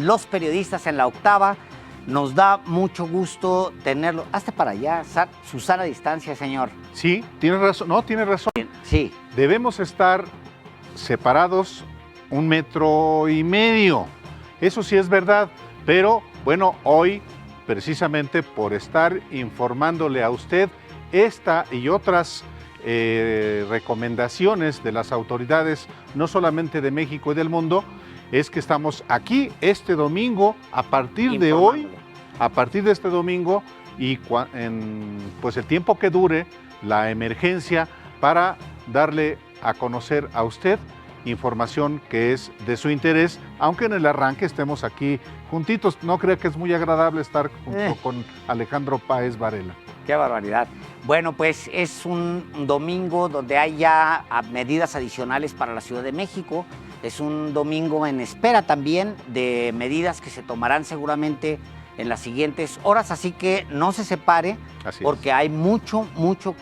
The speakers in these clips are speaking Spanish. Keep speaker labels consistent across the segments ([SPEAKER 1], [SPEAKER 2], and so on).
[SPEAKER 1] los periodistas en la octava. Nos da mucho gusto tenerlo. Hazte para allá, Susana distancia, señor.
[SPEAKER 2] Sí, tiene razón. No, tiene razón.
[SPEAKER 1] Sí.
[SPEAKER 2] Debemos estar separados 1,5 metros. Eso sí es verdad. Pero bueno, hoy, precisamente por estar informándole a usted esta y otras recomendaciones de las autoridades, no solamente de México y del mundo, es que estamos aquí este domingo, a partir de hoy, a partir de este domingo, y pues el tiempo que dure la emergencia, para darle a conocer a usted información que es de su interés, aunque en el arranque estemos aquí juntitos. No creo que es muy agradable estar junto con Alejandro Páez Varela.
[SPEAKER 1] Qué barbaridad. Bueno, pues es un domingo donde hay ya medidas adicionales para la Ciudad de México. Es un domingo en espera también de medidas que se tomarán seguramente en las siguientes horas, así que no se separe, porque hay mucho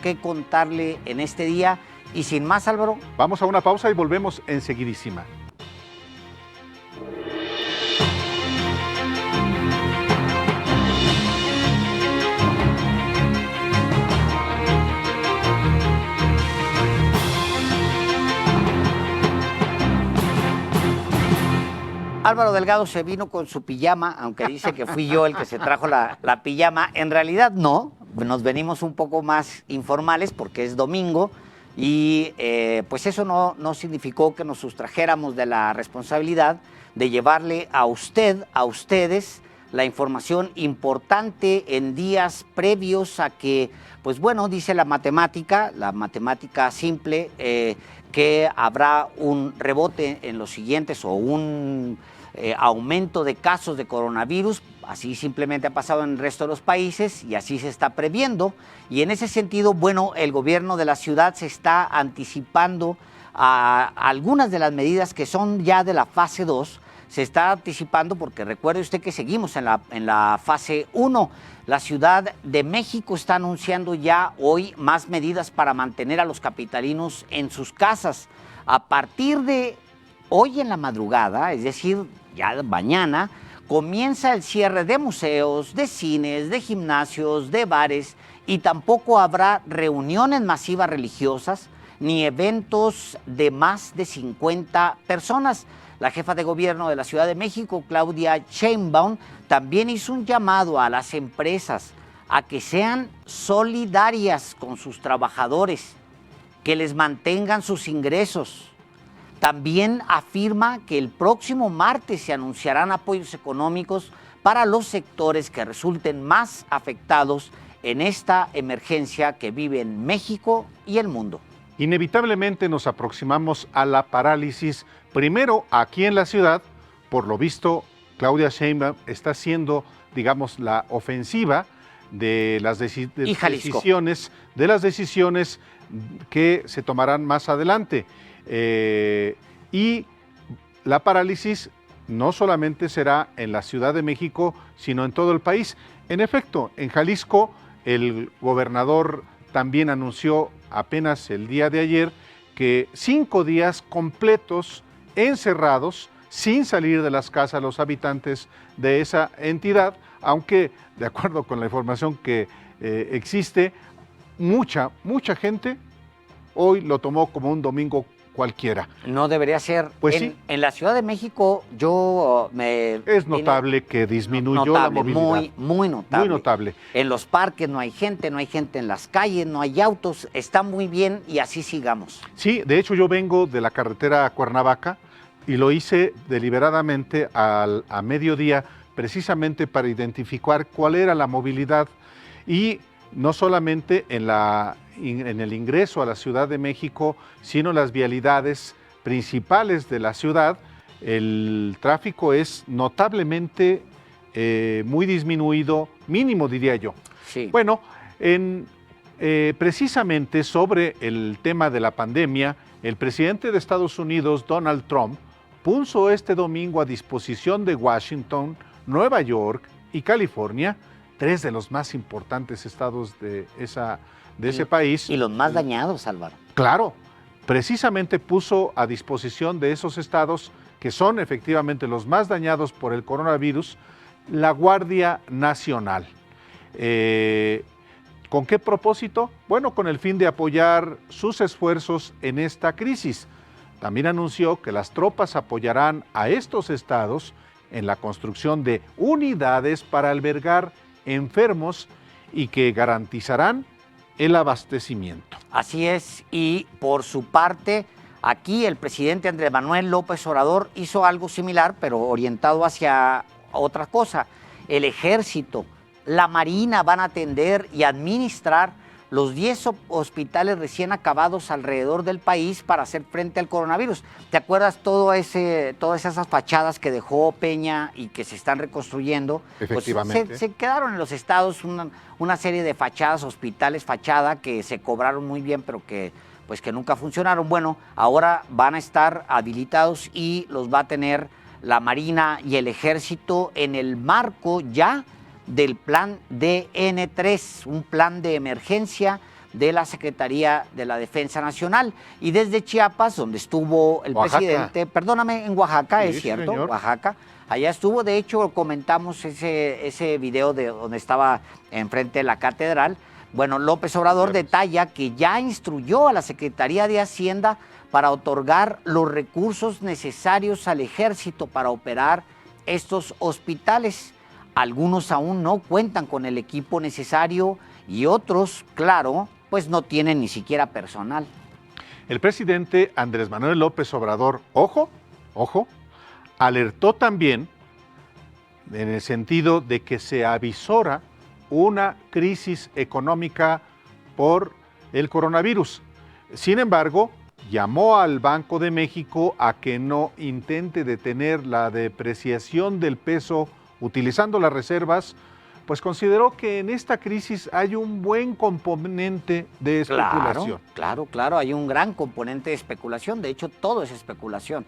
[SPEAKER 1] que contarle en este día. Y sin más, Álvaro,
[SPEAKER 2] vamos a una pausa y volvemos enseguidísima.
[SPEAKER 1] Álvaro Delgado se vino con su pijama, aunque dice que fui yo el que se trajo la pijama. En realidad no, nos venimos un poco más informales porque es domingo y pues eso no significó que nos sustrajéramos de la responsabilidad de llevarle a ustedes, la información importante en días previos a que, pues bueno, dice la matemática simple, que habrá un rebote en los siguientes o un aumento de casos de coronavirus. Así simplemente ha pasado en el resto de los países y así se está previendo. Y en ese sentido, bueno, el gobierno de la ciudad se está anticipando a algunas de las medidas que son ya de la fase 2. Se está anticipando porque recuerde usted que seguimos en la fase 1. La Ciudad de México está anunciando ya hoy más medidas para mantener a los capitalinos en sus casas. A partir de hoy en la madrugada, es decir, ya mañana, comienza el cierre de museos, de cines, de gimnasios, de bares, y tampoco habrá reuniones masivas religiosas ni eventos de más de 50 personas. La jefa de gobierno de la Ciudad de México, Claudia Sheinbaum, también hizo un llamado a las empresas a que sean solidarias con sus trabajadores, que les mantengan sus ingresos. También afirma que el próximo martes se anunciarán apoyos económicos para los sectores que resulten más afectados en esta emergencia que viven México y el mundo.
[SPEAKER 2] Inevitablemente nos aproximamos a la parálisis, primero aquí en la ciudad. Por lo visto, Claudia Sheinbaum está haciendo, digamos, la ofensiva de las decisiones que se tomarán más adelante. Y la parálisis no solamente será en la Ciudad de México, sino en todo el país. En efecto, en Jalisco, el gobernador también anunció apenas el día de ayer que 5 días completos encerrados, sin salir de las casas los habitantes de esa entidad, aunque de acuerdo con la información que existe, mucha gente hoy lo tomó como un domingo cualquiera.
[SPEAKER 1] No debería ser.
[SPEAKER 2] Pues sí.
[SPEAKER 1] En la Ciudad de México
[SPEAKER 2] es notable que disminuyó la movilidad.
[SPEAKER 1] Muy notable.
[SPEAKER 2] Muy notable.
[SPEAKER 1] En los parques no hay gente en las calles, no hay autos, está muy bien y así sigamos.
[SPEAKER 2] Sí, de hecho yo vengo de la carretera a Cuernavaca y lo hice deliberadamente a mediodía, precisamente para identificar cuál era la movilidad, y no solamente en el ingreso a la Ciudad de México, sino las vialidades principales de la ciudad. El tráfico es notablemente muy disminuido, mínimo diría yo.
[SPEAKER 1] Sí.
[SPEAKER 2] Bueno, precisamente sobre el tema de la pandemia, el presidente de Estados Unidos, Donald Trump, puso este domingo a disposición de Washington, Nueva York y California, 3 de los más importantes estados de ese país.
[SPEAKER 1] Y los más dañados, Álvaro.
[SPEAKER 2] Claro, precisamente puso a disposición de esos estados que son efectivamente los más dañados por el coronavirus, la Guardia Nacional. ¿Con qué propósito? Bueno, con el fin de apoyar sus esfuerzos en esta crisis. También anunció que las tropas apoyarán a estos estados en la construcción de unidades para albergar enfermos y que garantizarán el abastecimiento.
[SPEAKER 1] Así es, y por su parte, aquí el presidente Andrés Manuel López Obrador hizo algo similar, pero orientado hacia otra cosa. El Ejército, la Marina van a atender y administrar los 10 hospitales recién acabados alrededor del país para hacer frente al coronavirus. ¿Te acuerdas todas esas fachadas que dejó Peña y que se están reconstruyendo?
[SPEAKER 2] Efectivamente.
[SPEAKER 1] Pues se quedaron en los estados una serie de fachadas, hospitales fachada que se cobraron muy bien, pero que nunca funcionaron. Bueno, ahora van a estar habilitados y los va a tener la Marina y el Ejército en el marco ya del plan DN3, un plan de emergencia de la Secretaría de la Defensa Nacional. Y desde Chiapas, donde estuvo el presidente, perdóname, en Oaxaca, sí, es cierto, señor. Oaxaca, allá estuvo, de hecho comentamos ese video de donde estaba enfrente de la catedral. Bueno, López Obrador detalla que ya instruyó a la Secretaría de Hacienda para otorgar los recursos necesarios al Ejército para operar estos hospitales. Algunos aún no cuentan con el equipo necesario y otros, claro, pues no tienen ni siquiera personal.
[SPEAKER 2] El presidente Andrés Manuel López Obrador, ojo, alertó también en el sentido de que se avisora una crisis económica por el coronavirus. Sin embargo, llamó al Banco de México a que no intente detener la depreciación del peso utilizando las reservas, pues consideró que en esta crisis hay un buen componente de especulación.
[SPEAKER 1] Claro, hay un gran componente de especulación, de hecho todo es especulación.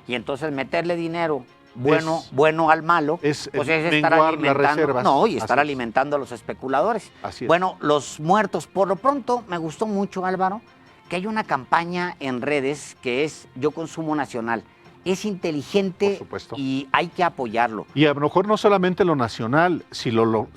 [SPEAKER 1] Y entonces meterle dinero bueno al malo,
[SPEAKER 2] es
[SPEAKER 1] estar alimentando, estar alimentando a los especuladores.
[SPEAKER 2] Así es.
[SPEAKER 1] Bueno, los muertos, por lo pronto me gustó mucho, Álvaro, que hay una campaña en redes que es Yo Consumo Nacional. Es inteligente y hay que apoyarlo.
[SPEAKER 2] Y a lo mejor no solamente lo nacional, sino lo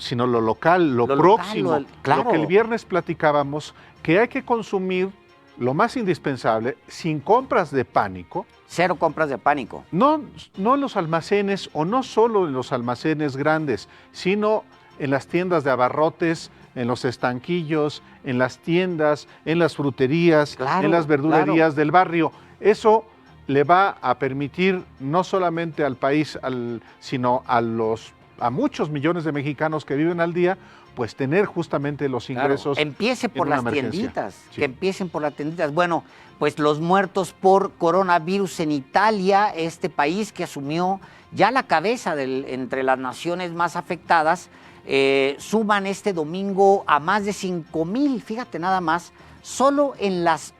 [SPEAKER 2] local, lo próximo.
[SPEAKER 1] Claro.
[SPEAKER 2] Lo que el viernes platicábamos, que hay que consumir lo más indispensable, sin compras de pánico.
[SPEAKER 1] Cero compras de pánico.
[SPEAKER 2] No en los almacenes, o no solo en los almacenes grandes, sino en las tiendas de abarrotes, en los estanquillos, en las tiendas, en las fruterías, en las verdulerías del barrio. Eso le va a permitir no solamente al país, sino a muchos millones de mexicanos que viven al día, pues tener justamente los ingresos.
[SPEAKER 1] Empiece por las tienditas, que empiecen por las tienditas. Bueno, pues los muertos por coronavirus en Italia, este país que asumió ya la cabeza entre las naciones más afectadas, suman este domingo a más de 5,000, fíjate nada más, solo en las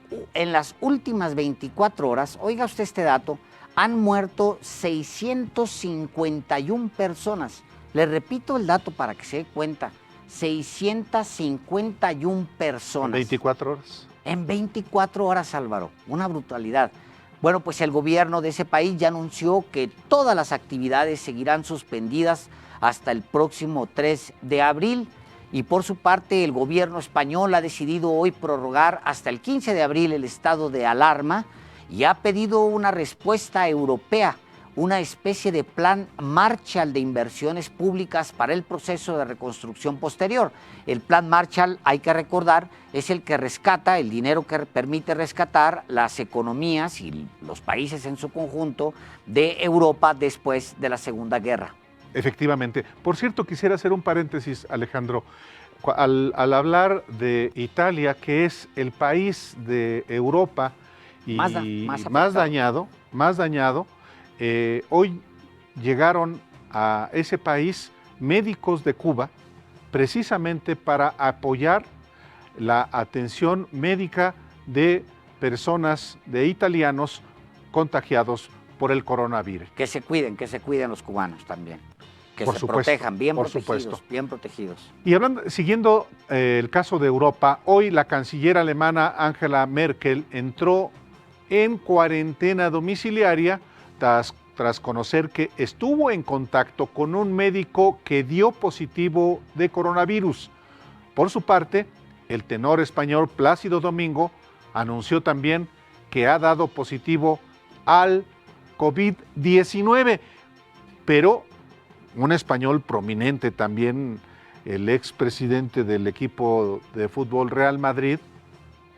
[SPEAKER 1] últimas 24 horas, oiga usted este dato, han muerto 651 personas. Le repito el dato para que se dé cuenta, 651 personas.
[SPEAKER 2] ¿En 24 horas?
[SPEAKER 1] En 24 horas, Álvaro, una brutalidad. Bueno, pues el gobierno de ese país ya anunció que todas las actividades seguirán suspendidas hasta el próximo 3 de abril. Y por su parte, el gobierno español ha decidido hoy prorrogar hasta el 15 de abril el estado de alarma y ha pedido una respuesta europea, una especie de plan Marshall de inversiones públicas para el proceso de reconstrucción posterior. El plan Marshall, hay que recordar, es el que rescata, el dinero que permite rescatar las economías y los países en su conjunto de Europa después de la Segunda Guerra.
[SPEAKER 2] Efectivamente. Por cierto, quisiera hacer un paréntesis, Alejandro. Al hablar de Italia, que es el país de Europa y más dañado, hoy llegaron a ese país médicos de Cuba precisamente para apoyar la atención médica de personas, de italianos contagiados por el coronavirus.
[SPEAKER 1] Que se cuiden los cubanos también. Que se protejan, bien protegidos.
[SPEAKER 2] Y siguiendo el caso de Europa, hoy la canciller alemana Angela Merkel entró en cuarentena domiciliaria tras conocer que estuvo en contacto con un médico que dio positivo de coronavirus. Por su parte, el tenor español Plácido Domingo anunció también que ha dado positivo al COVID-19, pero un español prominente también, el expresidente del equipo de fútbol Real Madrid,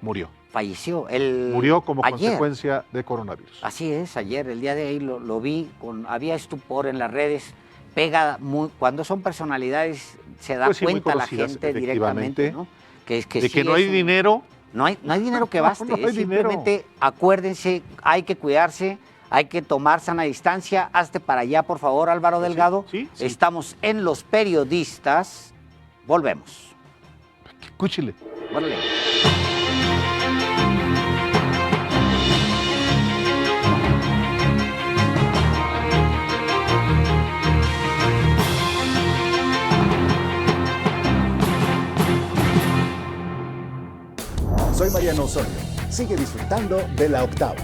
[SPEAKER 2] murió.
[SPEAKER 1] Falleció.
[SPEAKER 2] Murió como
[SPEAKER 1] ayer.
[SPEAKER 2] consecuencia de coronavirus.
[SPEAKER 1] Así es, ayer, el día de ahí lo vi, había estupor en las redes, pega muy, cuando son personalidades se da
[SPEAKER 2] Pues sí, muy
[SPEAKER 1] cuenta la
[SPEAKER 2] conocidas,
[SPEAKER 1] gente directamente, ¿no?
[SPEAKER 2] de
[SPEAKER 1] sí
[SPEAKER 2] que no hay dinero.
[SPEAKER 1] No hay dinero que baste,
[SPEAKER 2] No hay dinero.
[SPEAKER 1] simplemente acuérdense, hay que cuidarse, hay que tomar sana distancia. Hazte para allá, por favor, Álvaro Delgado.
[SPEAKER 2] Sí.
[SPEAKER 1] Estamos en Los Periodistas. Volvemos.
[SPEAKER 2] Escúchele.
[SPEAKER 1] Órale.
[SPEAKER 3] Soy Mariano Osorio. Sigue disfrutando de La Octava.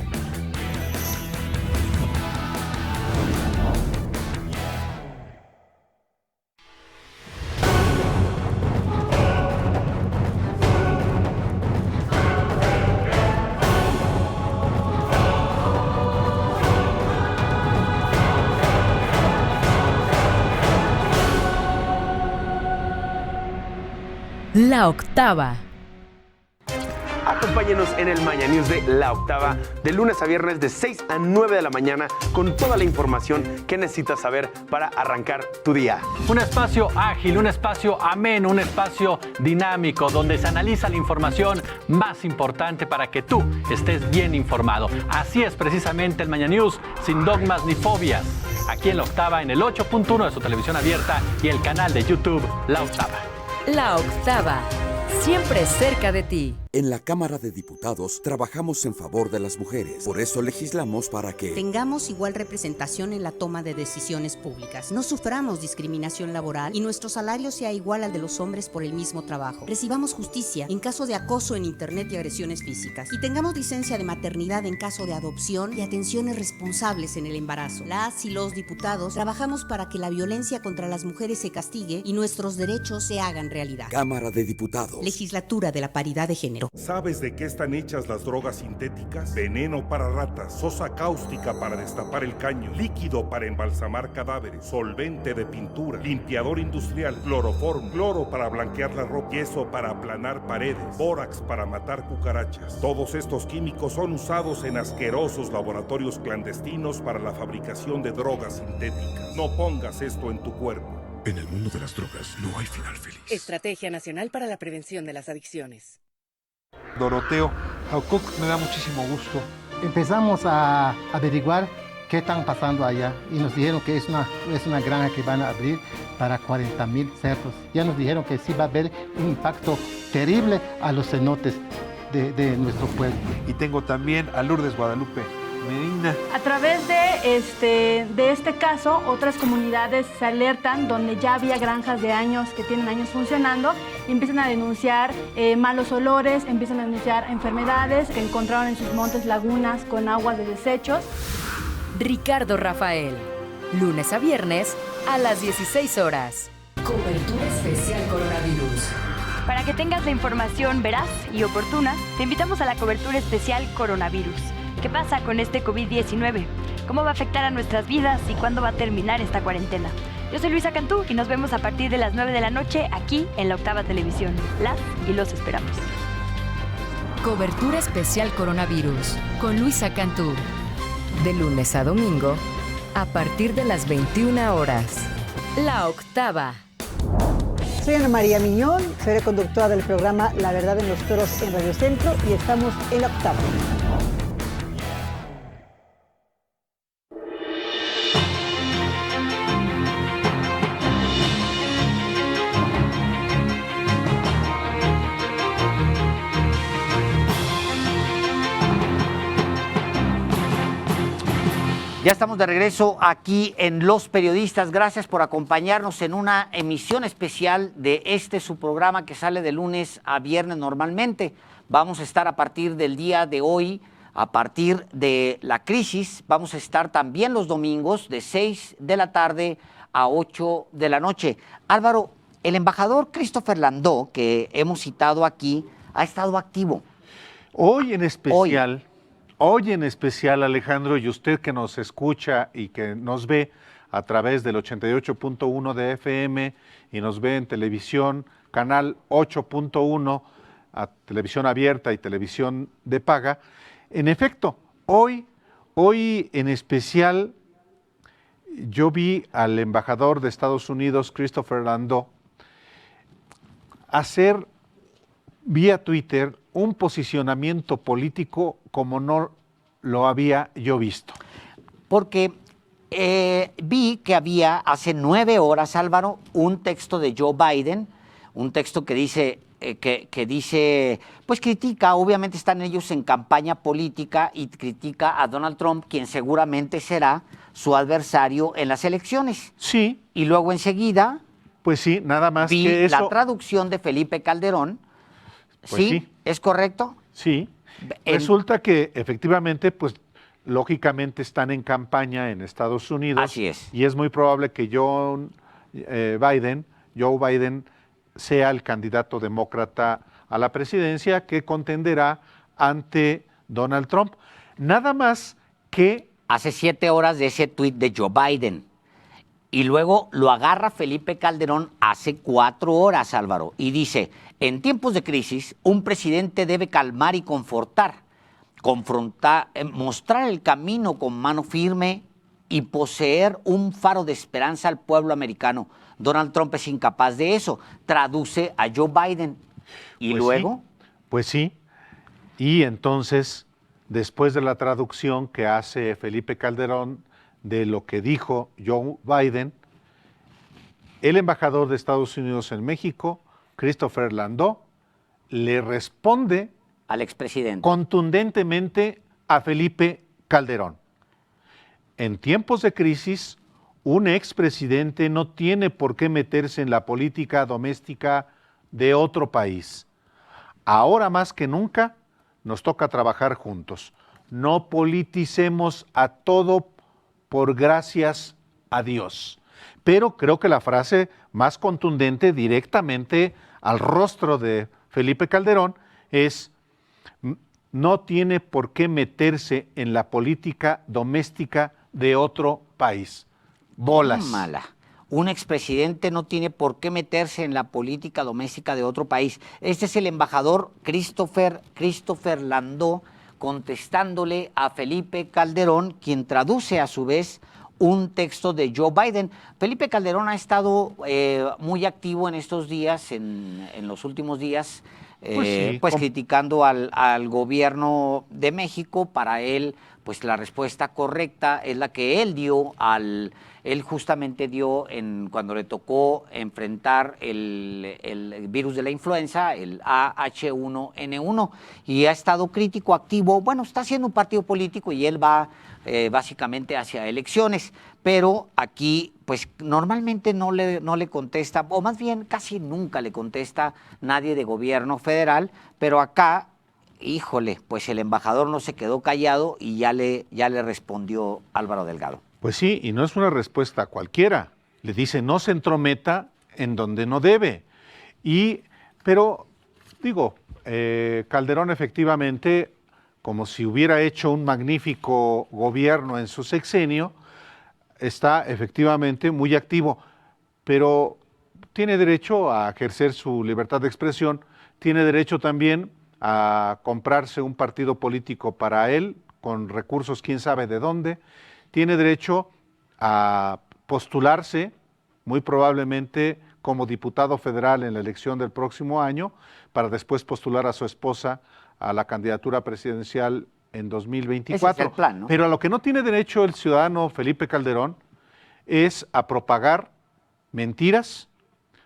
[SPEAKER 4] La Octava.
[SPEAKER 5] Acompáñenos en el Maña News de La Octava, de lunes a viernes de 6 a 9 de la mañana, con toda la información que necesitas saber para arrancar tu día.
[SPEAKER 6] Un espacio ágil, un espacio ameno, un espacio dinámico, donde se analiza la información más importante para que tú estés bien informado. Así es precisamente el Maña News, sin dogmas ni fobias. Aquí en La Octava, en el 8.1 de su televisión abierta y el canal de YouTube La Octava.
[SPEAKER 4] La Octava, siempre cerca de ti.
[SPEAKER 7] En la Cámara de Diputados trabajamos en favor de las mujeres. Por eso legislamos para que
[SPEAKER 8] tengamos igual representación en la toma de decisiones públicas, no suframos discriminación laboral y nuestro salario sea igual al de los hombres por el mismo trabajo. Recibamos justicia en caso de acoso en internet y agresiones físicas. Y tengamos licencia de maternidad en caso de adopción y atenciones responsables en el embarazo. Las y los diputados trabajamos para que la violencia contra las mujeres se castigue y nuestros derechos se hagan realidad.
[SPEAKER 7] Cámara de Diputados.
[SPEAKER 8] Legislatura de la Paridad de Género.
[SPEAKER 9] ¿Sabes de qué están hechas las drogas sintéticas? Veneno para ratas, sosa cáustica para destapar el caño, líquido para embalsamar cadáveres, solvente de pintura, limpiador industrial, cloroformo, cloro para blanquear la ropa, yeso para aplanar paredes, bórax para matar cucarachas. Todos estos químicos son usados en asquerosos laboratorios clandestinos para la fabricación de drogas sintéticas. No pongas esto en tu cuerpo.
[SPEAKER 10] En el mundo de las drogas no hay final feliz.
[SPEAKER 11] Estrategia Nacional para la Prevención de las Adicciones.
[SPEAKER 12] Doroteo Jaucoc, me da muchísimo gusto.
[SPEAKER 13] Empezamos a averiguar qué están pasando allá y nos dijeron que es una granja que van a abrir para 40,000 cerdos. Ya nos dijeron que sí va a haber un impacto terrible a los cenotes de nuestro pueblo.
[SPEAKER 12] Y tengo también a Lourdes Guadalupe Medina.
[SPEAKER 14] A través de este caso, otras comunidades se alertan donde ya había granjas de años que tienen años funcionando y empiezan a denunciar malos olores, empiezan a denunciar enfermedades que encontraron en sus montes lagunas con aguas de desechos.
[SPEAKER 4] Ricardo Rafael, lunes a viernes a las 16 horas. Cobertura especial coronavirus.
[SPEAKER 15] Para que tengas la información veraz y oportuna, te invitamos a la cobertura especial coronavirus. ¿Qué pasa con este COVID-19? ¿Cómo va a afectar a nuestras vidas y cuándo va a terminar esta cuarentena? Yo soy Luisa Cantú y nos vemos a partir de las 9 de la noche aquí en La Octava Televisión. Las y los esperamos.
[SPEAKER 4] Cobertura especial coronavirus con Luisa Cantú. De lunes a domingo a partir de las 21 horas. La Octava.
[SPEAKER 16] Soy Ana María Miñón, seré conductora del programa La Verdad en los Toros en Radio Centro y estamos en La Octava.
[SPEAKER 1] Ya estamos de regreso aquí en Los Periodistas. Gracias por acompañarnos en una emisión especial de su programa que sale de lunes a viernes normalmente. Vamos a estar a partir del día de hoy a partir de la crisis. Vamos a estar también los domingos de 6 de la tarde a 8 de la noche. Álvaro, el embajador Christopher Landó, que hemos citado aquí, ha estado activo.
[SPEAKER 2] Hoy en especial, Alejandro, y usted que nos escucha y que nos ve a través del 88.1 de FM y nos ve en televisión, canal 8.1, a televisión abierta y televisión de paga. En efecto, hoy en especial yo vi al embajador de Estados Unidos, Christopher Landó, hacer vía Twitter un posicionamiento político como no lo había yo visto.
[SPEAKER 1] Porque vi que había hace 9 horas, Álvaro, un texto de Joe Biden, un texto que dice, pues critica, obviamente están ellos en campaña política y critica a Donald Trump, quien seguramente será su adversario en las elecciones.
[SPEAKER 2] Sí.
[SPEAKER 1] Y luego enseguida...
[SPEAKER 2] Pues sí, nada más
[SPEAKER 1] vi
[SPEAKER 2] que eso.
[SPEAKER 1] La traducción de Felipe Calderón.
[SPEAKER 2] Pues
[SPEAKER 1] ¿Sí? ¿Es correcto?
[SPEAKER 2] Sí. Resulta que efectivamente, pues lógicamente están en campaña en Estados Unidos.
[SPEAKER 1] Así es.
[SPEAKER 2] Y es muy probable que Joe Biden sea el candidato demócrata a la presidencia que contenderá ante Donald Trump. Nada más que...
[SPEAKER 1] Hace 7 horas de ese tuit de Joe Biden. Y luego lo agarra Felipe Calderón hace 4 horas, Álvaro, y dice, en tiempos de crisis, un presidente debe calmar y confrontar, mostrar el camino con mano firme y poseer un faro de esperanza al pueblo americano. Donald Trump es incapaz de eso. Traduce a Joe Biden. ¿Y
[SPEAKER 2] pues
[SPEAKER 1] luego?
[SPEAKER 2] Sí, pues sí. Y entonces, después de la traducción que hace Felipe Calderón de lo que dijo Joe Biden, el embajador de Estados Unidos en México, Christopher Landó, le responde
[SPEAKER 1] al expresidente
[SPEAKER 2] contundentemente a Felipe Calderón. En tiempos de crisis, un expresidente no tiene por qué meterse en la política doméstica de otro país. Ahora más que nunca nos toca trabajar juntos. No politicemos a todo por gracias a Dios. Pero creo que la frase más contundente directamente al rostro de Felipe Calderón es: no tiene por qué meterse en la política doméstica de otro país. Bolas.
[SPEAKER 1] Mala. Un expresidente no tiene por qué meterse en la política doméstica de otro país. Este es el embajador Christopher Landó contestándole a Felipe Calderón, quien traduce a su vez un texto de Joe Biden. Felipe Calderón ha estado muy activo en estos días, en los últimos días, pues criticando al gobierno de México. Para él, pues la respuesta correcta es la que él dio él justamente dio cuando le tocó enfrentar el virus de la influenza, el AH1N1, y ha estado crítico, activo. Bueno, está haciendo un partido político y él va básicamente hacia elecciones, pero aquí pues normalmente no le contesta, o más bien casi nunca le contesta nadie de gobierno federal, pero acá, híjole, pues el embajador no se quedó callado y ya le respondió Álvaro Delgado.
[SPEAKER 2] Pues sí, y no es una respuesta cualquiera. Le dice, no se entrometa en donde no debe. Pero, digo, Calderón efectivamente, como si hubiera hecho un magnífico gobierno en su sexenio, está efectivamente muy activo, pero tiene derecho a ejercer su libertad de expresión, tiene derecho también a comprarse un partido político para él, con recursos quién sabe de dónde, tiene derecho a postularse, muy probablemente como diputado federal en la elección del próximo año, para después postular a su esposa a la candidatura presidencial en 2024.
[SPEAKER 1] Ese es el plan, ¿no?
[SPEAKER 2] Pero a lo que no tiene derecho el ciudadano Felipe Calderón es a propagar mentiras,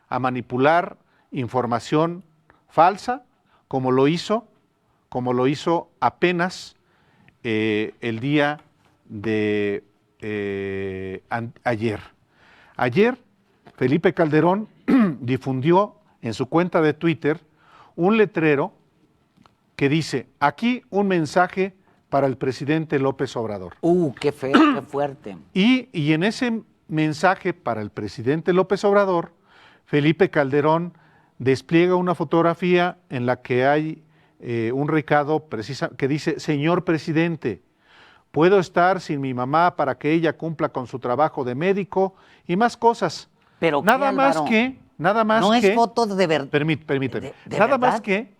[SPEAKER 2] a manipular información falsa, como lo hizo apenas el día de ayer. Ayer, Felipe Calderón difundió en su cuenta de Twitter un letrero que dice: aquí un mensaje para el presidente López Obrador.
[SPEAKER 1] Qué feo, qué fuerte.
[SPEAKER 2] Y en ese mensaje para el presidente López Obrador, Felipe Calderón despliega una fotografía en la que hay un recado que dice: señor presidente, puedo estar sin mi mamá para que ella cumpla con su trabajo de médico y más cosas.
[SPEAKER 1] Pero
[SPEAKER 2] nada más que
[SPEAKER 1] no es foto de verdad.
[SPEAKER 2] Permíteme.
[SPEAKER 1] ¿De
[SPEAKER 2] nada
[SPEAKER 1] verdad?
[SPEAKER 2] más que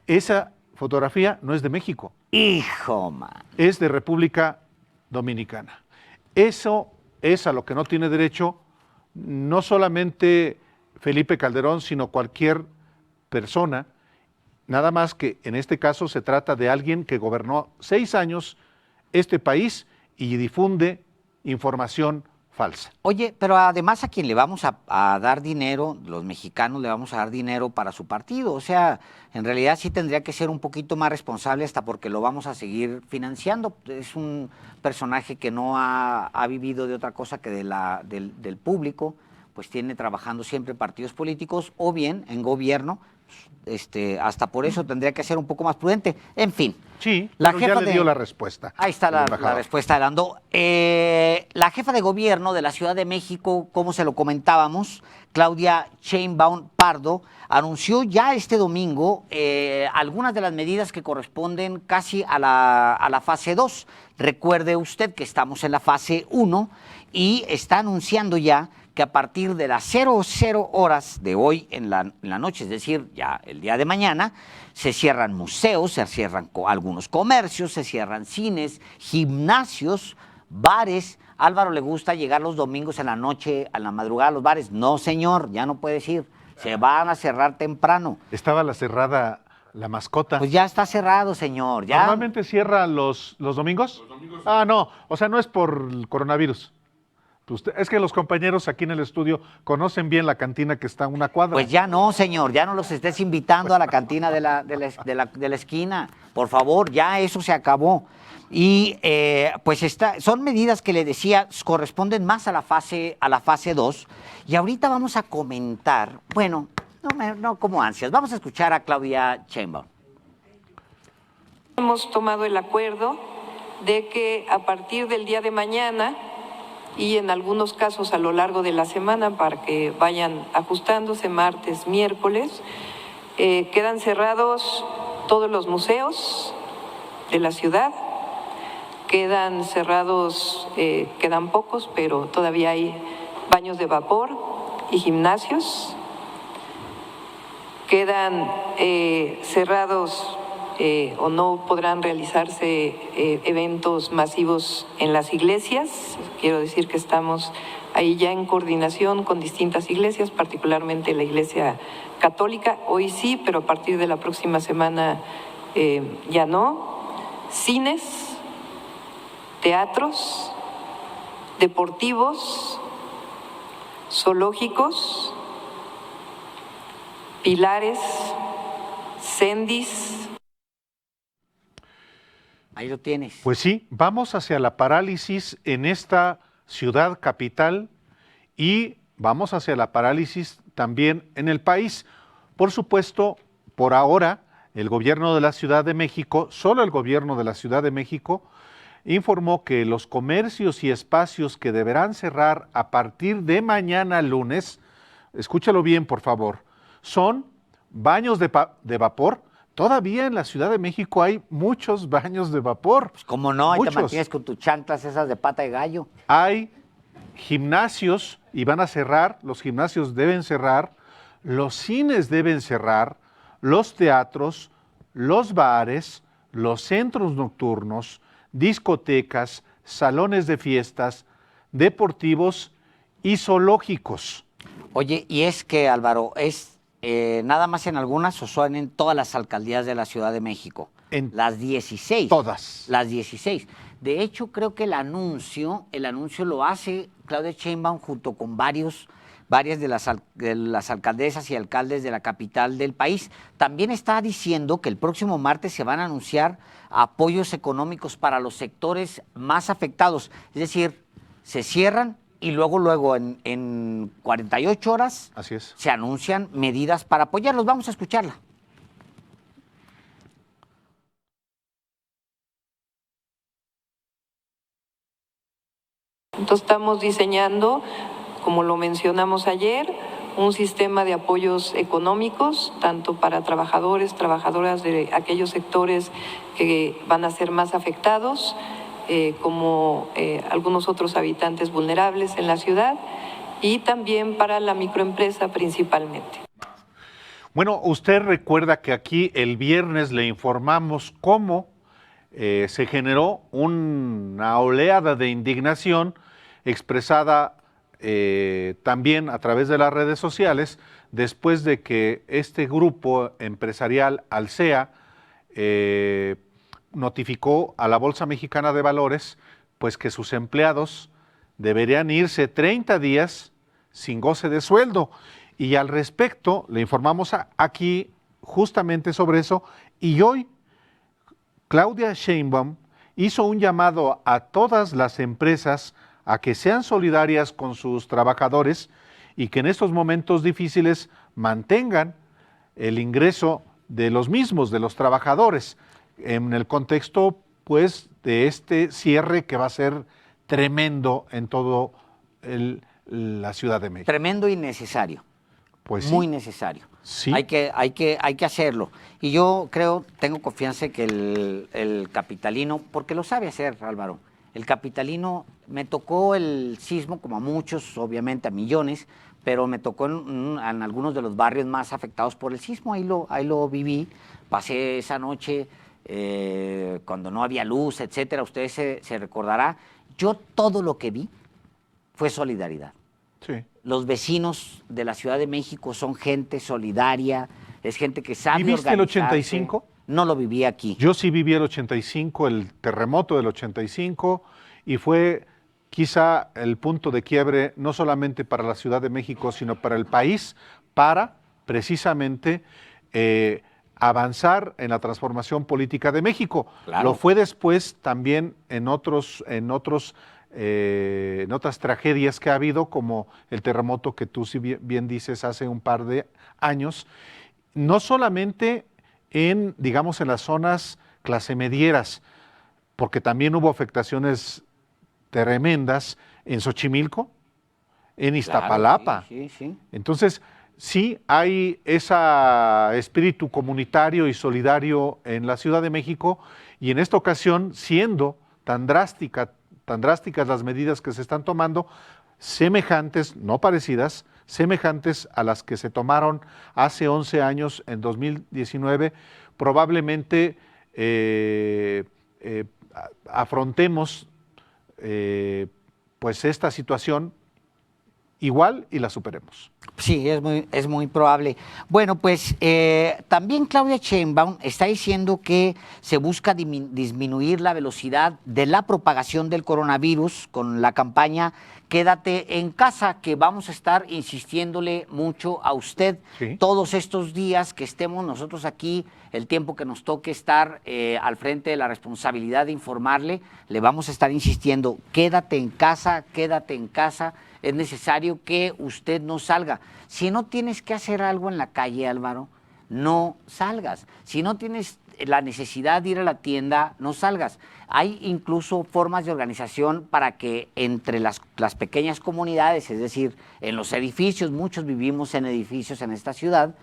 [SPEAKER 2] esa fotografía no es de México.
[SPEAKER 1] Hijo, man.
[SPEAKER 2] Es de República Dominicana. Eso es a lo que no tiene derecho no solamente Felipe Calderón, sino cualquier persona, nada más que en este caso se trata de alguien que gobernó 6 años este país y difunde información falsa.
[SPEAKER 1] Oye, pero además a quien le vamos a dar dinero, los mexicanos le vamos a dar dinero para su partido. O sea, en realidad sí tendría que ser un poquito más responsable, hasta porque lo vamos a seguir financiando. Es un personaje que no ha vivido de otra cosa que del público, pues tiene trabajando siempre en partidos políticos o bien en gobierno. Hasta por eso tendría que ser un poco más prudente. En fin.
[SPEAKER 2] Sí, pero ya le dio la respuesta.
[SPEAKER 1] Ahí está la respuesta de Lando. La jefa de gobierno de la Ciudad de México, como se lo comentábamos, Claudia Sheinbaum Pardo, anunció ya este domingo algunas de las medidas que corresponden casi a la fase 2. Recuerde usted que estamos en la fase 1 y está anunciando ya que a partir de las 00 horas de hoy en la noche, es decir, ya el día de mañana, se cierran museos, se cierran algunos comercios, se cierran cines, gimnasios, bares. Álvaro le gusta llegar los domingos en la noche, a la madrugada a los bares. No, señor, ya no puedes ir. Se van a cerrar temprano.
[SPEAKER 2] Estaba cerrada la mascota.
[SPEAKER 1] Pues ya está cerrado, señor. ¿Ya?
[SPEAKER 2] ¿Normalmente cierra los domingos? Ah, no, o sea, no es por el coronavirus. Es que los compañeros aquí en el estudio conocen bien la cantina que está a una cuadra.
[SPEAKER 1] Pues ya no, señor, ya no los estés invitando a la cantina de la esquina. Por favor, ya eso se acabó. Y pues son medidas que le decía corresponden más a la fase 2. Y ahorita vamos a comentar, bueno, no como ansias, vamos a escuchar a Claudia Sheinbaum.
[SPEAKER 17] Hemos tomado el acuerdo de que a partir del día de mañana y en algunos casos a lo largo de la semana, para que vayan ajustándose, martes, miércoles, quedan cerrados todos los museos de la ciudad, quedan cerrados, quedan pocos, pero todavía hay baños de vapor y gimnasios, quedan cerrados o no podrán realizarse eventos masivos en las iglesias. Quiero decir que estamos ahí ya en coordinación con distintas iglesias, particularmente la Iglesia Católica. Hoy sí, pero a partir de la próxima semana ya no. Cines, teatros, deportivos, zoológicos, pilares, sendis.
[SPEAKER 1] Ahí lo tienes.
[SPEAKER 2] Pues sí, vamos hacia la parálisis en esta ciudad capital y vamos hacia la parálisis también en el país. Por supuesto, por ahora, el gobierno de la Ciudad de México, solo el gobierno de la Ciudad de México, informó que los comercios y espacios que deberán cerrar a partir de mañana lunes, escúchalo bien por favor, son baños de vapor. Todavía en la Ciudad de México hay muchos baños de vapor.
[SPEAKER 1] Pues cómo no, ahí te mantienes con tus chanclas esas de pata de gallo.
[SPEAKER 2] Hay gimnasios y van a cerrar, los gimnasios deben cerrar, los cines deben cerrar, los teatros, los bares, los centros nocturnos, discotecas, salones de fiestas, deportivos y zoológicos.
[SPEAKER 1] Oye, y es que, Álvaro, nada más en algunas o son en todas las alcaldías de la Ciudad de México. En las 16.
[SPEAKER 2] Todas.
[SPEAKER 1] Las 16. De hecho, creo que el anuncio lo hace Claudia Sheinbaum junto con varias de las alcaldesas y alcaldes de la capital del país. También está diciendo que el próximo martes se van a anunciar apoyos económicos para los sectores más afectados. Es decir, se cierran y luego en 48 horas
[SPEAKER 2] Así es.
[SPEAKER 1] Se anuncian medidas para apoyarlos. Vamos a escucharla.
[SPEAKER 17] Entonces estamos diseñando, como lo mencionamos ayer, un sistema de apoyos económicos, tanto para trabajadores, trabajadoras de aquellos sectores que van a ser más afectados, como algunos otros habitantes vulnerables en la ciudad, y también para la microempresa principalmente.
[SPEAKER 2] Bueno, usted recuerda que aquí el viernes le informamos cómo se generó una oleada de indignación expresada también a través de las redes sociales, después de que este grupo empresarial Alsea notificó a la Bolsa Mexicana de Valores pues que sus empleados deberían irse 30 días sin goce de sueldo. Y al respecto le informamos aquí justamente sobre eso, y hoy Claudia Sheinbaum hizo un llamado a todas las empresas a que sean solidarias con sus trabajadores y que en estos momentos difíciles mantengan el ingreso de los mismos, de los trabajadores, en el contexto pues de este cierre que va a ser tremendo en todo la Ciudad de México.
[SPEAKER 1] Tremendo y necesario.
[SPEAKER 2] Pues sí.
[SPEAKER 1] Muy necesario.
[SPEAKER 2] Sí.
[SPEAKER 1] Hay que hacerlo. Y yo tengo confianza en que el capitalino, porque lo sabe hacer, Álvaro, el capitalino, me tocó el sismo, como a muchos, obviamente a millones, pero me tocó en algunos de los barrios más afectados por el sismo, ahí lo viví, pasé esa noche cuando no había luz, etcétera, ustedes se recordará. Yo todo lo que vi fue solidaridad.
[SPEAKER 2] Sí.
[SPEAKER 1] Los vecinos de la Ciudad de México son gente solidaria, es gente que sabe
[SPEAKER 2] ¿Viviste
[SPEAKER 1] organizarse.
[SPEAKER 2] el 85?
[SPEAKER 1] No lo viví aquí.
[SPEAKER 2] Yo sí viví el 85, el terremoto del 85, y fue quizá el punto de quiebre no solamente para la Ciudad de México, sino para el país, para precisamente avanzar en la transformación política de México.
[SPEAKER 1] Claro.
[SPEAKER 2] Lo fue después también en otras tragedias que ha habido, como el terremoto que tú bien dices hace un par de años, no solamente en las zonas clase medieras, porque también hubo afectaciones tremendas en Xochimilco, en Iztapalapa.
[SPEAKER 1] Claro, sí.
[SPEAKER 2] Entonces, sí hay ese espíritu comunitario y solidario en la Ciudad de México, y en esta ocasión, siendo tan drásticas las medidas que se están tomando, semejantes, no parecidas, semejantes a las que se tomaron hace 11 años, en 2019, probablemente afrontemos pues esta situación igual y la superemos.
[SPEAKER 1] Sí, es muy probable. Bueno, pues también Claudia Sheinbaum está diciendo que se busca disminuir la velocidad de la propagación del coronavirus con la campaña Quédate en casa, que vamos a estar insistiéndole mucho a usted todos estos días que estemos nosotros aquí, el tiempo que nos toque estar al frente de la responsabilidad de informarle, le vamos a estar insistiendo, quédate en casa, quédate en casa. Es necesario que usted no salga. Si no tienes que hacer algo en la calle, Álvaro, no salgas. Si no tienes la necesidad de ir a la tienda, no salgas. Hay incluso formas de organización para que entre las pequeñas comunidades, es decir, en los edificios, muchos vivimos en edificios en esta ciudad,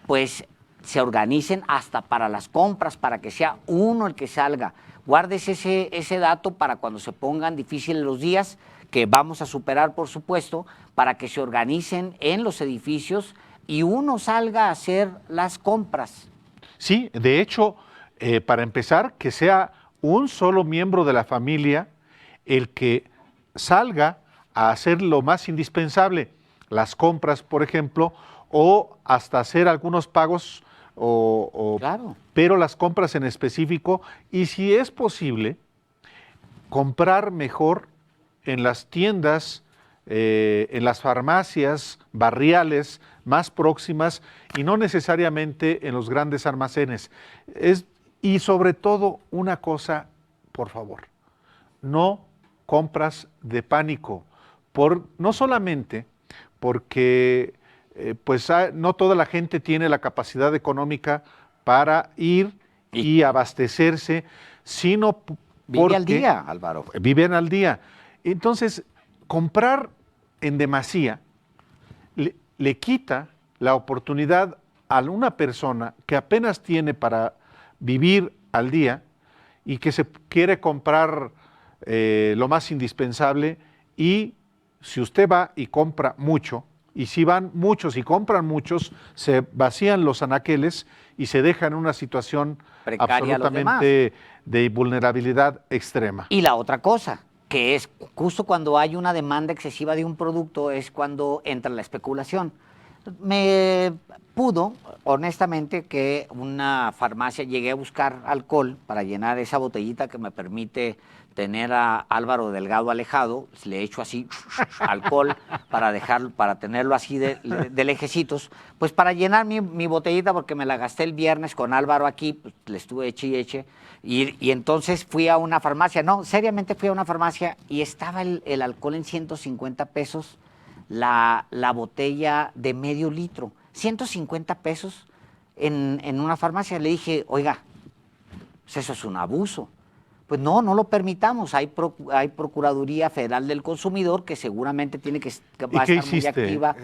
[SPEAKER 1] pues se organicen hasta para las compras, para que sea uno el que salga. Guárdese ese dato para cuando se pongan difíciles los días, que vamos a superar, por supuesto, para que se organicen en los edificios y uno salga a hacer las compras.
[SPEAKER 2] Sí, de hecho, para empezar, que sea un solo miembro de la familia el que salga a hacer lo más indispensable, las compras, por ejemplo, o hasta hacer algunos pagos,
[SPEAKER 1] Claro.
[SPEAKER 2] Pero las compras en específico, y si es posible, comprar mejor en las tiendas, en las farmacias barriales más próximas y no necesariamente en los grandes almacenes. Y sobre todo una cosa, por favor, no compras de pánico, no solamente porque no toda la gente tiene la capacidad económica para ir y abastecerse, sino porque
[SPEAKER 1] vive al día, Álvaro.
[SPEAKER 2] Viven al día. Entonces, comprar en demasía le quita la oportunidad a una persona que apenas tiene para vivir al día y que se quiere comprar lo más indispensable, y si usted va y compra mucho, y si van muchos y compran muchos, se vacían los anaqueles y se deja en una situación
[SPEAKER 1] precaria
[SPEAKER 2] absolutamente de vulnerabilidad extrema.
[SPEAKER 1] Y la otra cosa, que es justo cuando hay una demanda excesiva de un producto, es cuando entra la especulación. Me pudo, honestamente, que una farmacia, llegué a buscar alcohol para llenar esa botellita que me permite tener a Álvaro Delgado alejado, le echo así alcohol para tenerlo así de lejecitos, pues para llenar mi botellita, porque me la gasté el viernes con Álvaro aquí, pues le estuve eche y entonces fui a una farmacia, seriamente fui a una farmacia y estaba el alcohol en 150 pesos, la botella de medio litro, 150 pesos en una farmacia. Le dije, oiga, pues eso es un abuso. Pues no lo permitamos. Hay Procuraduría Federal del Consumidor que seguramente tiene que va a estar muy activa.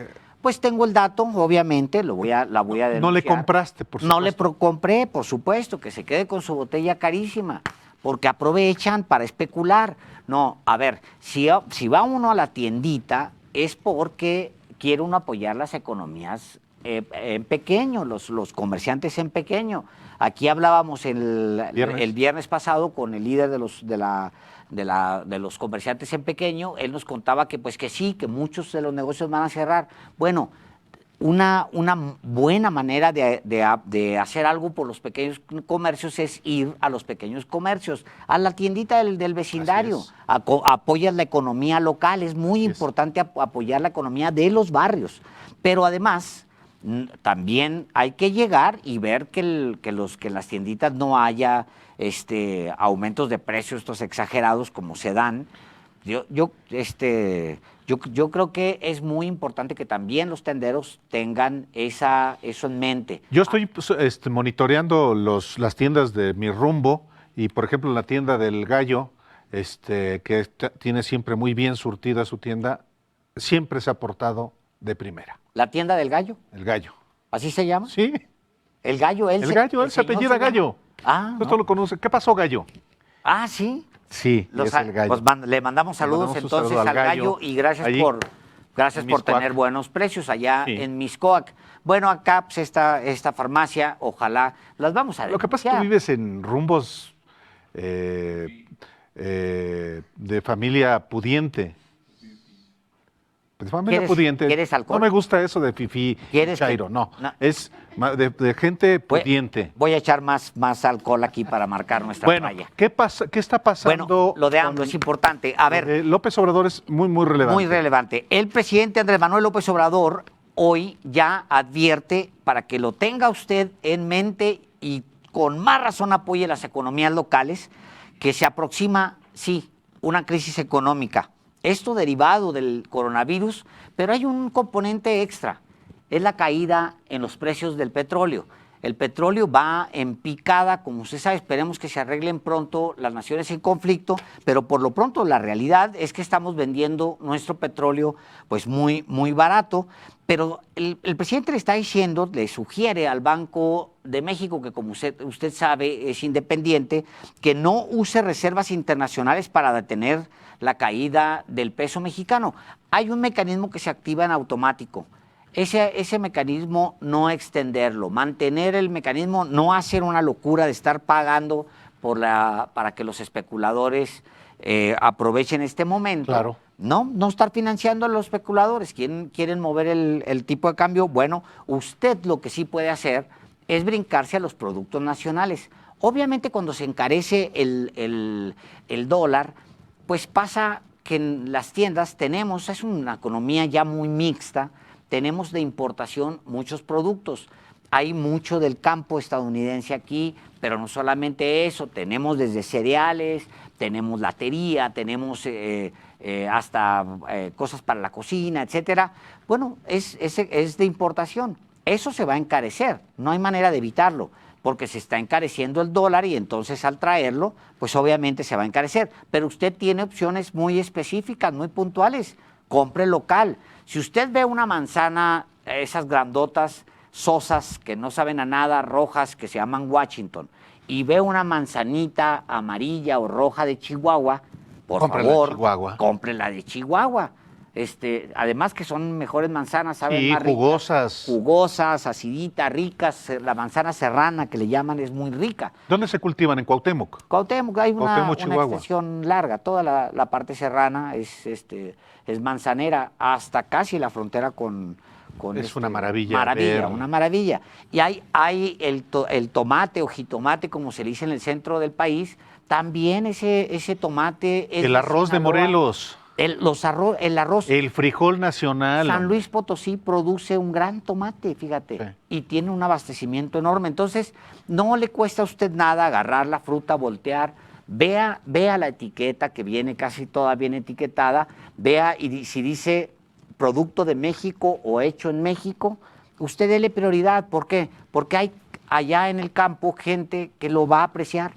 [SPEAKER 1] Pues tengo el dato, obviamente, la voy a denunciar.
[SPEAKER 2] No le compraste, por supuesto.
[SPEAKER 1] No le compré, por supuesto, que se quede con su botella carísima, porque aprovechan para especular. No, a ver, si va uno a la tiendita es porque quiere uno apoyar las economías en pequeño, los comerciantes en pequeño. Aquí hablábamos el viernes pasado con el líder de los comerciantes en pequeño. Él nos contaba que pues que sí, que muchos de los negocios van a cerrar. Bueno, una buena manera de hacer algo por los pequeños comercios es ir a los pequeños comercios, a la tiendita del vecindario. Apoyas la economía local, es muy importante apoyar la economía de los barrios. Pero además, también hay que llegar y ver que en las tienditas no haya aumentos de precios estos exagerados como se dan. Yo creo que es muy importante que también los tenderos tengan eso en mente.
[SPEAKER 2] Yo estoy monitoreando las tiendas de mi rumbo, y por ejemplo la tienda del Gallo, que tiene siempre muy bien surtida su tienda, siempre se ha portado de primera.
[SPEAKER 1] ¿La tienda del Gallo?
[SPEAKER 2] El Gallo.
[SPEAKER 1] ¿Así se llama?
[SPEAKER 2] Sí.
[SPEAKER 1] El Gallo, él
[SPEAKER 2] se apellida Gallo. Esto lo conoce. ¿Qué pasó, Gallo?
[SPEAKER 1] Ah, sí.
[SPEAKER 2] Sí, es el Gallo.
[SPEAKER 1] Pues le mandamos saludos entonces al Gallo y gracias por tener buenos precios allá en Mixcoac. Bueno, acá pues esta farmacia, ojalá las vamos a ver.
[SPEAKER 2] Lo que pasa es que tú vives en rumbos de familia pudiente. De familia pudiente.
[SPEAKER 1] ¿Quieres alcohol?
[SPEAKER 2] No me gusta eso de fifí, chairo, no. Es de gente pudiente.
[SPEAKER 1] Voy a echar más alcohol aquí para marcar nuestra raya.
[SPEAKER 2] ¿Qué está pasando?
[SPEAKER 1] Bueno, lo de AMLO es importante. A ver,
[SPEAKER 2] López Obrador es muy relevante.
[SPEAKER 1] Muy relevante. El presidente Andrés Manuel López Obrador hoy ya advierte, para que lo tenga usted en mente y con más razón apoye las economías locales, que se aproxima, sí, una crisis económica. Esto derivado del coronavirus, pero hay un componente extra, es la caída en los precios del petróleo. El petróleo va en picada, como usted sabe, esperemos que se arreglen pronto las naciones en conflicto, pero por lo pronto la realidad es que estamos vendiendo nuestro petróleo pues muy barato, pero el presidente le está diciendo, le sugiere al Banco de México, que como usted sabe es independiente, que no use reservas internacionales para detener la caída del peso mexicano. Hay un mecanismo que se activa en automático. Ese mecanismo no extenderlo, mantener el mecanismo, no hacer una locura de estar pagando para que los especuladores aprovechen este momento.
[SPEAKER 2] Claro.
[SPEAKER 1] No estar financiando a los especuladores. Quieren mover el tipo de cambio. Bueno, usted lo que sí puede hacer es brincarse a los productos nacionales. Obviamente cuando se encarece el dólar, pues pasa que en las tiendas es una economía ya muy mixta, tenemos de importación muchos productos. Hay mucho del campo estadounidense aquí, pero no solamente eso, tenemos desde cereales, tenemos latería, tenemos hasta cosas para la cocina, etcétera. Bueno, es de importación. Eso se va a encarecer, no hay manera de evitarlo. porque se está encareciendo el dólar y entonces al traerlo, pues obviamente se va a encarecer. Pero usted tiene opciones muy específicas, muy puntuales. Compre local. Si usted ve una manzana, esas grandotas, sosas, que no saben a nada, rojas, que se llaman Washington, y ve una manzanita amarilla o roja de Chihuahua, por favor, compre la de Chihuahua. Además que son mejores manzanas, saben más
[SPEAKER 2] jugosas.
[SPEAKER 1] Jugosas, aciditas, ricas. La manzana serrana, que le llaman, es muy rica.
[SPEAKER 2] ¿Dónde se cultivan? ¿En Cuauhtémoc?
[SPEAKER 1] Cuauhtémoc, hay una
[SPEAKER 2] Chihuahua.
[SPEAKER 1] extensión larga. Toda la parte serrana es manzanera, hasta casi la frontera con
[SPEAKER 2] es una maravilla.
[SPEAKER 1] Una maravilla. Y hay el tomate o jitomate, como se le dice en el centro del país, también ese tomate.
[SPEAKER 2] El arroz de Morelos.
[SPEAKER 1] El arroz.
[SPEAKER 2] El frijol nacional.
[SPEAKER 1] San Luis Potosí produce un gran tomate, fíjate, sí. Y tiene un abastecimiento enorme. Entonces, no le cuesta a usted nada agarrar la fruta, voltear, vea la etiqueta, que viene casi toda bien etiquetada, vea y si dice producto de México o hecho en México, usted dele prioridad. ¿Por qué? Porque hay allá en el campo gente que lo va a apreciar,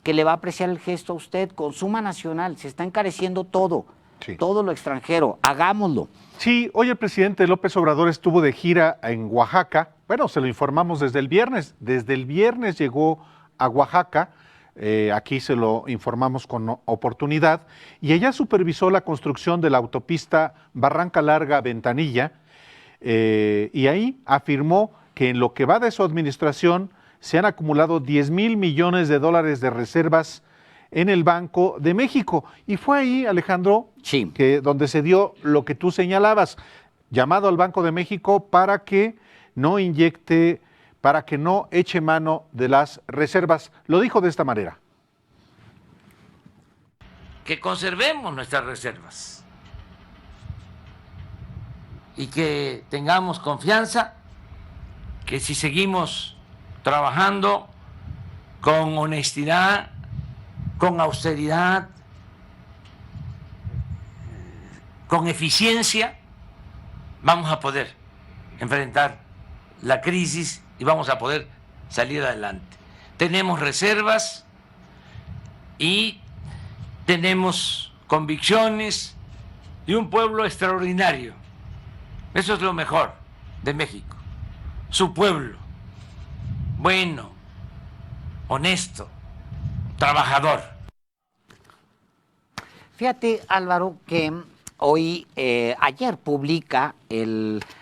[SPEAKER 1] que le va a apreciar el gesto a usted. Consuma nacional, se está encareciendo todo. Sí. Todo lo extranjero, hagámoslo.
[SPEAKER 2] Sí, hoy el presidente López Obrador estuvo de gira en Oaxaca. Bueno, se lo informamos desde el viernes. Desde el viernes llegó a Oaxaca. Aquí se lo informamos con oportunidad. Y ella supervisó la construcción de la autopista Barranca Larga-Ventanilla. Y ahí afirmó que en lo que va de su administración se han acumulado 10,000 millones de dólares de reservas en el Banco de México. Y fue ahí, Alejandro,
[SPEAKER 1] sí,
[SPEAKER 2] donde se dio lo que tú señalabas, llamado al Banco de México para que no inyecte, para que no eche mano de las reservas. Lo dijo de esta manera.
[SPEAKER 18] Que conservemos nuestras reservas y que tengamos confianza que si seguimos trabajando con honestidad, con austeridad, con eficiencia, vamos a poder enfrentar la crisis y vamos a poder salir adelante. Tenemos reservas y tenemos convicciones y un pueblo extraordinario. Eso es lo mejor de México. Su pueblo, bueno, honesto, trabajador.
[SPEAKER 1] Fíjate, Álvaro, que hoy, ayer publica,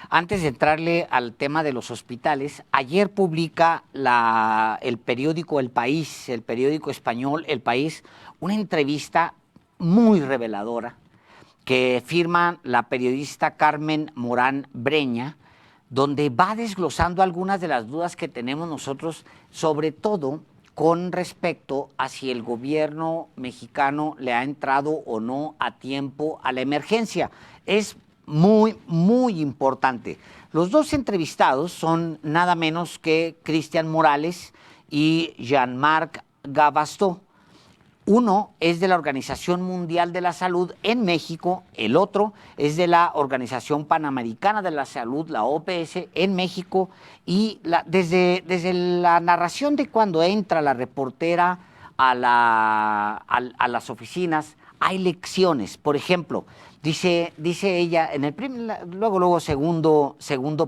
[SPEAKER 1] antes de entrarle al tema de los hospitales, ayer publica el periódico El País, el periódico español El País, una entrevista muy reveladora que firma la periodista Carmen Morán Breña, donde va desglosando algunas de las dudas que tenemos nosotros, sobre todo con respecto a si el gobierno mexicano le ha entrado o no a tiempo a la emergencia. Es muy, muy importante. Los dos entrevistados son nada menos que Cristian Morales y Jean-Marc Gavastó. Uno es de la Organización Mundial de la Salud en México, el otro es de la Organización Panamericana de la Salud, la OPS, en México. Y desde la narración de cuando entra la reportera a las oficinas, hay lecciones. Por ejemplo, dice ella, en el luego segundo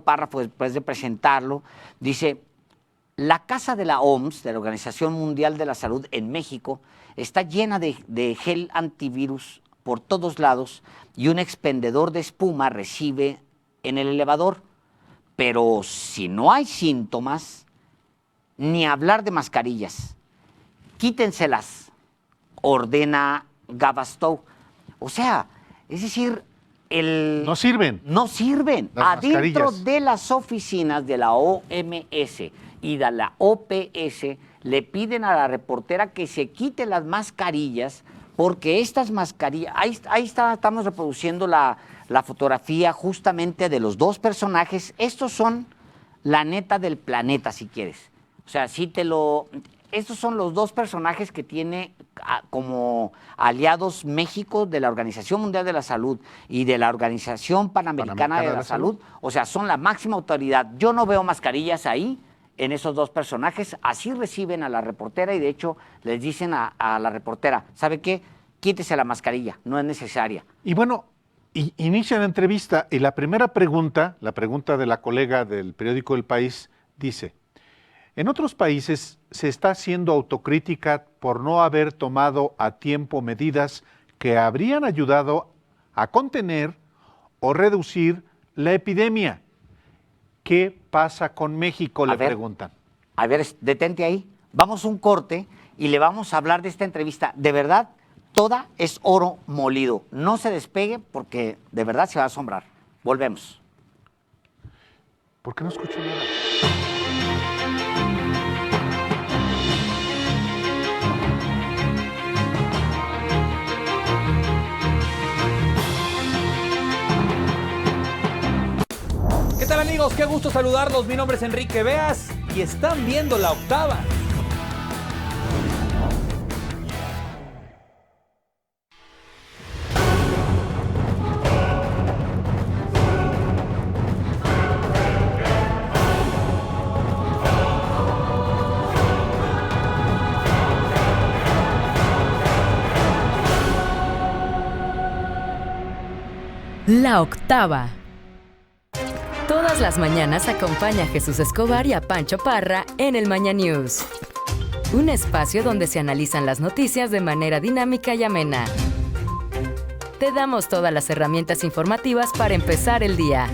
[SPEAKER 1] párrafo después de presentarlo, dice: la casa de la OMS, de la Organización Mundial de la Salud en México, está llena de gel antivirus por todos lados y un expendedor de espuma recibe en el elevador. Pero si no hay síntomas, ni hablar de mascarillas. Quítenselas, ordena Gavastó. O sea, es decir,
[SPEAKER 2] no sirven.
[SPEAKER 1] No sirven. Adentro de las oficinas de la OMS y de la OPS le piden a la reportera que se quite las mascarillas, porque estas mascarillas, ahí estamos reproduciendo la fotografía justamente de los dos personajes. Estos son la neta del planeta, si quieres. O sea, estos son los dos personajes que tiene como aliados México, de la Organización Mundial de la Salud y de la Organización Panamericana de la Salud. O sea, son la máxima autoridad. Yo no veo mascarillas ahí en esos dos personajes. Así reciben a la reportera y de hecho les dicen a la reportera, ¿sabe qué? Quítese la mascarilla, no es necesaria.
[SPEAKER 2] Y bueno, inicia la entrevista y la primera pregunta, la pregunta de la colega del periódico El País, dice: en otros países se está haciendo autocrítica por no haber tomado a tiempo medidas que habrían ayudado a contener o reducir la epidemia. ¿Qué pasa con México?, le preguntan.
[SPEAKER 1] A ver, detente ahí. Vamos a un corte y le vamos a hablar de esta entrevista. De verdad, toda es oro molido. No se despegue porque de verdad se va a asombrar. Volvemos.
[SPEAKER 2] ¿Por qué no escucho nada?
[SPEAKER 19] ¿Qué tal, amigos? Qué gusto saludarlos. Mi nombre es Enrique Beas y están viendo La Octava.
[SPEAKER 4] La Octava. Todas las mañanas acompaña a Jesús Escobar y a Pancho Parra en el Maña News. Un espacio donde se analizan las noticias de manera dinámica y amena. Te damos todas las herramientas informativas para empezar el día.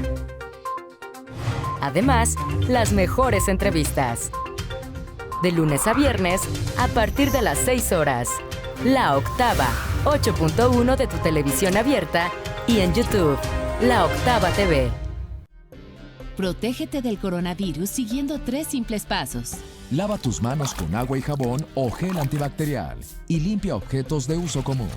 [SPEAKER 4] Además, las mejores entrevistas. De lunes a viernes, a partir de las 6 horas. La Octava, 8.1 de tu televisión abierta y en YouTube, La Octava TV.
[SPEAKER 20] Protégete del coronavirus siguiendo 3 simples pasos.
[SPEAKER 21] Lava tus manos con agua y jabón o gel antibacterial y limpia objetos de uso común.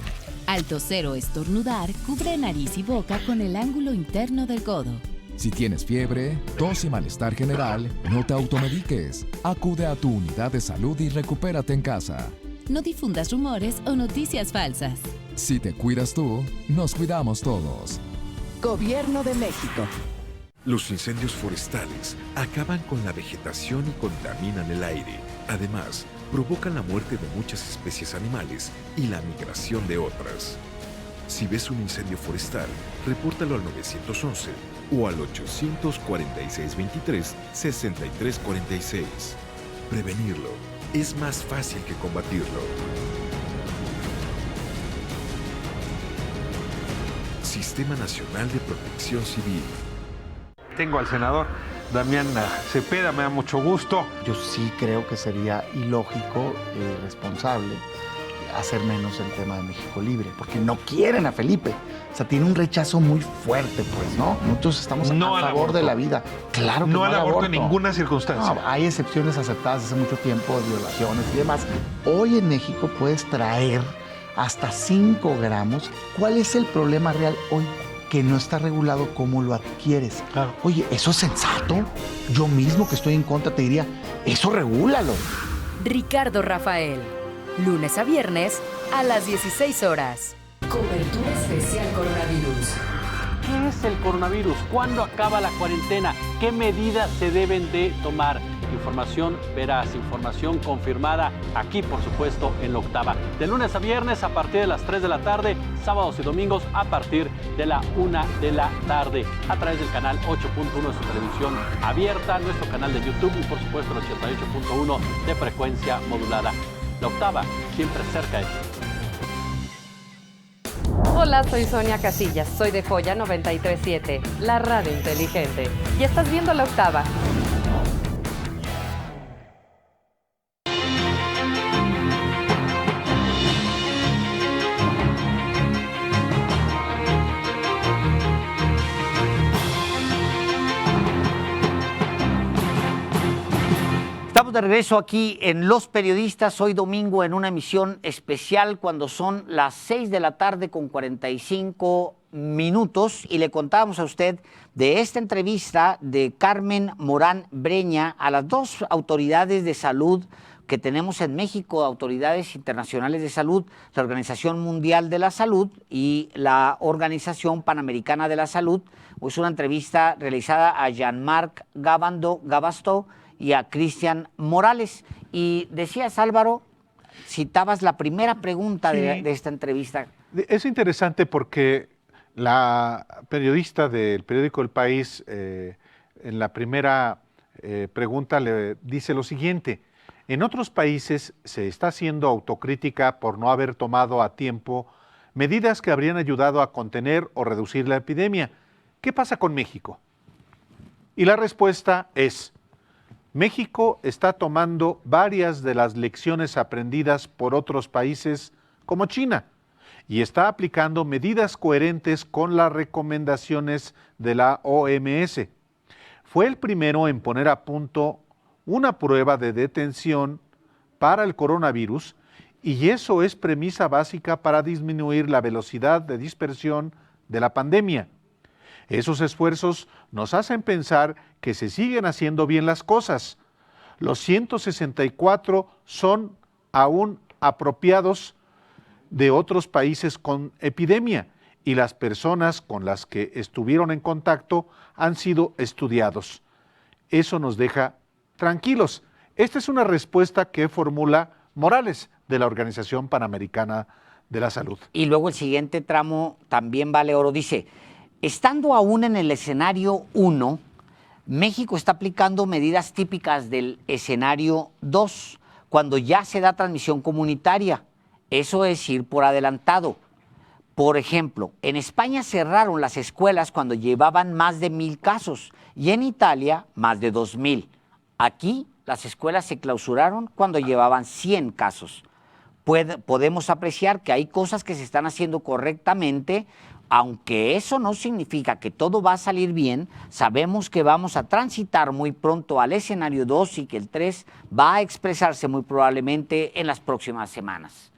[SPEAKER 20] Al toser o estornudar, cubre nariz y boca con el ángulo interno del codo.
[SPEAKER 21] Si tienes fiebre, tos y malestar general, no te automediques. Acude a tu unidad de salud y recupérate en casa.
[SPEAKER 20] No difundas rumores o noticias falsas.
[SPEAKER 21] Si te cuidas tú, nos cuidamos todos.
[SPEAKER 22] Gobierno de México.
[SPEAKER 10] Los incendios forestales acaban con la vegetación y contaminan el aire. Además, provocan la muerte de muchas especies animales y la migración de otras. Si ves un incendio forestal, repórtalo al 911 o al 846-23-6346. Prevenirlo es más fácil que combatirlo. Sistema Nacional de Protección Civil.
[SPEAKER 12] Tengo al senador Damián Cepeda, me da mucho gusto.
[SPEAKER 23] Yo sí creo que sería ilógico y irresponsable hacer menos el tema de México Libre, porque no quieren a Felipe. O sea, tiene un rechazo muy fuerte, pues, ¿no? Nosotros estamos a favor de la vida. Claro que
[SPEAKER 12] no al aborto en ninguna circunstancia.
[SPEAKER 23] No, hay excepciones aceptadas hace mucho tiempo de violaciones y demás. Hoy en México puedes traer hasta 5 gramos. ¿Cuál es el problema real hoy? Que no está regulado cómo lo adquieres. Claro. Oye, ¿eso es sensato? Yo mismo que estoy en contra te diría, eso regúlalo.
[SPEAKER 4] Ricardo Rafael, lunes a viernes a las 16 horas. Cobertura especial coronavirus.
[SPEAKER 6] ¿Qué es el coronavirus? ¿Cuándo acaba la cuarentena? ¿Qué medidas se deben de tomar? Información veraz, información confirmada aquí, por supuesto, en La Octava. De lunes a viernes a partir de las 3 de la tarde, sábados y domingos a partir de la 1 de la tarde, a través del canal 8.1 de su televisión abierta, nuestro canal de YouTube y, por supuesto, el 88.1 de frecuencia modulada. La Octava, siempre cerca de ti.
[SPEAKER 24] Hola, soy Sonia Casillas, soy de Joya 93.7, la radio inteligente. Y estás viendo La Octava.
[SPEAKER 1] Estamos de regreso aquí en Los Periodistas, hoy domingo en una emisión especial cuando son las 6 de la tarde con 45 minutos y le contábamos a usted de esta entrevista de Carmen Morán Breña a las 2 autoridades de salud que tenemos en México, autoridades internacionales de salud, la Organización Mundial de la Salud y la Organización Panamericana de la Salud. Es una entrevista realizada a Jean-Marc Gabastó y a Cristian Morales. Y decías, Álvaro, citabas la primera pregunta de esta entrevista.
[SPEAKER 2] Es interesante porque la periodista del periódico El País, en la primera pregunta le dice lo siguiente: en otros países se está haciendo autocrítica por no haber tomado a tiempo medidas que habrían ayudado a contener o reducir la epidemia. ¿Qué pasa con México? Y la respuesta es: México está tomando varias de las lecciones aprendidas por otros países como China y está aplicando medidas coherentes con las recomendaciones de la OMS. Fue el primero en poner a punto una prueba de detención para el coronavirus y eso es premisa básica para disminuir la velocidad de dispersión de la pandemia. Esos esfuerzos nos hacen pensar que se siguen haciendo bien las cosas. Los 164 son aún apropiados de otros países con epidemia y las personas con las que estuvieron en contacto han sido estudiados. Eso nos deja tranquilos. Esta es una respuesta que formula Morales de la Organización Panamericana de la Salud.
[SPEAKER 1] Y luego el siguiente tramo también vale oro. Dice: estando aún en el escenario 1, México está aplicando medidas típicas del escenario 2, cuando ya se da transmisión comunitaria. Eso es ir por adelantado. Por ejemplo, en España cerraron las escuelas cuando llevaban más de 1,000 casos y en Italia más de 2,000. Aquí las escuelas se clausuraron cuando llevaban 100 casos. Podemos apreciar que hay cosas que se están haciendo correctamente. Aunque eso no significa que todo va a salir bien, sabemos que vamos a transitar muy pronto al escenario 2 y que el 3 va a expresarse muy probablemente en las próximas semanas.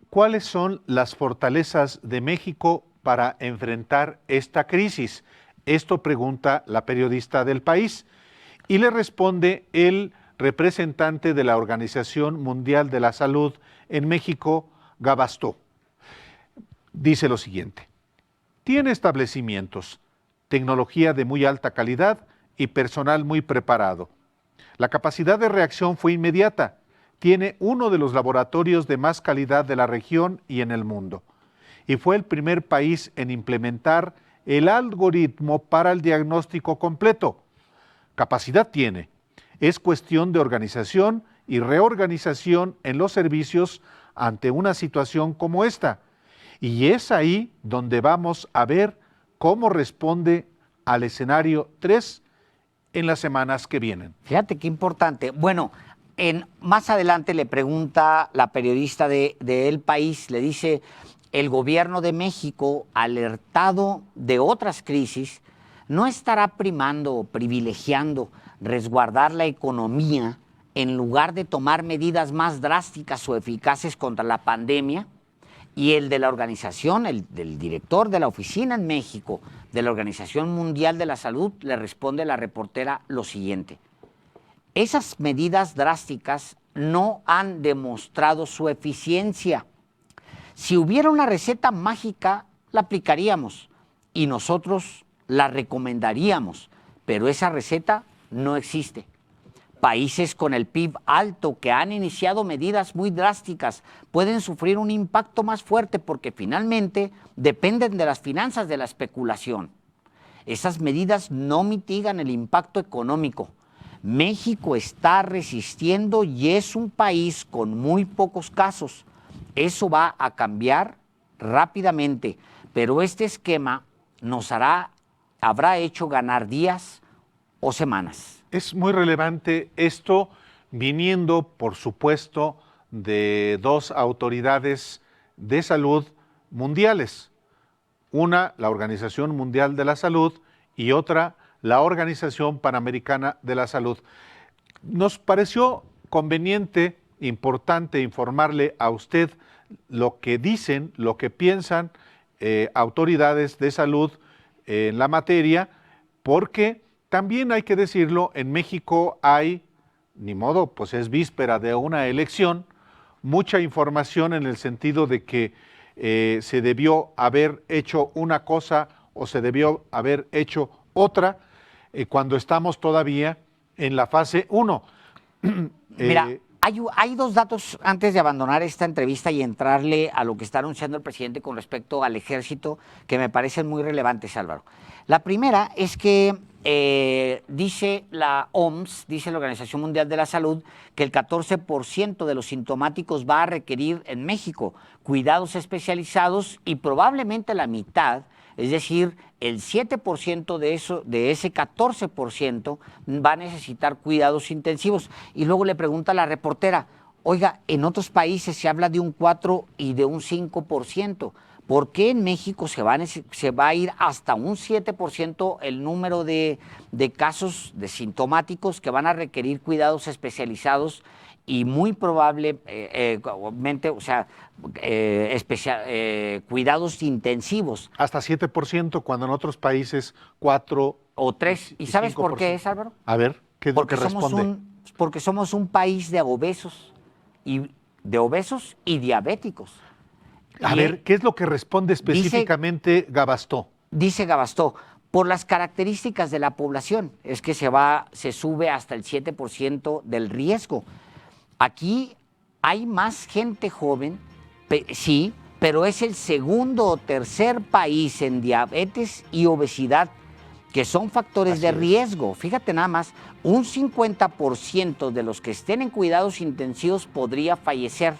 [SPEAKER 2] ¿Cuáles son las fortalezas de México para enfrentar esta crisis? Esto pregunta la periodista del País y le responde el representante de la Organización Mundial de la Salud en México, Gabastó. Dice lo siguiente: tiene establecimientos, tecnología de muy alta calidad y personal muy preparado. La capacidad de reacción fue inmediata. Tiene uno de los laboratorios de más calidad de la región y en el mundo. Y fue el primer país en implementar el algoritmo para el diagnóstico completo. Capacidad tiene. Es cuestión de organización y reorganización en los servicios ante una situación como esta. Y es ahí donde vamos a ver cómo responde al escenario 3 en las semanas que vienen.
[SPEAKER 1] Fíjate qué importante. Bueno, más adelante le pregunta la periodista de El País, le dice: el gobierno de México, alertado de otras crisis, no estará primando o privilegiando resguardar la economía en lugar de tomar medidas más drásticas o eficaces contra la pandemia. Y el de la organización, el del director de la oficina en México de la Organización Mundial de la Salud, le responde a la reportera lo siguiente: esas medidas drásticas no han demostrado su eficiencia. Si hubiera una receta mágica, la aplicaríamos y nosotros la recomendaríamos, pero esa receta no existe. Países con el PIB alto que han iniciado medidas muy drásticas pueden sufrir un impacto más fuerte porque finalmente dependen de las finanzas de la especulación. Esas medidas no mitigan el impacto económico. México está resistiendo y es un país con muy pocos casos. Eso va a cambiar rápidamente, pero este esquema nos habrá hecho ganar días o semanas.
[SPEAKER 2] Es muy relevante esto, viniendo, por supuesto, de dos autoridades de salud mundiales. Una, la Organización Mundial de la Salud, y otra, la Organización Panamericana de la Salud. Nos pareció conveniente, importante informarle a usted lo que dicen, lo que piensan autoridades de salud en la materia, porque también hay que decirlo, en México hay, ni modo, pues es víspera de una elección, mucha información en el sentido de que se debió haber hecho una cosa o se debió haber hecho otra. cuando estamos todavía en la fase 1.
[SPEAKER 1] Mira, hay dos datos antes de abandonar esta entrevista y entrarle a lo que está anunciando el presidente con respecto al ejército que me parecen muy relevantes, Álvaro. La primera es que dice la OMS, dice la Organización Mundial de la Salud, que el 14% de los sintomáticos va a requerir en México cuidados especializados y probablemente la mitad, es decir, el 7% de ese 14% va a necesitar cuidados intensivos. Y luego le pregunta a la reportera, oiga, en otros países se habla de un 4 y de un 5%. ¿Por qué en México se va a ir hasta un 7% el número de casos de sintomáticos que van a requerir cuidados especializados y muy probablemente, cuidados intensivos?
[SPEAKER 2] Hasta 7%, cuando en otros países 4
[SPEAKER 1] o 3. ¿Y sabes 5%. Por qué es, Álvaro?
[SPEAKER 2] A ver, ¿qué es lo que responde?
[SPEAKER 1] Porque somos un país de obesos y diabéticos.
[SPEAKER 2] A ver, ¿qué es lo que responde específicamente Gabastó?
[SPEAKER 1] Dice Gabastó, por las características de la población, es que se sube hasta el 7% del riesgo. Aquí hay más gente joven, sí, pero es el segundo o tercer país en diabetes y obesidad, que son factores de riesgo. Fíjate nada más, un 50% de los que estén en cuidados intensivos podría fallecer.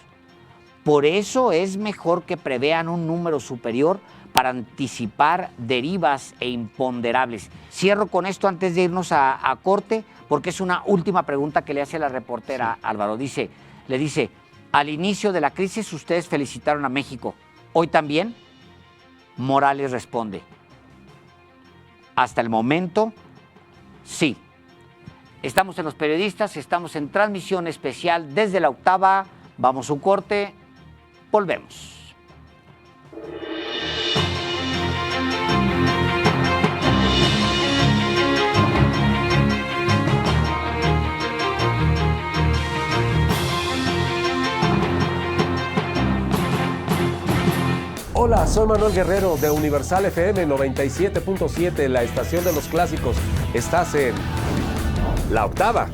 [SPEAKER 1] Por eso es mejor que prevean un número superior para anticipar derivas e imponderables. Cierro con esto antes de irnos a corte, porque es una última pregunta que le hace la reportera, Álvaro. Le dice, al inicio de la crisis ustedes felicitaron a México. ¿Hoy también? Morales responde, hasta el momento, sí. Estamos en Los Periodistas, estamos en transmisión especial desde la Octava. Vamos a un corte. Volvemos.
[SPEAKER 3] Hola, soy Manuel Guerrero de Universal FM 97.7, la estación de los clásicos. Estás en La Octava.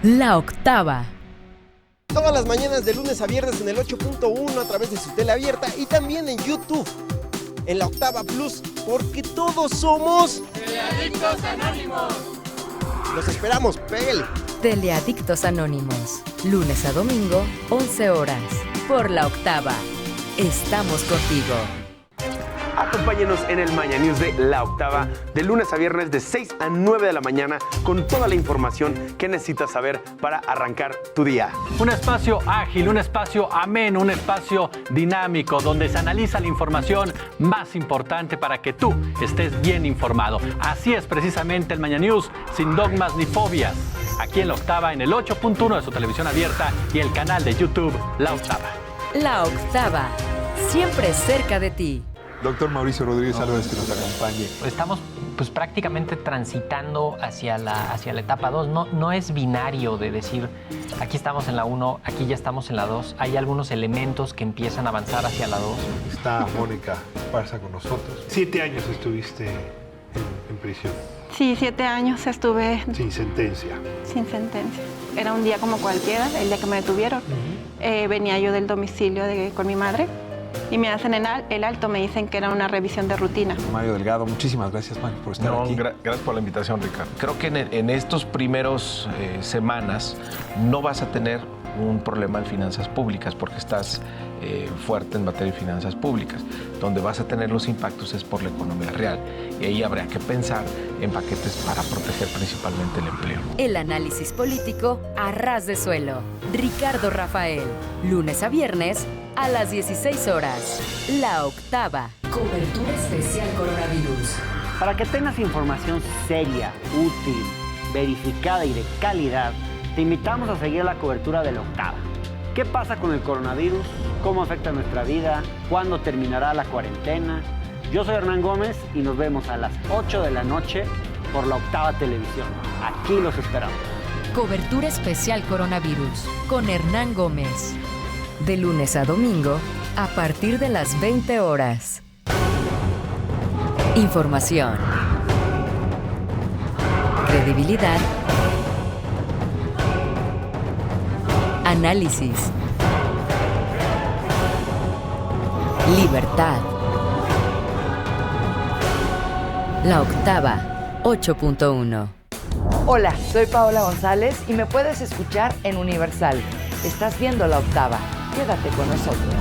[SPEAKER 4] La Octava.
[SPEAKER 5] Todas las mañanas de lunes a viernes en el 8.1 a través de su tele abierta y también en YouTube, en La Octava Plus, porque todos somos
[SPEAKER 7] Teleadictos Anónimos.
[SPEAKER 5] Los esperamos, pégale.
[SPEAKER 4] Teleadictos Anónimos, lunes a domingo, 11 horas, por La Octava. Estamos contigo.
[SPEAKER 8] Acompáñenos en el Maña News de La Octava, de lunes a viernes de 6 a 9 de la mañana, con toda la información que necesitas saber para arrancar tu día.
[SPEAKER 6] Un espacio ágil, un espacio ameno, un espacio dinámico, donde se analiza la información más importante para que tú estés bien informado. Así es precisamente el Maña News, sin dogmas ni fobias. Aquí en La Octava, en el 8.1 de su televisión abierta y el canal de YouTube La Octava.
[SPEAKER 4] La Octava, siempre cerca de ti.
[SPEAKER 12] Doctor Mauricio Rodríguez Álvarez, que nos acompañe.
[SPEAKER 25] Estamos pues prácticamente transitando hacia la etapa 2. No es binario de decir, aquí estamos en la 1, aquí ya estamos en la 2. Hay algunos elementos que empiezan a avanzar hacia la 2.
[SPEAKER 12] Está Mónica Esparza con nosotros. 7 años estuviste en prisión.
[SPEAKER 26] Sí, 7 años estuve.
[SPEAKER 12] Sin sentencia.
[SPEAKER 26] Sin sentencia. Era un día como cualquiera, el día que me detuvieron. Venía yo del domicilio con mi madre. Y me hacen el alto, me dicen que era una revisión de rutina.
[SPEAKER 12] Mario Delgado, muchísimas gracias, Mario, por estar aquí.
[SPEAKER 27] Gracias por la invitación, Ricardo. Creo que en estos primeros semanas no vas a tener un problema en finanzas públicas porque estás fuerte en materia de finanzas públicas. Donde vas a tener los impactos es por la economía real. Y ahí habría que pensar en paquetes para proteger principalmente el empleo.
[SPEAKER 4] El análisis político a ras de suelo. Ricardo Rafael, lunes a viernes a las 16 horas. La Octava. Cobertura especial coronavirus.
[SPEAKER 28] Para que tengas información seria, útil, verificada y de calidad, te invitamos a seguir la cobertura de La Octava. ¿Qué pasa con el coronavirus? ¿Cómo afecta nuestra vida? ¿Cuándo terminará la cuarentena? Yo soy Hernán Gómez y nos vemos a las 8 de la noche por la Octava Televisión. Aquí los esperamos.
[SPEAKER 4] Cobertura especial coronavirus con Hernán Gómez. De lunes a domingo a partir de las 20 horas. Información. Credibilidad. Análisis. Libertad. La Octava 8.1.
[SPEAKER 9] Hola, soy Paola González y me puedes escuchar en Universal. Estás viendo La Octava. Quédate con nosotros.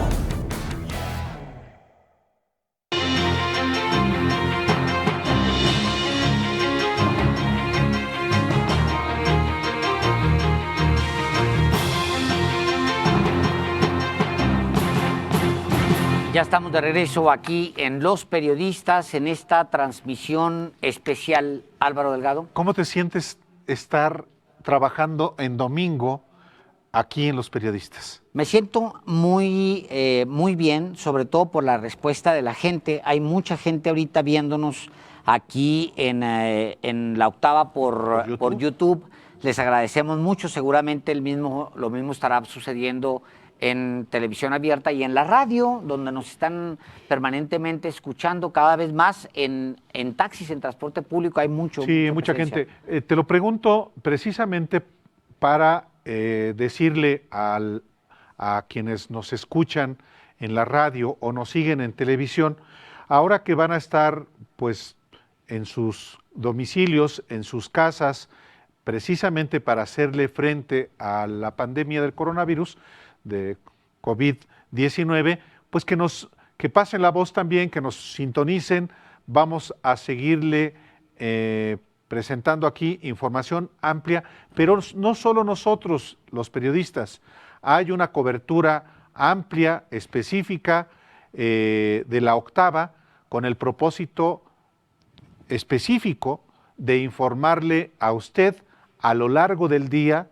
[SPEAKER 1] Ya estamos de regreso aquí en Los Periodistas, en esta transmisión especial. Álvaro Delgado.
[SPEAKER 2] ¿Cómo te sientes estar trabajando en domingo aquí en Los Periodistas?
[SPEAKER 1] Me siento muy bien, sobre todo por la respuesta de la gente. Hay mucha gente ahorita viéndonos aquí en La Octava por YouTube. Les agradecemos mucho. Seguramente lo mismo estará sucediendo en televisión abierta y en la radio, donde nos están permanentemente escuchando cada vez más en taxis, en transporte público, hay mucha
[SPEAKER 2] gente. Te lo pregunto precisamente para decirle a quienes nos escuchan en la radio o nos siguen en televisión, ahora que van a estar pues en sus domicilios, en sus casas, precisamente para hacerle frente a la pandemia del coronavirus, de COVID-19, pues que pasen la voz también, que nos sintonicen. Vamos a seguirle presentando aquí información amplia, pero no solo nosotros, los periodistas. Hay una cobertura amplia, específica de La Octava, con el propósito específico de informarle a usted a lo largo del día,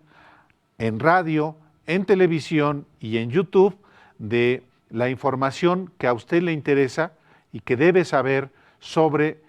[SPEAKER 2] en radio, en televisión y en YouTube, de la información que a usted le interesa y que debe saber sobre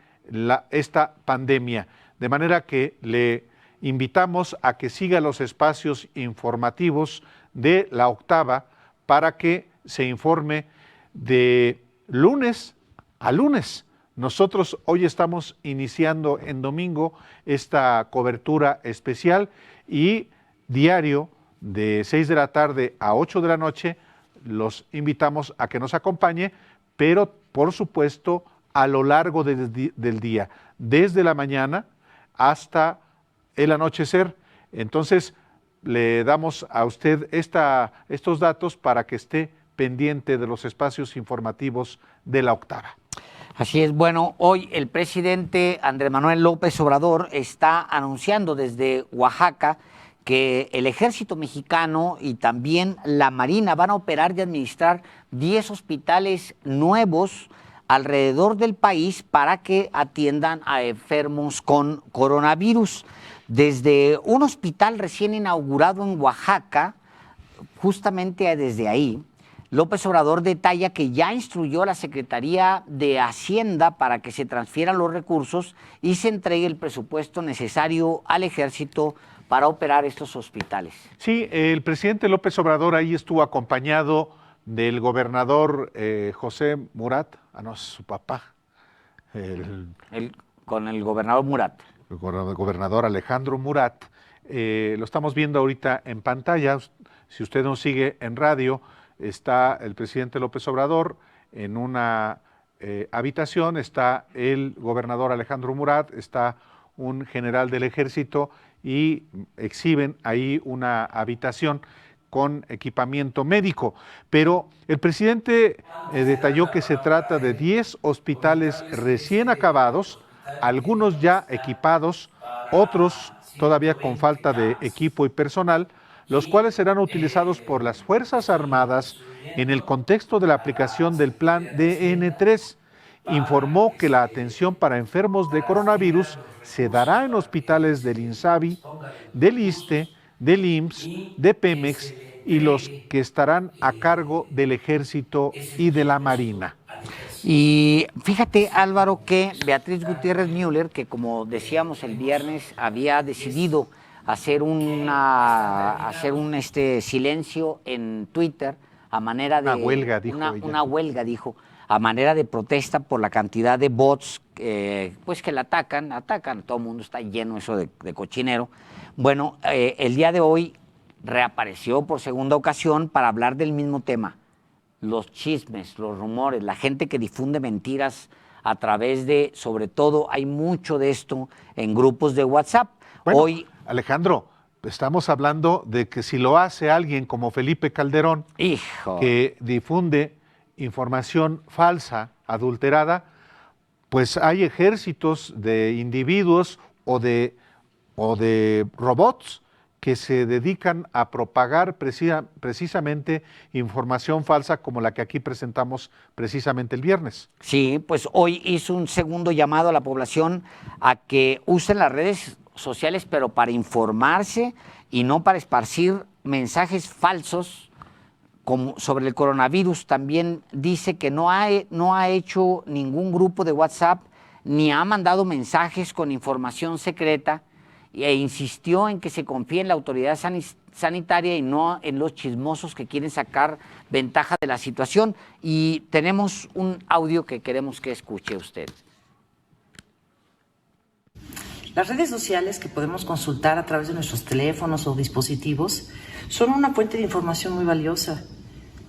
[SPEAKER 2] esta pandemia. De manera que le invitamos a que siga los espacios informativos de La Octava para que se informe de lunes a lunes. Nosotros hoy estamos iniciando en domingo esta cobertura especial y diario de 6 de la tarde a 8 de la noche, los invitamos a que nos acompañe, pero por supuesto a lo largo del día, desde la mañana hasta el anochecer. Entonces le damos a usted estos datos para que esté pendiente de los espacios informativos de La Octava.
[SPEAKER 1] Así es, bueno, hoy el presidente Andrés Manuel López Obrador está anunciando desde Oaxaca que el Ejército Mexicano y también la Marina van a operar y administrar 10 hospitales nuevos alrededor del país para que atiendan a enfermos con coronavirus. Desde un hospital recién inaugurado en Oaxaca, justamente desde ahí, López Obrador detalla que ya instruyó a la Secretaría de Hacienda para que se transfieran los recursos y se entregue el presupuesto necesario al Ejército para operar estos hospitales. Sí,
[SPEAKER 2] el presidente López Obrador ahí estuvo acompañado del gobernador José Murat, no es su papá.
[SPEAKER 1] Con el gobernador Murat.
[SPEAKER 2] El gobernador Alejandro Murat. Lo estamos viendo ahorita en pantalla. Si usted nos sigue en radio, está el presidente López Obrador en una habitación, está el gobernador Alejandro Murat, está un general del ejército y exhiben ahí una habitación con equipamiento médico. Pero el presidente detalló que se trata de 10 hospitales recién acabados, algunos ya equipados, otros todavía con falta de equipo y personal, los cuales serán utilizados por las Fuerzas Armadas en el contexto de la aplicación del plan DN3. Informó que la atención para enfermos de coronavirus se dará en hospitales del INSABI, del ISSSTE, del IMSS, de Pemex y los que estarán a cargo del Ejército y de la Marina.
[SPEAKER 1] Y fíjate, Álvaro, que Beatriz Gutiérrez Müller, que como decíamos el viernes, había decidido hacer un silencio en Twitter a manera de...
[SPEAKER 2] Una huelga, dijo ella.
[SPEAKER 1] Una huelga, dijo, a manera de protesta por la cantidad de bots pues que la atacan, todo el mundo está lleno eso de cochinero. Bueno, el día de hoy reapareció por segunda ocasión para hablar del mismo tema. Los chismes, los rumores, la gente que difunde mentiras a través de, sobre todo, hay mucho de esto en grupos de WhatsApp.
[SPEAKER 2] Bueno,
[SPEAKER 1] hoy,
[SPEAKER 2] Alejandro, estamos hablando de que si lo hace alguien como Felipe Calderón, que difunde información falsa, adulterada, pues hay ejércitos de individuos o de robots que se dedican a propagar precisamente información falsa como la que aquí presentamos precisamente el viernes.
[SPEAKER 1] Sí, pues hoy hizo un segundo llamado a la población a que usen las redes sociales, pero para informarse y no para esparcir mensajes falsos sobre el coronavirus. También dice que no ha hecho ningún grupo de WhatsApp ni ha mandado mensajes con información secreta, e insistió en que se confíe en la autoridad sanitaria y no en los chismosos que quieren sacar ventaja de la situación. Y tenemos un audio que queremos que escuche usted.
[SPEAKER 11] Las redes sociales que podemos consultar a través de nuestros teléfonos o dispositivos son una fuente de información muy valiosa,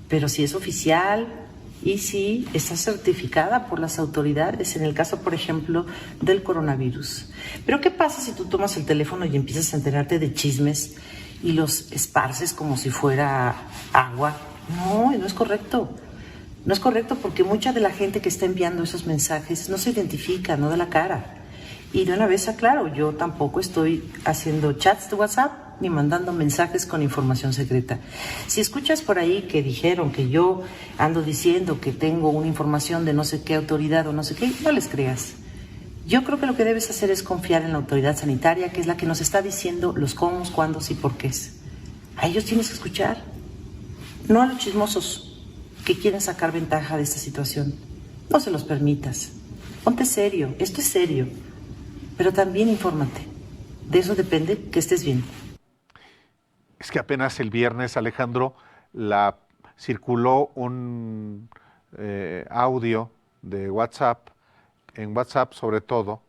[SPEAKER 11] pero si es oficial y si está certificada por las autoridades, en el caso, por ejemplo, del coronavirus. Pero ¿qué pasa si tú tomas el teléfono y empiezas a enterarte de chismes y los esparces como si fuera agua? No es correcto. No es correcto porque mucha de la gente que está enviando esos mensajes no se identifica, no da la cara. Y de una vez aclaro, yo tampoco estoy haciendo chats de WhatsApp ni mandando mensajes con información secreta. Si escuchas por ahí que dijeron que yo ando diciendo que tengo una información de no sé qué autoridad o no sé qué, no les creas. Yo creo que lo que debes hacer es confiar en la autoridad sanitaria, que es la que nos está diciendo los cómo, cuándo y por qué. A ellos tienes que escuchar, no a los chismosos que quieren sacar ventaja de esta situación. No se los permitas. Ponte serio, esto es serio, pero también infórmate. De eso depende que estés bien.
[SPEAKER 2] Es que apenas el viernes, Alejandro, circuló un audio de WhatsApp, en WhatsApp sobre todo,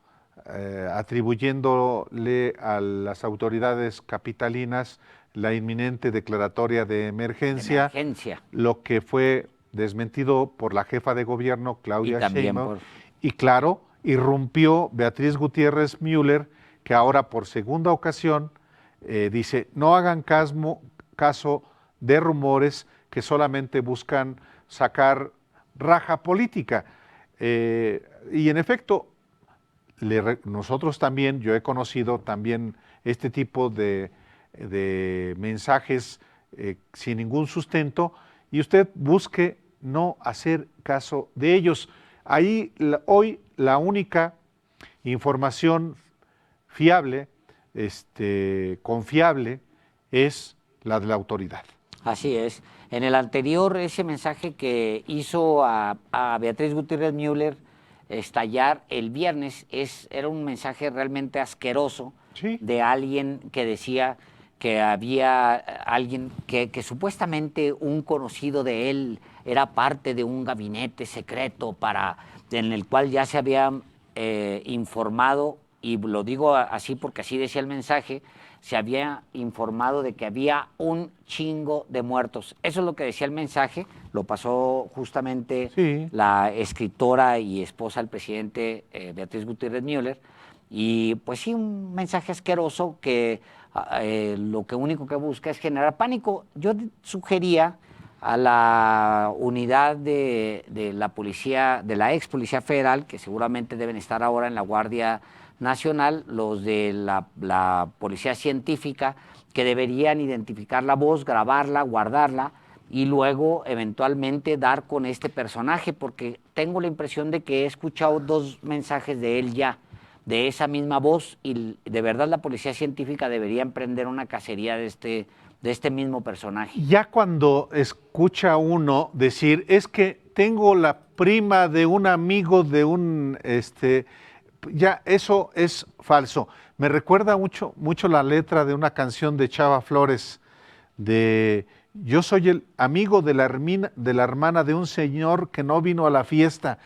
[SPEAKER 2] atribuyéndole a las autoridades capitalinas la inminente declaratoria de emergencia, lo que fue desmentido por la jefa de gobierno, Claudia Sheinbaum, y claro, irrumpió Beatriz Gutiérrez Müller, que ahora por segunda ocasión dice, no hagan caso de rumores que solamente buscan sacar raja política. Y en efecto, nosotros también, yo he conocido también este tipo de mensajes sin ningún sustento, y usted busque no hacer caso de ellos. Ahí hoy la única información fiable, confiable, es la de la autoridad.
[SPEAKER 1] Así es. En el anterior, ese mensaje que hizo a Beatriz Gutiérrez Müller estallar el viernes era un mensaje realmente asqueroso, ¿sí?, de alguien que decía que había alguien que supuestamente un conocido de él era parte de un gabinete secreto en el cual ya se había informado, y lo digo así porque así decía el mensaje, se había informado de que había un chingo de muertos. Eso es lo que decía el mensaje, lo pasó justamente la escritora y esposa del presidente Beatriz Gutiérrez Müller, y pues sí, un mensaje asqueroso que lo único que busca es generar pánico. Yo sugería a la unidad de la policía, de la ex Policía Federal, que seguramente deben estar ahora en la Guardia Nacional, los de la Policía Científica, que deberían identificar la voz, grabarla, guardarla y luego eventualmente dar con este personaje, porque tengo la impresión de que he escuchado 2 mensajes de él ya, de esa misma voz, y de verdad la Policía Científica debería emprender una cacería de este mismo personaje.
[SPEAKER 2] Ya cuando escucha uno decir, es que tengo la prima de un amigo de un, ya eso es falso. Me recuerda mucho la letra de una canción de Chava Flores, de yo soy el amigo de la hermana de un señor que no vino a la fiesta.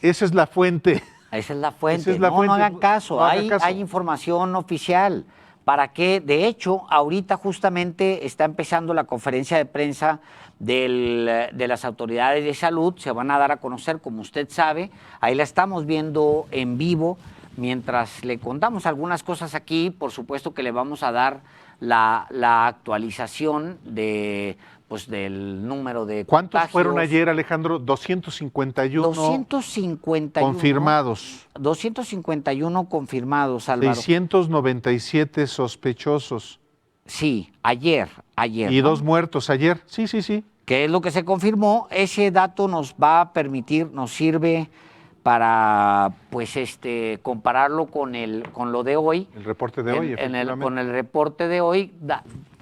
[SPEAKER 2] Esa es la fuente.
[SPEAKER 1] Esa es la fuente.
[SPEAKER 2] No
[SPEAKER 1] hagan caso.
[SPEAKER 2] No hagan caso.
[SPEAKER 1] Hay información oficial. ¿Para qué? De hecho, ahorita justamente está empezando la conferencia de prensa de las autoridades de salud. Se van a dar a conocer, como usted sabe. Ahí la estamos viendo en vivo. Mientras le contamos algunas cosas aquí, por supuesto que le vamos a dar la actualización del número de
[SPEAKER 2] ¿Cuántos
[SPEAKER 1] contagios.
[SPEAKER 2] fueron ayer, Alejandro? 251 confirmados.
[SPEAKER 1] 251 confirmados, Álvaro.
[SPEAKER 2] 697 sospechosos.
[SPEAKER 1] Sí, ayer.
[SPEAKER 2] Y 2 muertos ayer. Sí.
[SPEAKER 1] ¿Qué es lo que se confirmó? Ese dato nos va a permitir, nos sirve para compararlo con lo de hoy.
[SPEAKER 2] El reporte de hoy, efectivamente.
[SPEAKER 1] Con el reporte de hoy,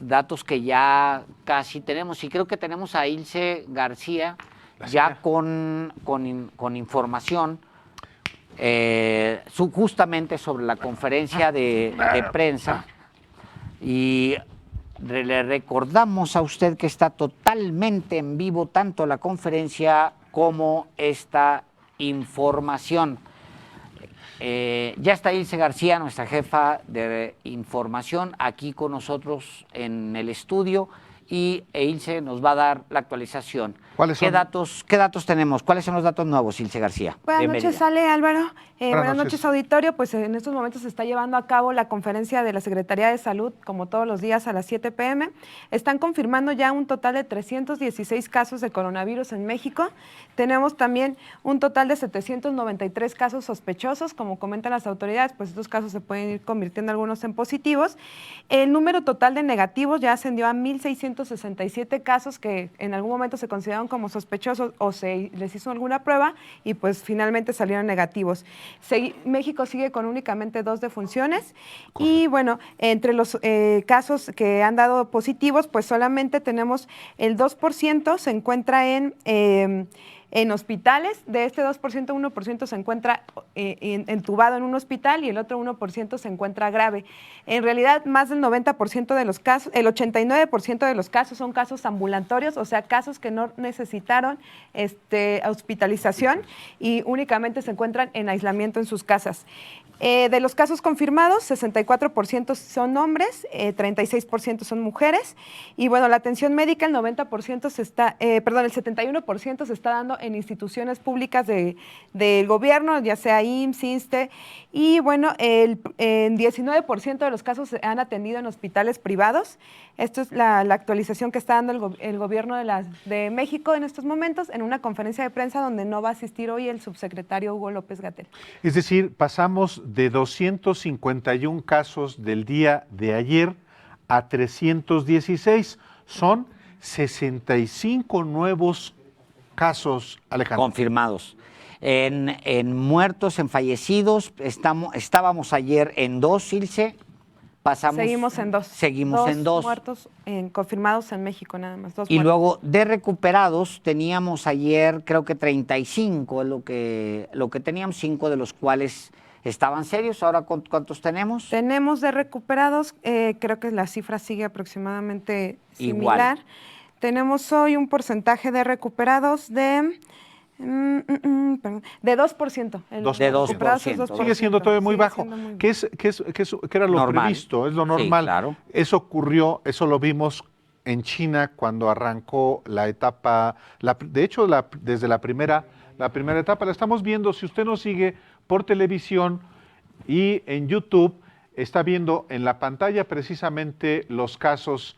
[SPEAKER 1] datos que ya casi tenemos. Y creo que tenemos a Ilse García ya con información justamente sobre la conferencia de prensa. Y le recordamos a usted que está totalmente en vivo tanto la conferencia como esta información. Ya está Ilse García, nuestra jefa de información, aquí con nosotros en el estudio, y Ilse nos va a dar la actualización. ¿Qué datos tenemos? ¿Cuáles son los datos nuevos, Ilse García?
[SPEAKER 13] Buenas noches, Ale, Álvaro. Buenas noches, auditorio. Pues en estos momentos se está llevando a cabo la conferencia de la Secretaría de Salud, como todos los días a las 7 p.m. Están confirmando ya un total de 316 casos de coronavirus en México. Tenemos también un total de 793 casos sospechosos. Como comentan las autoridades, pues estos casos se pueden ir convirtiendo algunos en positivos. El número total de negativos ya ascendió a 1,667 casos que en algún momento se consideraron como sospechosos o se les hizo alguna prueba y pues finalmente salieron negativos. México sigue con únicamente 2 defunciones. Correcto. Y bueno, entre los casos que han dado positivos, pues solamente tenemos el 2% se encuentra en hospitales. De este 2%, 1% se encuentra entubado en un hospital y el otro 1% se encuentra grave. En realidad, más del 90% de los casos, el 89% de los casos son casos ambulatorios, o sea, casos que no necesitaron hospitalización y únicamente se encuentran en aislamiento en sus casas. De los casos confirmados, 64% son hombres, 36% son mujeres. Y bueno, la atención médica, el 71% se está dando en instituciones públicas del gobierno, ya sea IMSS, INSSSTE. Y bueno, el 19% de los casos se han atendido en hospitales privados. Esto es la actualización que está dando el gobierno de México en estos momentos, en una conferencia de prensa donde no va a asistir hoy el subsecretario Hugo López-Gatell.
[SPEAKER 2] Es decir, pasamos de 251 casos del día de ayer a 316. Son 65 nuevos casos, Alejandro.
[SPEAKER 1] Confirmados. En muertos, en fallecidos, estábamos ayer en 2, Ilse.
[SPEAKER 13] Seguimos en 2.
[SPEAKER 1] Seguimos en 2.
[SPEAKER 13] Muertos confirmados en México nada más. 2
[SPEAKER 1] y
[SPEAKER 13] muertos.
[SPEAKER 1] Luego de recuperados teníamos ayer creo que 35, es lo que teníamos, 5 de los cuales estaban serios. Ahora, ¿cuántos tenemos?
[SPEAKER 13] Tenemos de recuperados, creo que la cifra sigue aproximadamente similar. Igual. Tenemos hoy un porcentaje de recuperados de 2%.
[SPEAKER 1] De 2%.
[SPEAKER 2] Sigue siendo todavía muy bajo. ¿Qué era lo
[SPEAKER 1] normal.
[SPEAKER 2] Previsto? Es lo normal.
[SPEAKER 1] Sí, claro.
[SPEAKER 2] Eso ocurrió, eso lo vimos en China cuando arrancó la etapa, de hecho desde la primera etapa la estamos viendo. Si usted nos sigue por televisión y en YouTube, está viendo en la pantalla precisamente los casos,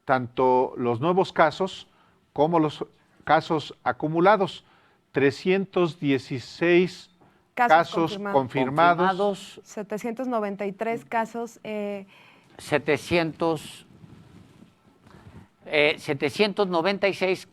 [SPEAKER 2] tanto los nuevos casos como los casos acumulados. 316 casos confirmados.
[SPEAKER 13] 793 casos.
[SPEAKER 1] 796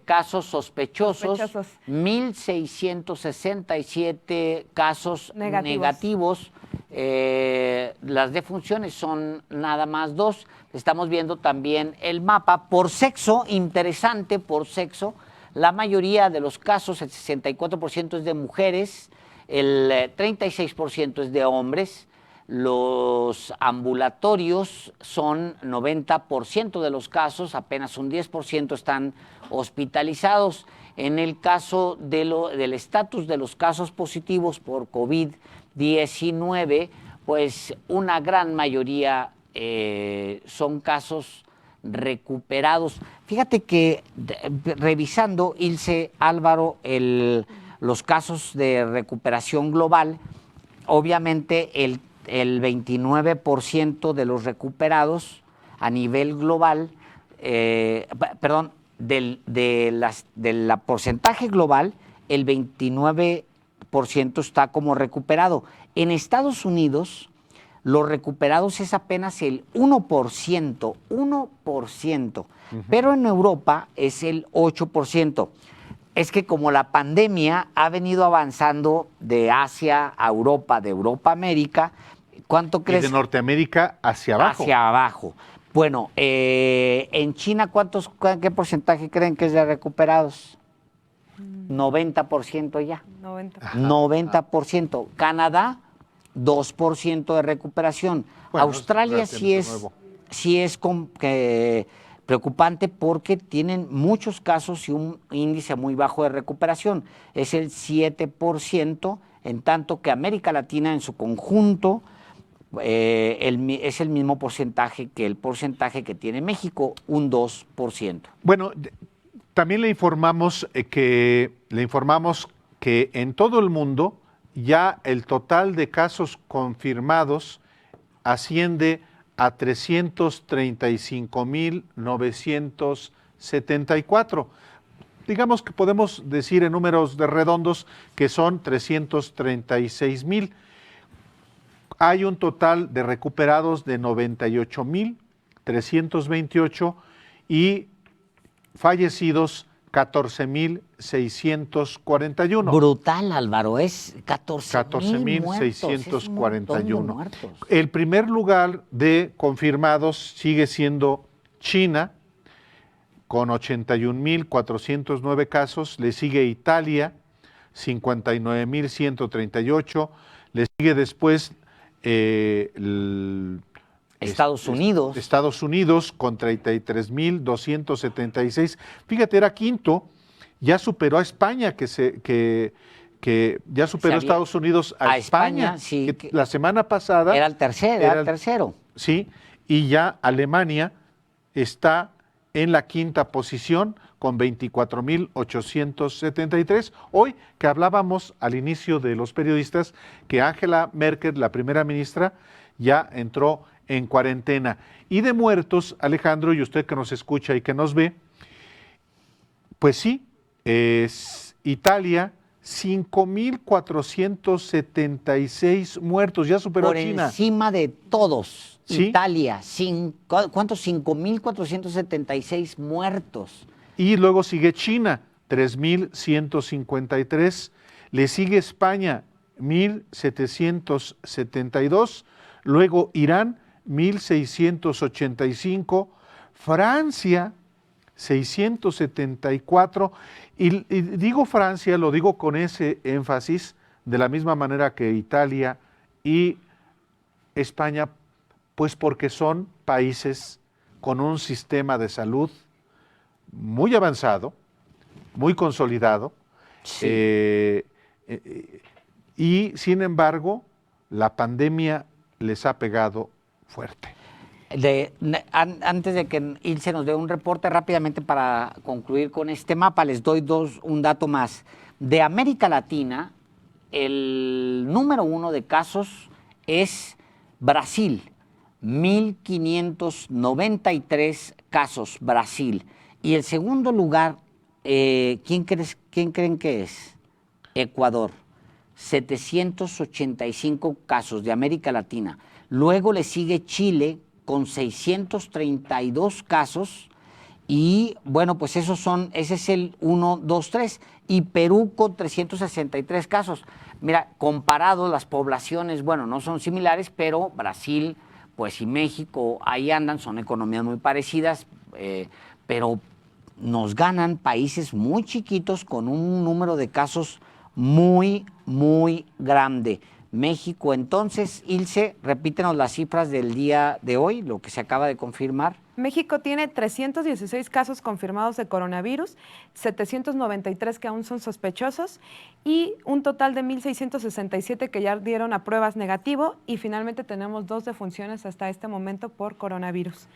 [SPEAKER 1] casos sospechosos, 1,667 casos negativos. Las defunciones son nada más 2. Estamos viendo también el mapa por sexo, interesante por sexo. La mayoría de los casos, el 64% es de mujeres, el 36% es de hombres. Los ambulatorios son 90% de los casos, apenas un 10% están hospitalizados. En el caso del estatus de los casos positivos por COVID-19, pues una gran mayoría son casos recuperados. Fíjate que revisando, Ilse, Álvaro, los casos de recuperación global, obviamente el 29% de los recuperados a nivel global, del porcentaje global, el 29% está como recuperado. En Estados Unidos, los recuperados es apenas el 1%, pero en Europa es el 8%. Es que como la pandemia ha venido avanzando de Asia a Europa, de Europa a América, ¿cuánto crees?
[SPEAKER 2] Y de Norteamérica hacia abajo.
[SPEAKER 1] Hacia abajo. Bueno, en China, ¿qué porcentaje creen que es de recuperados? 90% ya. 90%. Canadá, 2% de recuperación.
[SPEAKER 2] Bueno,
[SPEAKER 1] Australia sí es preocupante porque tienen muchos casos y un índice muy bajo de recuperación. Es el 7%, en tanto que América Latina en su conjunto es el mismo porcentaje que el porcentaje que tiene México, un 2%.
[SPEAKER 2] Bueno, también le informamos que en todo el mundo ya el total de casos confirmados asciende a 335.974. Digamos que podemos decir en números redondos que son 336,000. Hay un total de recuperados de 98,328 y fallecidos 14,641.
[SPEAKER 1] Brutal, Álvaro, es
[SPEAKER 2] 14,641. El primer lugar de confirmados sigue siendo China, con 81,409 casos. Le sigue Italia, 59,138. Le sigue después
[SPEAKER 1] Estados Unidos.
[SPEAKER 2] Estados Unidos con 33,276. Fíjate, era quinto, ya superó a España, que ya superó Estados Unidos a España.
[SPEAKER 1] Sí,
[SPEAKER 2] que la semana pasada
[SPEAKER 1] era el tercero.
[SPEAKER 2] Sí, y ya Alemania está en la quinta posición con 24,873. Hoy que hablábamos al inicio de los periodistas que Angela Merkel, la primera ministra, ya entró en cuarentena. Y de muertos, Alejandro, y usted que nos escucha y que nos ve, pues sí, es Italia, 5,476 muertos, ya superó a China.
[SPEAKER 1] Por encima de todos.
[SPEAKER 2] ¿Sí?
[SPEAKER 1] Italia, ¿cuántos? 5,476 muertos.
[SPEAKER 2] Y luego sigue China, 3,153. Le sigue España, 1,772. Luego Irán, 1,685. Francia, 674. Y digo Francia, lo digo con ese énfasis, de la misma manera que Italia y España, pues porque son países con un sistema de salud muy avanzado, muy consolidado,
[SPEAKER 1] Sí.
[SPEAKER 2] Y sin embargo, la pandemia les ha pegado fuerte.
[SPEAKER 1] Antes de que Ilse nos dé un reporte rápidamente para concluir con este mapa, les doy un dato más. De América Latina, el número 1 de casos es Brasil, 1,593 casos, Brasil. Y el segundo lugar, ¿quién creen que es? Ecuador, 785 casos de América Latina. Luego le sigue Chile con 632 casos Y bueno, pues ese es el 1, 2, 3. Y Perú con 363 casos. Mira, comparados las poblaciones, bueno, no son similares, pero Brasil, pues y México, ahí andan, son economías muy parecidas, pero nos ganan países muy chiquitos con un número de casos muy, muy grande. México, entonces, Ilse, repítenos las cifras del día de hoy, lo que se acaba de confirmar.
[SPEAKER 13] México tiene 316 casos confirmados de coronavirus, 793 que aún son sospechosos y un total de 1,667 que ya dieron a pruebas negativo y finalmente tenemos 2 defunciones hasta este momento por coronavirus.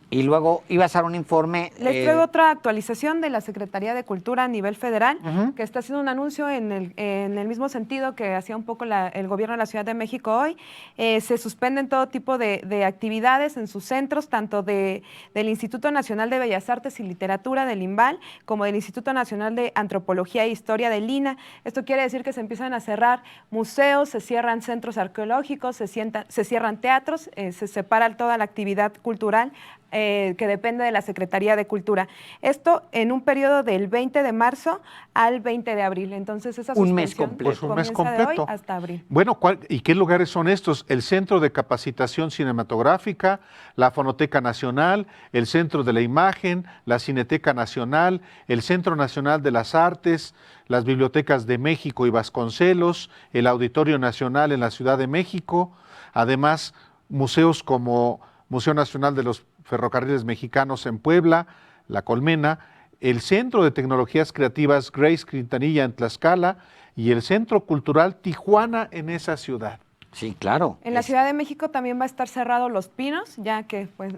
[SPEAKER 1] Y luego ibas a dar un informe.
[SPEAKER 13] Les traigo otra actualización de la Secretaría de Cultura a nivel federal, que está haciendo un anuncio en el mismo sentido que hacía un poco el gobierno de la Ciudad de México hoy. Se suspenden todo tipo de actividades en sus centros, tanto del Instituto Nacional de Bellas Artes y Literatura, del INVAL, como del Instituto Nacional de Antropología e Historia, del INA. Esto quiere decir que se empiezan a cerrar museos, se cierran centros arqueológicos, se cierran teatros, se separa toda la actividad cultural que depende de la Secretaría de Cultura. Esto en un periodo del 20 de marzo al 20 de abril. Entonces, esa suspensión
[SPEAKER 1] un mes completo.
[SPEAKER 2] Pues un mes completo.
[SPEAKER 13] De hoy hasta abril.
[SPEAKER 2] Bueno, ¿y qué lugares son estos? El Centro de Capacitación Cinematográfica, la Fonoteca Nacional, el Centro de la Imagen, la Cineteca Nacional, el Centro Nacional de las Artes, las Bibliotecas de México y Vasconcelos, el Auditorio Nacional en la Ciudad de México, además museos como Museo Nacional de los Ferrocarriles Mexicanos en Puebla, La Colmena, el Centro de Tecnologías Creativas Grace Quintanilla en Tlaxcala y el Centro Cultural Tijuana en esa ciudad.
[SPEAKER 1] Sí, claro.
[SPEAKER 13] En la Ciudad de México también va a estar cerrado Los Pinos, ya que pues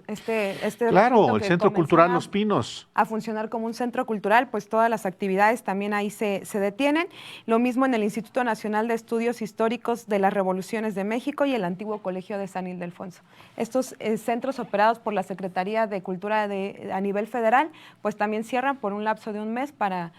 [SPEAKER 2] claro, el Centro Cultural Los Pinos.
[SPEAKER 13] A funcionar como un centro cultural, pues todas las actividades también ahí se detienen. Lo mismo en el Instituto Nacional de Estudios Históricos de las Revoluciones de México y el antiguo Colegio de San Ildefonso. Estos centros operados por la Secretaría de Cultura a nivel federal, pues también cierran por un lapso de un mes para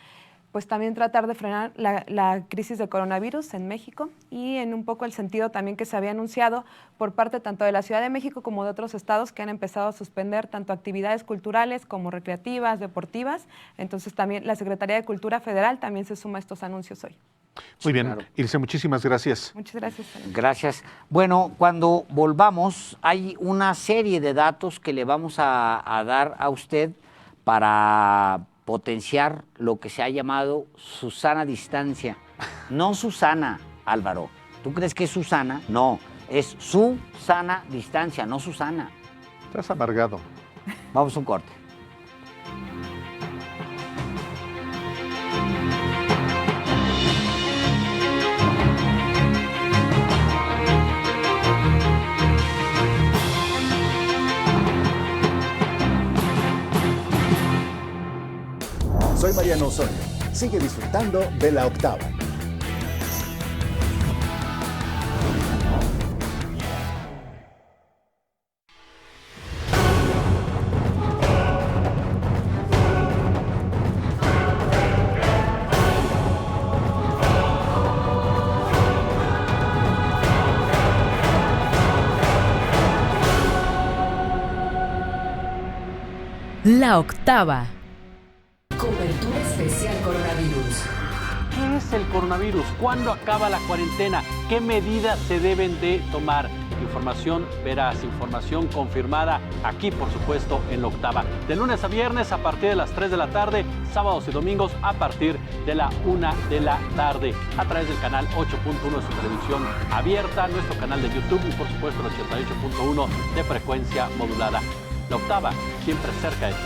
[SPEAKER 13] pues también tratar de frenar la crisis de coronavirus en México y en un poco el sentido también que se había anunciado por parte tanto de la Ciudad de México como de otros estados que han empezado a suspender tanto actividades culturales como recreativas, deportivas. Entonces también la Secretaría de Cultura Federal también se suma a estos anuncios hoy.
[SPEAKER 2] Muy bien, claro. Ilse, muchísimas gracias.
[SPEAKER 13] Muchas gracias.
[SPEAKER 1] Gracias. Bueno, cuando volvamos hay una serie de datos que le vamos a dar a usted para potenciar lo que se ha llamado Susana Distancia. No Susana, Álvaro. ¿Tú crees que es Susana? No, es Susana Distancia, no Susana.
[SPEAKER 2] Estás amargado.
[SPEAKER 1] Vamos a un corte.
[SPEAKER 14] Soy Mariano Osorio. Sigue disfrutando de La Octava.
[SPEAKER 4] La Octava. Cobertura especial coronavirus.
[SPEAKER 6] ¿Qué es el coronavirus? ¿Cuándo acaba la cuarentena? ¿Qué medidas se deben de tomar? Información veraz, información confirmada aquí, por supuesto, en La Octava. De lunes a viernes a partir de las 3 de la tarde, sábados y domingos a partir de la 1 de la tarde, a través del canal 8.1 de su televisión abierta, nuestro canal de YouTube y, por supuesto, el 88.1 de frecuencia modulada. La Octava, siempre cerca de ti.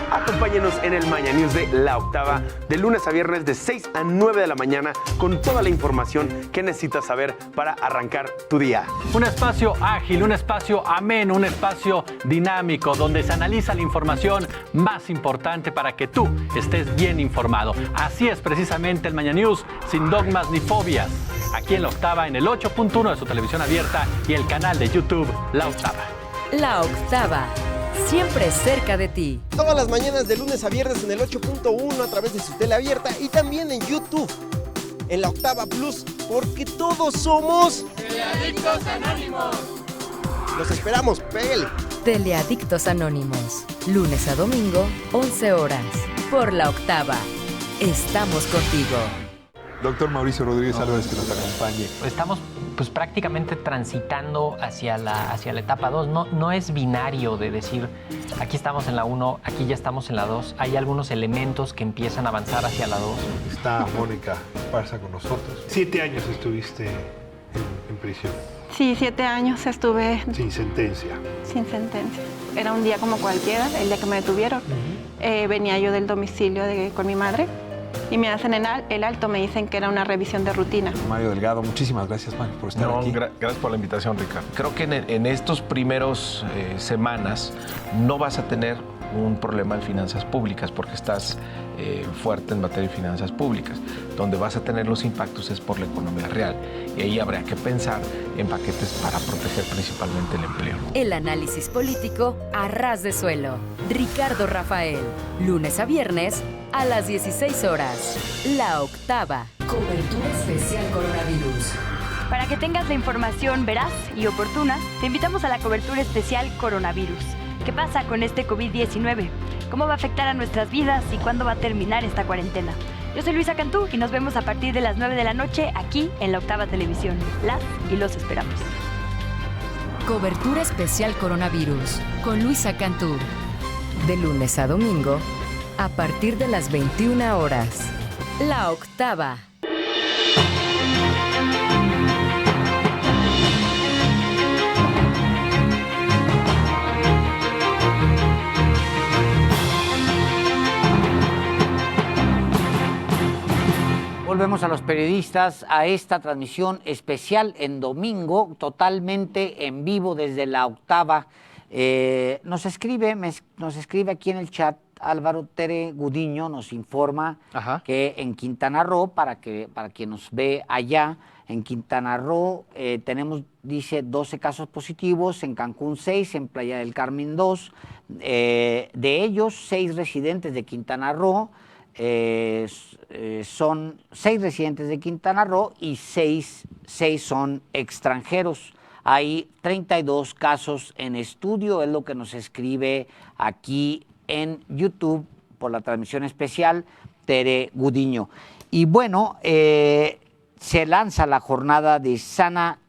[SPEAKER 8] Acompáñenos en el Maña News de La Octava, de lunes a viernes de 6 a 9 de la mañana, con toda la información que necesitas saber para arrancar tu día.
[SPEAKER 6] Un espacio ágil, un espacio ameno, un espacio dinámico, donde se analiza la información más importante para que tú estés bien informado. Así es precisamente el Maña News, sin dogmas ni fobias. Aquí en La Octava, en el 8.1 de su televisión abierta y el canal de YouTube La Octava.
[SPEAKER 4] La Octava. Siempre cerca de ti.
[SPEAKER 5] Todas las mañanas de lunes a viernes en el 8.1 a través de su tele abierta y también en YouTube, en La Octava Plus, porque todos somos
[SPEAKER 7] Adictos Anónimos.
[SPEAKER 5] Los esperamos, pégale.
[SPEAKER 4] Teleadictos Anónimos, lunes a domingo, 11 horas, por La Octava. Estamos contigo.
[SPEAKER 12] Doctor Mauricio Rodríguez Álvarez, que nos acompañe.
[SPEAKER 25] Estamos pues prácticamente transitando hacia la etapa 2. No es binario de decir, aquí estamos en la 1, aquí ya estamos en la 2. Hay algunos elementos que empiezan a avanzar hacia la 2.
[SPEAKER 12] Está Mónica Esparza con nosotros. 7 años estuviste en prisión.
[SPEAKER 26] Sí, 7 años estuve
[SPEAKER 12] Sin sentencia.
[SPEAKER 26] sin sentencia. Era un día como cualquiera, el día que me detuvieron. Venía yo del domicilio con mi madre y me hacen el alto, me dicen que era una revisión de rutina.
[SPEAKER 12] Mario Delgado, muchísimas gracias, Mario, por estar aquí.
[SPEAKER 27] Gracias por la invitación, Ricardo. Creo que en estos primeros semanas no vas a tener un problema en finanzas públicas porque estás fuerte en materia de finanzas públicas. Donde vas a tener los impactos es por la economía real. Y ahí habría que pensar en paquetes para proteger principalmente el empleo.
[SPEAKER 4] El análisis político a ras de suelo. Ricardo Rafael, lunes a viernes a las 16 horas. La Octava. Cobertura especial coronavirus.
[SPEAKER 15] Para que tengas la información veraz y oportuna, te invitamos a la cobertura especial coronavirus. ¿Qué pasa con este COVID-19? ¿Cómo va a afectar a nuestras vidas y cuándo va a terminar esta cuarentena? Yo soy Luisa Cantú y nos vemos a partir de las 9 de la noche aquí en La Octava Televisión. Las y los esperamos.
[SPEAKER 4] Cobertura especial coronavirus con Luisa Cantú. De lunes a domingo a partir de las 21 horas. La Octava.
[SPEAKER 1] Volvemos a los periodistas a esta transmisión especial en domingo, totalmente en vivo desde La Octava. Nos escribe aquí en el chat Álvaro Tere Gudiño, nos informa que en Quintana Roo, para quien nos ve allá, en Quintana Roo tenemos, dice, 12 casos positivos, en Cancún 6, en Playa del Carmen 2. De ellos, 6 residentes de Quintana Roo. Son 6 residentes de Quintana Roo y 6 son extranjeros. Hay 32 casos en estudio, es lo que nos escribe aquí en YouTube por la transmisión especial Tere Gudiño. Y bueno, se lanza la jornada de sana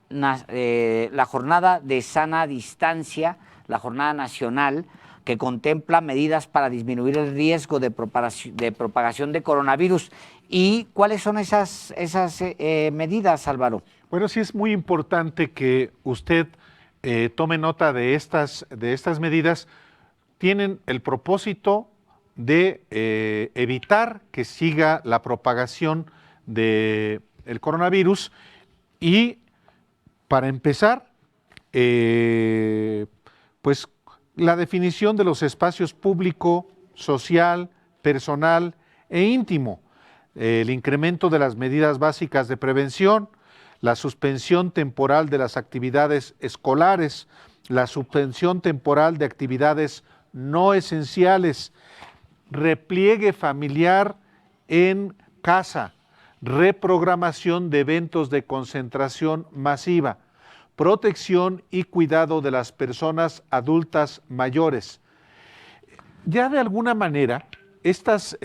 [SPEAKER 1] distancia, la jornada nacional, que contempla medidas para disminuir el riesgo de propagación de coronavirus. ¿Y cuáles son esas medidas, Álvaro?
[SPEAKER 2] Bueno, sí es muy importante que usted tome nota de estas medidas. Tienen el propósito de evitar que siga la propagación del coronavirus y, para empezar, pues la definición de los espacios público, social, personal e íntimo, el incremento de las medidas básicas de prevención, la suspensión temporal de las actividades escolares, la suspensión temporal de actividades no esenciales, repliegue familiar en casa, reprogramación de eventos de concentración masiva, protección y cuidado de las personas adultas mayores. Ya de alguna manera, estas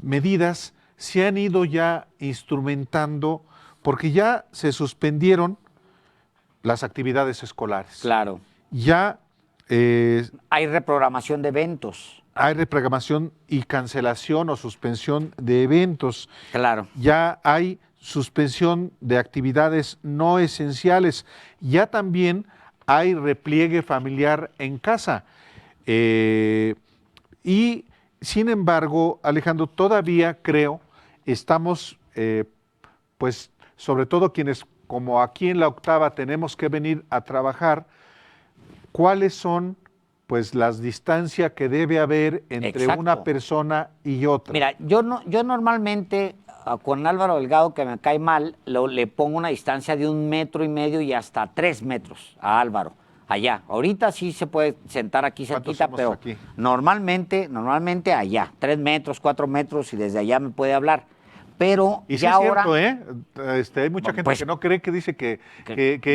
[SPEAKER 2] medidas se han ido ya instrumentando porque ya se suspendieron las actividades escolares.
[SPEAKER 1] Claro.
[SPEAKER 2] Ya
[SPEAKER 1] hay reprogramación de eventos.
[SPEAKER 2] Hay reprogramación y cancelación o suspensión de eventos.
[SPEAKER 1] Claro.
[SPEAKER 2] Ya hay suspensión de actividades no esenciales. Ya también hay repliegue familiar en casa. Y sin embargo, Alejandro, todavía creo, estamos, pues, sobre todo quienes como aquí en La Octava tenemos que venir a trabajar, ¿cuáles son pues las distancias que debe haber entre una persona y otra?
[SPEAKER 1] Mira, yo normalmente con Álvaro Delgado, que me cae mal, le pongo una distancia de 1,5 metros y hasta 3 metros a Álvaro, allá. Ahorita sí se puede sentar aquí cerquita, pero aquí? Normalmente allá, 3 metros, 4 metros, y desde allá me puede hablar. pero
[SPEAKER 2] y sí
[SPEAKER 1] ya
[SPEAKER 2] es
[SPEAKER 1] ahora...
[SPEAKER 2] cierto, hay mucha gente
[SPEAKER 1] pues,
[SPEAKER 2] que no cree, que dice que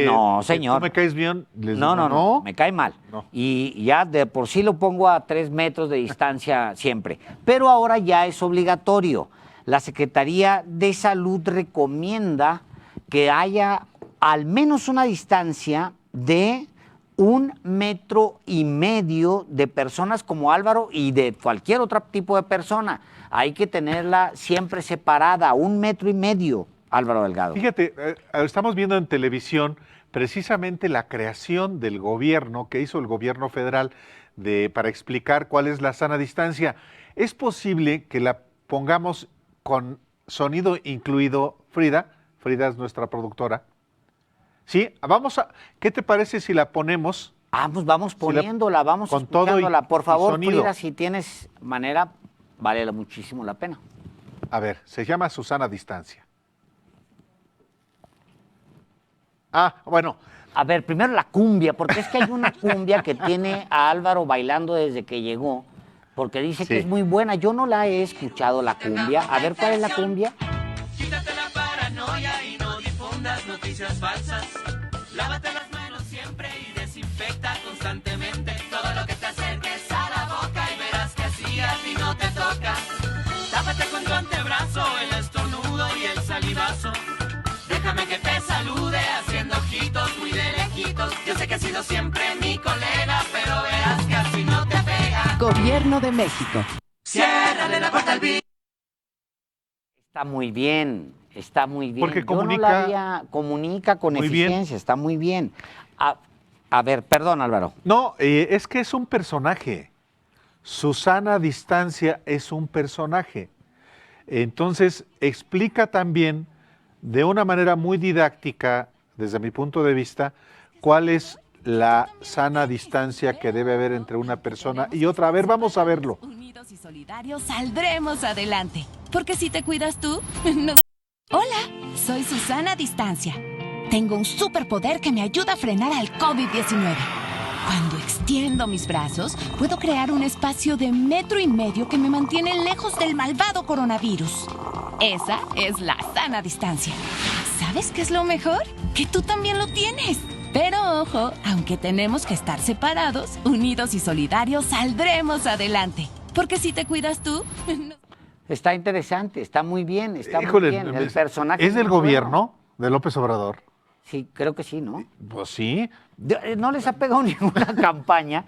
[SPEAKER 1] no, señor.
[SPEAKER 2] tú me caes bien. Les
[SPEAKER 1] No,
[SPEAKER 2] digo,
[SPEAKER 1] no, me cae mal.
[SPEAKER 2] No.
[SPEAKER 1] Y ya de por sí lo pongo a 3 metros de distancia siempre. Pero ahora ya es obligatorio. La Secretaría de Salud recomienda que haya al menos una distancia de 1,5 metros de personas como Álvaro y de cualquier otro tipo de persona. Hay que tenerla siempre separada, 1,5 metros, Álvaro Delgado.
[SPEAKER 2] Fíjate, estamos viendo en televisión precisamente la creación del gobierno que hizo el gobierno federal para explicar cuál es la sana distancia. ¿Es posible que la pongamos con sonido incluido, Frida? Frida es nuestra productora. Sí, ¿qué te parece si la ponemos?
[SPEAKER 1] Vamos poniéndola, vamos
[SPEAKER 2] con escuchándola.
[SPEAKER 1] Todo por favor,
[SPEAKER 2] sonido.
[SPEAKER 1] Frida, si tienes manera, vale muchísimo la pena.
[SPEAKER 2] A ver, se llama Susana Distancia. Bueno.
[SPEAKER 1] A ver, primero la cumbia, porque es que hay una cumbia que tiene a Álvaro bailando desde que llegó, porque dice que es muy buena. Yo no la he escuchado, la cumbia. A ver, ¿cuál es la cumbia?
[SPEAKER 7] Quítate la paranoia y no difundas noticias falsas. Lávate las manos siempre y desinfecta constantemente todo lo que te acerques a la boca y verás que así a ti no te toca. Tápate con tu antebrazo el estornudo y el salivazo. Déjame que te salude haciendo ojitos muy de lejitos. Yo sé que has sido siempre mi colega, pero verás que así no te pega.
[SPEAKER 4] Gobierno de México.
[SPEAKER 7] Ciérrale la puerta al virus.
[SPEAKER 1] Está muy bien.
[SPEAKER 2] Porque
[SPEAKER 1] comunica con eficiencia, está muy bien. A ver, perdón, Álvaro.
[SPEAKER 2] No, es que es un personaje. Susana Distancia es un personaje. Entonces, explica también de una manera muy didáctica, desde mi punto de vista, cuál es la sana distancia que debe haber entre una persona y otra. A ver, vamos a verlo.
[SPEAKER 10] Unidos y solidarios saldremos adelante. Porque si te cuidas tú, no... Hola, soy Susana Distancia. Tengo un superpoder que me ayuda a frenar al COVID-19. Cuando extiendo mis brazos, puedo crear un espacio de 1,5 metros que me mantiene lejos del malvado coronavirus. Esa es la sana distancia. ¿Sabes qué es lo mejor? Que tú también lo tienes. Pero ojo, aunque tenemos que estar separados, unidos y solidarios saldremos adelante. Porque si te cuidas tú... no...
[SPEAKER 1] Está interesante, está muy bien,
[SPEAKER 2] Híjole,
[SPEAKER 1] muy bien. El personaje
[SPEAKER 2] ¿es del
[SPEAKER 1] muy
[SPEAKER 2] gobierno de López Obrador?
[SPEAKER 1] Sí, creo que sí, ¿no?
[SPEAKER 2] Pues sí.
[SPEAKER 1] No les ha pegado ninguna campaña.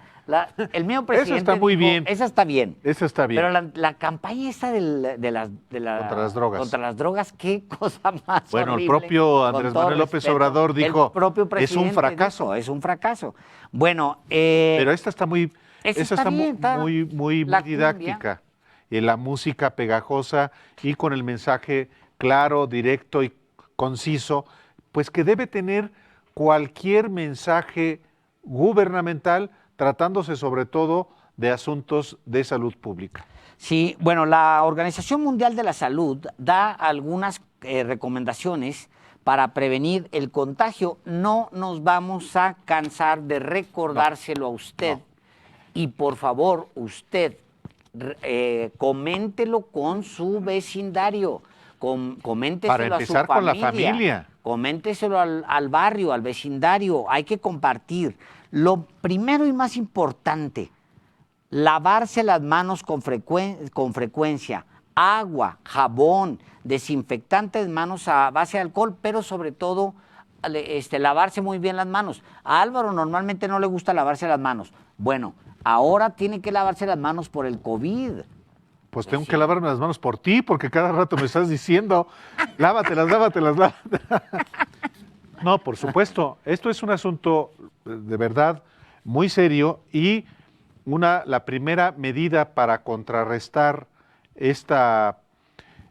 [SPEAKER 1] El mío presidente
[SPEAKER 2] Esa está muy bien.
[SPEAKER 1] Esa está bien.
[SPEAKER 2] Esa está bien.
[SPEAKER 1] Pero la campaña esta contra
[SPEAKER 2] las drogas.
[SPEAKER 1] Contra las drogas, qué cosa más
[SPEAKER 2] Bueno,
[SPEAKER 1] horrible.
[SPEAKER 2] el propio Andrés Manuel López Obrador dijo,
[SPEAKER 1] es un fracaso. Es un fracaso. Bueno,
[SPEAKER 2] pero esta está muy,
[SPEAKER 1] bien,
[SPEAKER 2] muy didáctica. Y la música pegajosa y con el mensaje claro, directo y conciso, pues que debe tener cualquier mensaje gubernamental, tratándose sobre todo de asuntos de salud pública.
[SPEAKER 1] Sí, bueno, la Organización Mundial de la Salud da algunas recomendaciones para prevenir el contagio. No nos vamos a cansar de recordárselo a usted. Y por favor, usted coméntelo con su vecindario, coménteselo
[SPEAKER 2] para empezar
[SPEAKER 1] a su familia,
[SPEAKER 2] con la familia.
[SPEAKER 1] Coménteselo al barrio, al vecindario, hay que compartir. Lo primero y más importante, lavarse las manos con frecuencia, agua, jabón, desinfectante de manos a base de alcohol, pero sobre todo lavarse muy bien las manos. A Álvaro normalmente no le gusta lavarse las manos. Bueno, ahora tiene que lavarse las manos por el COVID.
[SPEAKER 2] Pues tengo que lavarme las manos por ti, porque cada rato me estás diciendo, lávatelas. No, por supuesto. Esto es un asunto de verdad muy serio y la primera medida para contrarrestar esta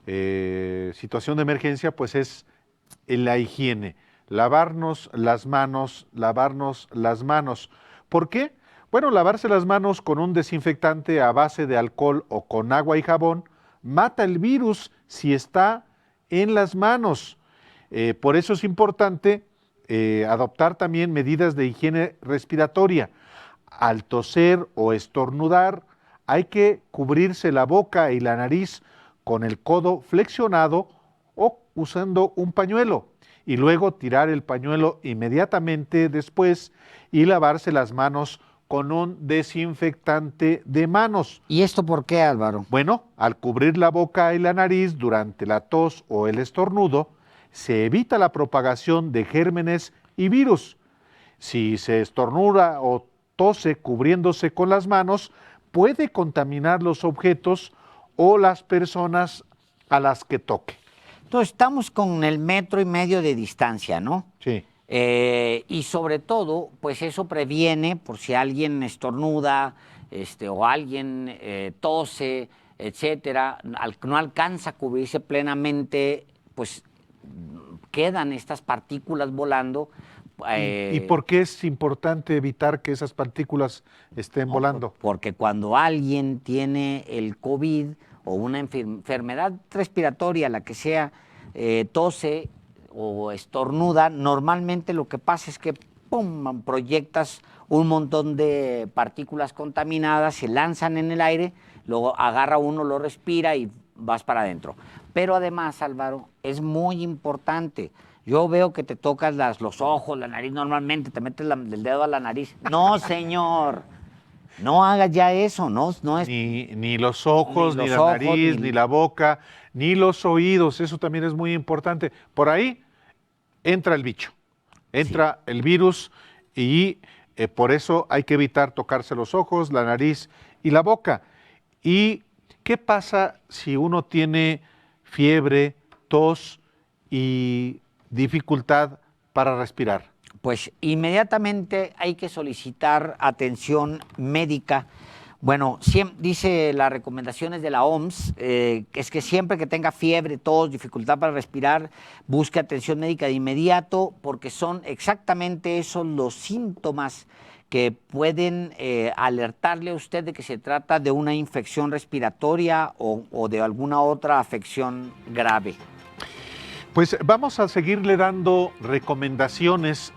[SPEAKER 2] situación de emergencia, pues es la higiene. Lavarnos las manos. ¿Por qué? Bueno, lavarse las manos con un desinfectante a base de alcohol o con agua y jabón mata el virus si está en las manos. Por eso es importante adoptar también medidas de higiene respiratoria. Al toser o estornudar, hay que cubrirse la boca y la nariz con el codo flexionado usando un pañuelo y luego tirar el pañuelo inmediatamente después y lavarse las manos con un desinfectante de manos.
[SPEAKER 1] ¿Y esto por qué, Álvaro?
[SPEAKER 2] Bueno, al cubrir la boca y la nariz durante la tos o el estornudo, se evita la propagación de gérmenes y virus. Si se estornuda o tose cubriéndose con las manos, puede contaminar los objetos o las personas a las que toque.
[SPEAKER 1] Entonces, estamos con el 1.5 metros de distancia, ¿no?
[SPEAKER 2] Sí.
[SPEAKER 1] Y sobre todo, pues eso previene por si alguien estornuda o alguien tose, etcétera, no alcanza a cubrirse plenamente, pues quedan estas partículas volando.
[SPEAKER 2] ¿Y por qué es importante evitar que esas partículas estén volando?
[SPEAKER 1] Porque cuando alguien tiene el COVID o una enfermedad respiratoria, la que sea, tose o estornuda, normalmente lo que pasa es que ¡pum!, proyectas un montón de partículas contaminadas, se lanzan en el aire, luego agarra uno, lo respira y vas para adentro. Pero además, Álvaro, es muy importante. Yo veo que te tocas los ojos, la nariz, normalmente te metes el dedo a la nariz. No, señor, no hagas ya eso, no es...
[SPEAKER 2] Ni los ojos, ni la nariz, ni la boca, ni los oídos, eso también es muy importante. Por ahí entra el bicho, entra el virus y por eso hay que evitar tocarse los ojos, la nariz y la boca. ¿Y qué pasa si uno tiene fiebre, tos y dificultad para respirar?
[SPEAKER 1] Pues inmediatamente hay que solicitar atención médica. Bueno, dice las recomendaciones de la OMS, es que siempre que tenga fiebre, tos, dificultad para respirar, busque atención médica de inmediato, porque son exactamente esos los síntomas que pueden alertarle a usted de que se trata de una infección respiratoria o de alguna otra afección grave.
[SPEAKER 2] Pues vamos a seguirle dando recomendaciones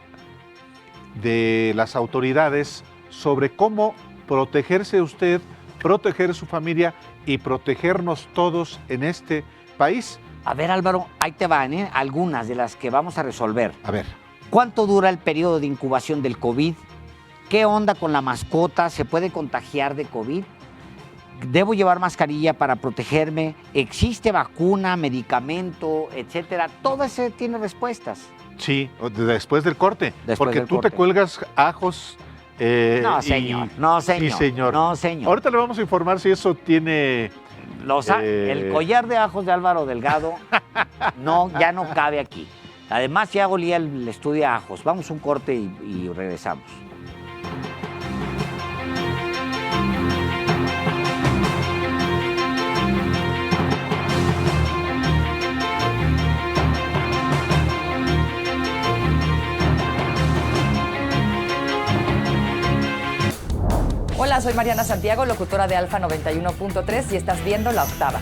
[SPEAKER 2] de las autoridades sobre cómo protegerse usted, proteger su familia y protegernos todos en este país.
[SPEAKER 1] A ver, Álvaro, ahí te van, algunas de las que vamos a resolver.
[SPEAKER 2] A ver.
[SPEAKER 1] ¿Cuánto dura el periodo de incubación del COVID? ¿Qué onda con la mascota? ¿Se puede contagiar de COVID? ¿Debo llevar mascarilla para protegerme? ¿Existe vacuna, medicamento, etcétera? Todo eso tiene respuestas.
[SPEAKER 2] Sí, después del corte. Porque tú te cuelgas ajos.
[SPEAKER 1] No, señor. No, señor.
[SPEAKER 2] Sí, señor.
[SPEAKER 1] No, señor.
[SPEAKER 2] Ahorita le vamos a informar si eso tiene...
[SPEAKER 1] El collar de ajos de Álvaro Delgado ya no cabe aquí. Además, ya olía el estudio a ajos. Vamos a un corte y regresamos.
[SPEAKER 9] Hola, soy Mariana Santiago, locutora de Alfa 91.3 y estás viendo La Octava.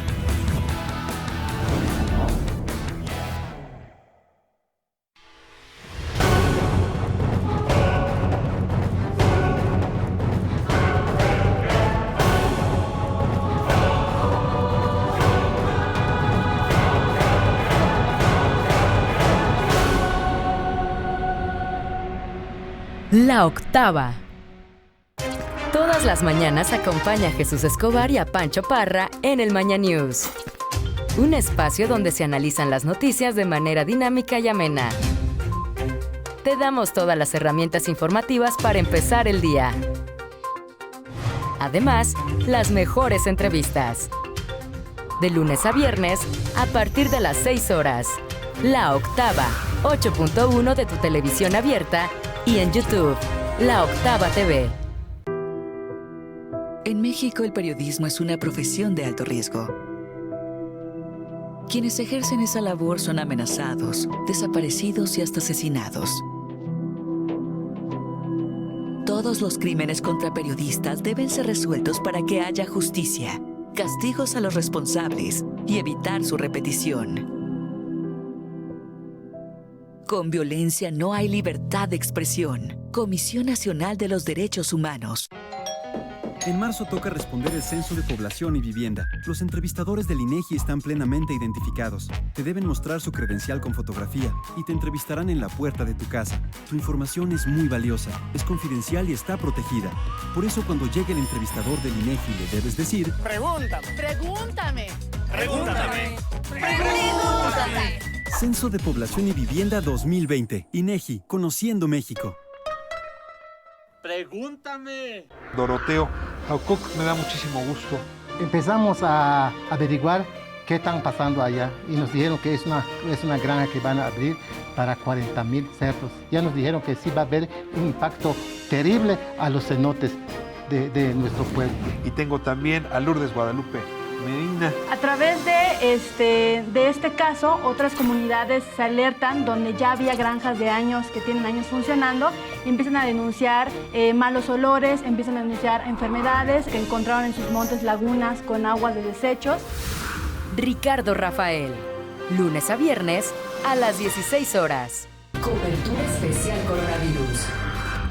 [SPEAKER 4] La Octava. Todas las mañanas acompaña a Jesús Escobar y a Pancho Parra en el Maña News. Un espacio donde se analizan las noticias de manera dinámica y amena. Te damos todas las herramientas informativas para empezar el día. Además, las mejores entrevistas. De lunes a viernes, a partir de las 6 horas. La Octava, 8.1 de tu televisión abierta y en YouTube, La Octava TV.
[SPEAKER 16] En México, el periodismo es una profesión de alto riesgo. Quienes ejercen esa labor son amenazados, desaparecidos y hasta asesinados. Todos los crímenes contra periodistas deben ser resueltos para que haya justicia, castigos a los responsables y evitar su repetición. Con violencia no hay libertad de expresión. Comisión Nacional de los Derechos Humanos.
[SPEAKER 17] En marzo toca responder el Censo de Población y Vivienda. Los entrevistadores del INEGI están plenamente identificados. Te deben mostrar su credencial con fotografía y te entrevistarán en la puerta de tu casa. Tu información es muy valiosa, es confidencial y está protegida. Por eso cuando llegue el entrevistador del INEGI le debes decir:
[SPEAKER 7] Pregúntame. Pregúntame.
[SPEAKER 17] Pregúntame.
[SPEAKER 7] Pregúntame.
[SPEAKER 17] Censo de Población y Vivienda 2020. INEGI, Conociendo México.
[SPEAKER 12] Pregúntame. Doroteo, Jaucoc, me da muchísimo gusto.
[SPEAKER 18] Empezamos a averiguar qué están pasando allá y nos dijeron que es una granja que van a abrir para 40,000 cerdos. Ya nos dijeron que sí va a haber un impacto terrible a los cenotes de nuestro pueblo.
[SPEAKER 12] Y tengo también a Lourdes Guadalupe Medina.
[SPEAKER 19] A través de este caso, otras comunidades se alertan donde ya había granjas de años que tienen años funcionando y empiezan a denunciar malos olores, empiezan a denunciar enfermedades que encontraron en sus montes lagunas con aguas de desechos.
[SPEAKER 4] Ricardo Rafael, lunes a viernes a las 16 horas. Cobertura especial coronavirus.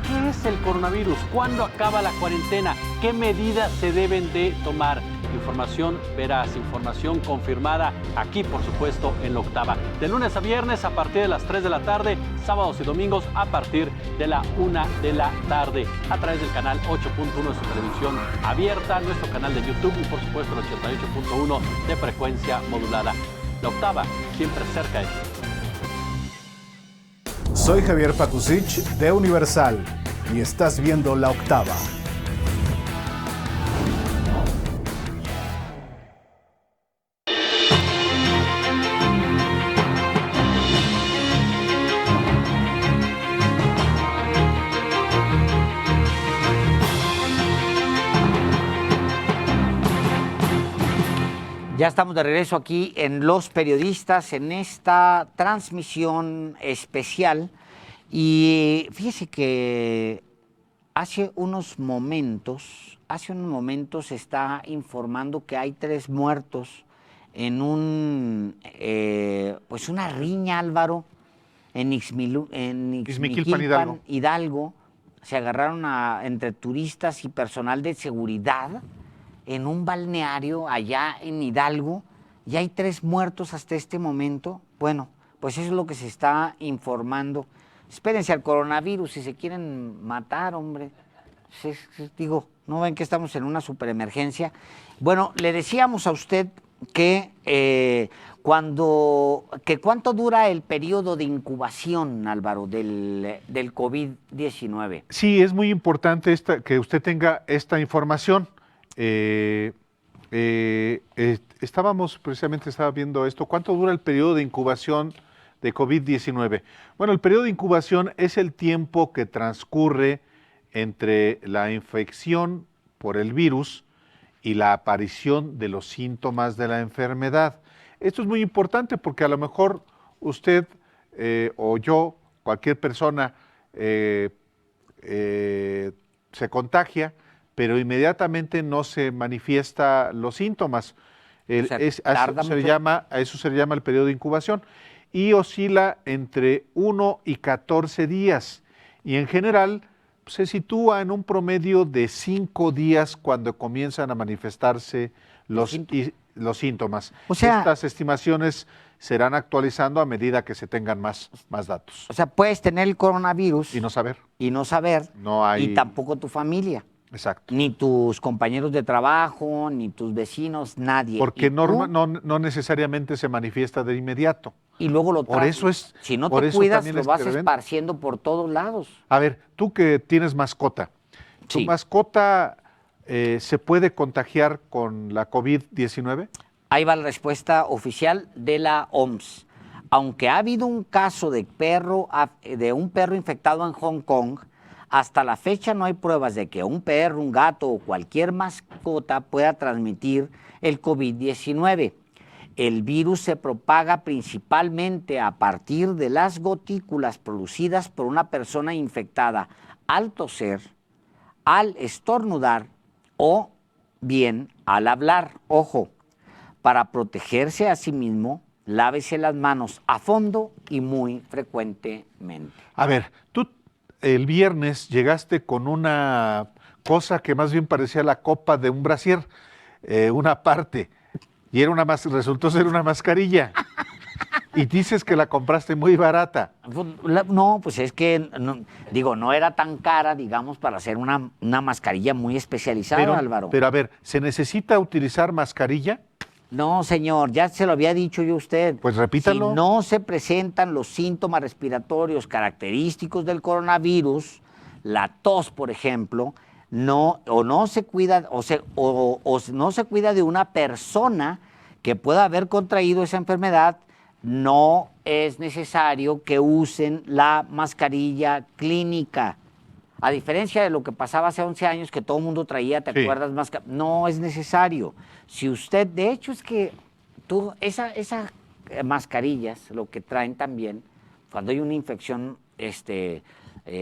[SPEAKER 6] ¿Qué es el coronavirus? ¿Cuándo acaba la cuarentena? ¿Qué medidas se deben de tomar? Información veraz, información confirmada aquí, por supuesto, en La Octava. De lunes a viernes a partir de las 3 de la tarde, sábados y domingos a partir de la 1 de la tarde, a través del canal 8.1 de su televisión abierta, nuestro canal de YouTube y, por supuesto, el 88.1 de frecuencia modulada. La Octava, siempre cerca de ti.
[SPEAKER 14] Soy Javier Pakusich de Universal y estás viendo La Octava.
[SPEAKER 1] Ya estamos de regreso aquí en Los Periodistas, en esta transmisión especial. Y fíjese que hace unos momentos se está informando que hay 3 muertos en pues una riña, Álvaro, en Ixmiquilpan, Hidalgo. Se agarraron entre turistas y personal de seguridad en un balneario allá en Hidalgo, y hay 3 muertos hasta este momento. Bueno, pues eso es lo que se está informando. Espérense al coronavirus si se quieren matar, hombre. Digo, ¿no ven que estamos en una superemergencia? Bueno, le decíamos a usted que ¿cuánto dura el periodo de incubación, Álvaro, del COVID-19?
[SPEAKER 2] Sí, es muy importante que usted tenga esta información. Estaba viendo esto. ¿Cuánto dura el periodo de incubación de COVID-19? Bueno, el periodo de incubación es el tiempo que transcurre entre la infección por el virus y la aparición de los síntomas de la enfermedad. Esto es muy importante porque a lo mejor usted o yo, cualquier persona, se contagia, pero inmediatamente no se manifiesta los síntomas. A eso se le llama el periodo de incubación y oscila entre 1 y 14 días. Y en general se sitúa en un promedio de 5 días cuando comienzan a manifestarse los síntomas. O sea, estas estimaciones serán actualizando a medida que se tengan más datos.
[SPEAKER 1] O sea, puedes tener el coronavirus
[SPEAKER 2] y no saber.
[SPEAKER 1] Y tampoco tu familia.
[SPEAKER 2] Exacto.
[SPEAKER 1] Ni tus compañeros de trabajo, ni tus vecinos, nadie.
[SPEAKER 2] Porque no necesariamente se manifiesta de inmediato.
[SPEAKER 1] Y luego lo traes. Si no te cuidas, lo vas esparciendo por todos lados.
[SPEAKER 2] A ver, tú que tienes mascota, ¿tu mascota se puede contagiar con la COVID-19?
[SPEAKER 1] Ahí va la respuesta oficial de la OMS. Aunque ha habido un caso de un perro infectado en Hong Kong, hasta la fecha no hay pruebas de que un perro, un gato o cualquier mascota pueda transmitir el COVID-19. El virus se propaga principalmente a partir de las gotículas producidas por una persona infectada al toser, al estornudar o bien al hablar. Ojo, para protegerse a sí mismo, lávese las manos a fondo y muy frecuentemente.
[SPEAKER 2] A ver, tú el viernes llegaste con cosa que más bien parecía la copa de un brasier, una parte, y era resultó ser una mascarilla. Y dices que la compraste muy barata.
[SPEAKER 1] No, pues es que, no era tan cara, digamos, para hacer una mascarilla muy especializada, Álvaro.
[SPEAKER 2] Pero a ver, ¿se necesita utilizar mascarilla?
[SPEAKER 1] No, señor, ya se lo había dicho yo a usted.
[SPEAKER 2] Pues repítalo.
[SPEAKER 1] Si no se presentan los síntomas respiratorios característicos del coronavirus, la tos, por ejemplo, no se cuida de una persona que pueda haber contraído esa enfermedad, no es necesario que usen la mascarilla clínica. A diferencia de lo que pasaba hace 11 años, que todo el mundo traía, ¿te acuerdas? No es necesario. Si usted, de hecho, es que esas mascarillas, lo que traen también, cuando hay una infección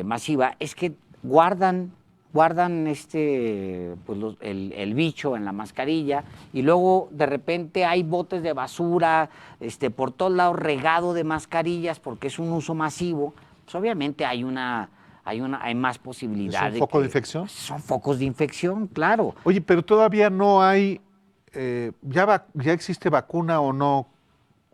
[SPEAKER 1] masiva, es que guardan el bicho en la mascarilla, y luego de repente hay botes de basura por todos lados, regado de mascarillas, porque es un uso masivo. Pues obviamente hay más posibilidad.
[SPEAKER 2] ¿Es un foco de infección?
[SPEAKER 1] Son focos de infección, claro.
[SPEAKER 2] Oye, pero todavía no hay, ya existe vacuna o no,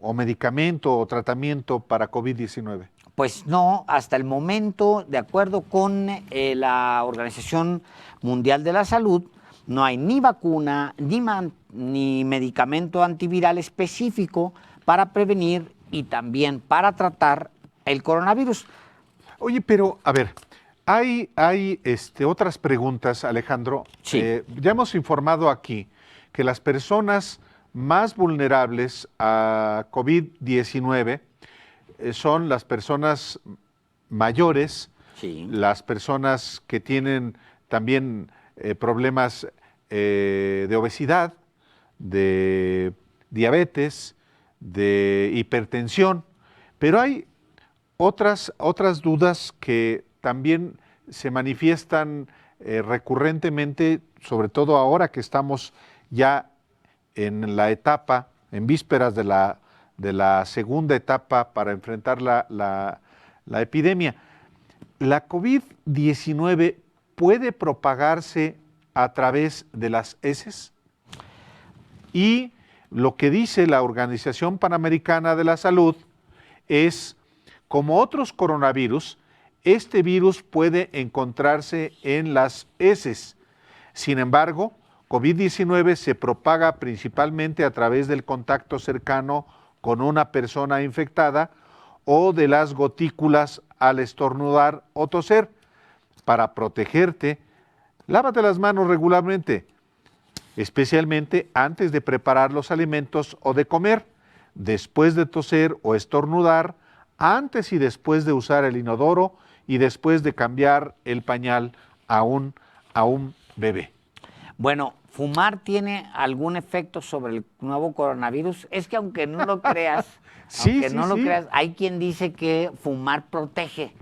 [SPEAKER 2] o medicamento o tratamiento para COVID-19.
[SPEAKER 1] Pues no, hasta el momento, de acuerdo con la Organización Mundial de la Salud, no hay ni vacuna ni medicamento antiviral específico para prevenir y también para tratar el coronavirus.
[SPEAKER 2] Oye, pero a ver, hay otras preguntas, Alejandro.
[SPEAKER 1] Sí.
[SPEAKER 2] Ya hemos informado aquí que las personas más vulnerables a COVID-19 son las personas mayores, las personas que tienen también problemas de obesidad, de diabetes, de hipertensión, pero hay otras dudas que también se manifiestan recurrentemente, sobre todo ahora que estamos ya en la etapa, en vísperas de la segunda etapa para enfrentar la epidemia. ¿La COVID-19 puede propagarse a través de las heces? Y lo que dice la Organización Panamericana de la Salud es, como otros coronavirus, este virus puede encontrarse en las heces. Sin embargo, COVID-19 se propaga principalmente a través del contacto cercano con una persona infectada o de las gotículas al estornudar o toser. Para protegerte, lávate las manos regularmente, especialmente antes de preparar los alimentos o de comer, después de toser o estornudar, antes y después de usar el inodoro y después de cambiar el pañal a un bebé.
[SPEAKER 1] Bueno, ¿fumar tiene algún efecto sobre el nuevo coronavirus? Es que aunque no lo creas, hay quien dice que fumar protege.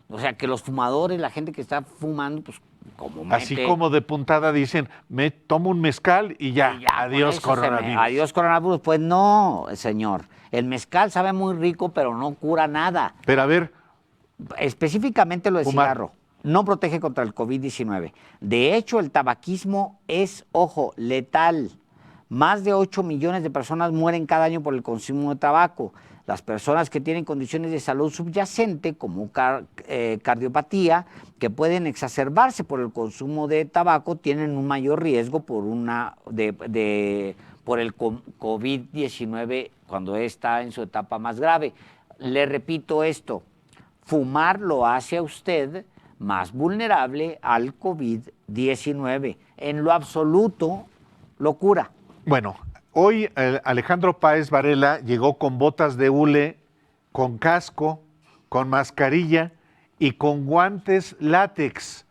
[SPEAKER 1] O sea, que los fumadores, la gente que está fumando, pues como
[SPEAKER 2] así como de puntada dicen, me tomo un mezcal y ya adiós coronavirus.
[SPEAKER 1] Adiós coronavirus. Pues no, señor. El mezcal sabe muy rico, pero no cura nada.
[SPEAKER 2] Pero a ver.
[SPEAKER 1] Específicamente lo de cigarro. No protege contra el COVID-19. De hecho, el tabaquismo es, ojo, letal. Más de 8 millones de personas mueren cada año por el consumo de tabaco. Las personas que tienen condiciones de salud subyacente, como cardiopatía, que pueden exacerbarse por el consumo de tabaco, tienen un mayor riesgo por el COVID-19 cuando está en su etapa más grave. Le repito esto, fumar lo hace a usted más vulnerable al COVID-19. En lo absoluto, lo cura.
[SPEAKER 2] Bueno, hoy Alejandro Páez Varela llegó con botas de hule, con casco, con mascarilla y con guantes látex,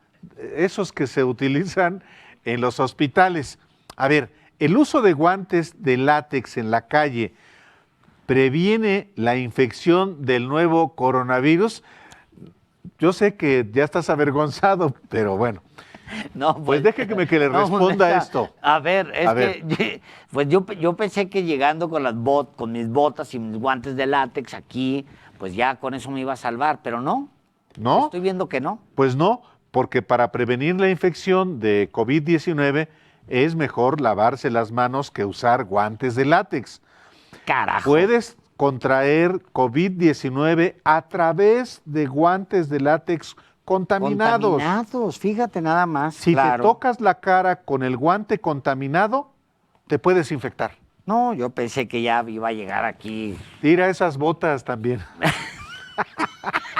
[SPEAKER 2] esos que se utilizan en los hospitales. A ver, ¿el uso de guantes de látex en la calle previene la infección del nuevo coronavirus? Yo sé que ya estás avergonzado, pero bueno.
[SPEAKER 1] No,
[SPEAKER 2] pues déjeme que le responda esto.
[SPEAKER 1] A ver, pues yo pensé que llegando con mis botas y mis guantes de látex aquí, pues ya con eso me iba a salvar, pero no.
[SPEAKER 2] ¿No?
[SPEAKER 1] Estoy viendo que no.
[SPEAKER 2] Pues no, porque para prevenir la infección de COVID-19 es mejor lavarse las manos que usar guantes de látex.
[SPEAKER 1] Carajo.
[SPEAKER 2] Puedes contraer COVID-19 a través de guantes de látex contaminados.
[SPEAKER 1] Contaminados, fíjate nada más.
[SPEAKER 2] Si
[SPEAKER 1] claro.
[SPEAKER 2] te tocas la cara con el guante contaminado, te puedes infectar.
[SPEAKER 1] No, yo pensé que ya iba a llegar aquí.
[SPEAKER 2] Tira esas botas también.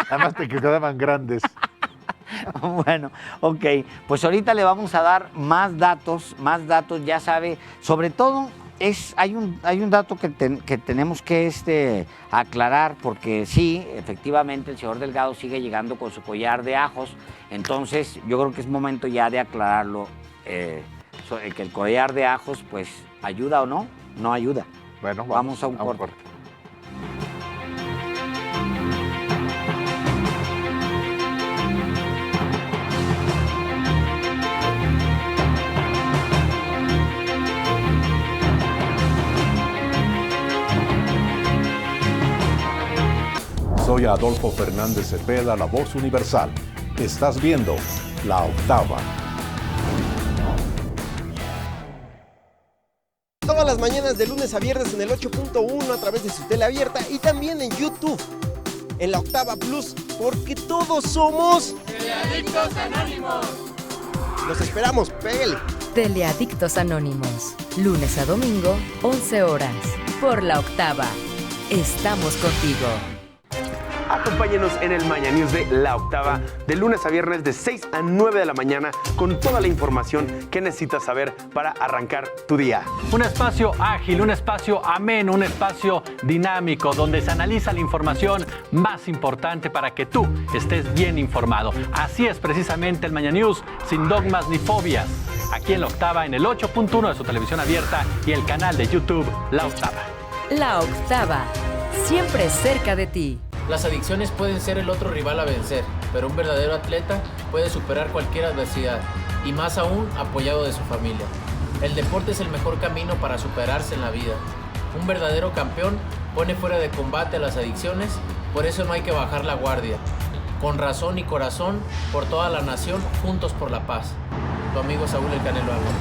[SPEAKER 2] Además te quedaban grandes.
[SPEAKER 1] Bueno, ok, pues ahorita le vamos a dar más datos, ya sabe, sobre todo hay un dato que tenemos que aclarar, porque sí, efectivamente el señor Delgado sigue llegando con su collar de ajos, entonces yo creo que es momento ya de aclararlo, que el collar de ajos pues ayuda o no ayuda.
[SPEAKER 2] Bueno,
[SPEAKER 1] vamos a un corte.
[SPEAKER 14] Soy Adolfo Fernández Cepeda, la voz universal. Estás viendo La Octava.
[SPEAKER 5] Todas las mañanas de lunes a viernes en el 8.1 a través de su tele abierta y también en YouTube, en La Octava Plus, porque todos somos
[SPEAKER 7] Teleadictos Anónimos.
[SPEAKER 5] Los esperamos, pégale.
[SPEAKER 4] Teleadictos Anónimos, lunes a domingo, 11 horas, por La Octava. Estamos contigo.
[SPEAKER 8] Acompáñenos en el Maña News de La Octava, de lunes a viernes de 6 a 9 de la mañana, con toda la información que necesitas saber para arrancar tu día.
[SPEAKER 6] Un espacio ágil, un espacio ameno, un espacio dinámico, donde se analiza la información más importante para que tú estés bien informado. Así es precisamente el Maña News, sin dogmas ni fobias. Aquí en La Octava, en el 8.1 de su televisión abierta y el canal de YouTube La Octava.
[SPEAKER 4] La Octava, siempre cerca de ti.
[SPEAKER 3] Las adicciones pueden ser el otro rival a vencer, pero un verdadero atleta puede superar cualquier adversidad, y más aún apoyado de su familia. El deporte es el mejor camino para superarse en la vida. Un verdadero campeón pone fuera de combate a las adicciones, por eso no hay que bajar la guardia. Con razón y corazón, por toda la nación, juntos por la paz. Tu amigo Saúl El Canelo Álvarez.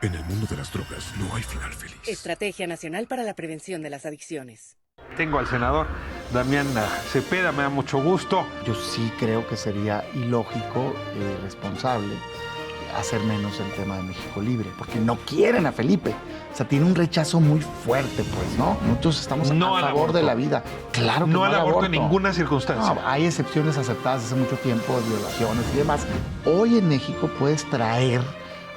[SPEAKER 11] En el mundo de las drogas no hay final feliz.
[SPEAKER 20] Estrategia Nacional para la Prevención de las Adicciones.
[SPEAKER 12] Tengo al senador Damián Cepeda, me da mucho gusto.
[SPEAKER 21] Yo sí creo que sería ilógico e irresponsable hacer menos el tema de México Libre, porque no quieren a Felipe. O sea, tiene un rechazo muy fuerte, pues, ¿no? Nosotros estamos a favor de la vida. Claro que
[SPEAKER 12] no al aborto en ninguna circunstancia.
[SPEAKER 21] No, hay excepciones aceptadas hace mucho tiempo, de violaciones y demás. Hoy en México puedes traer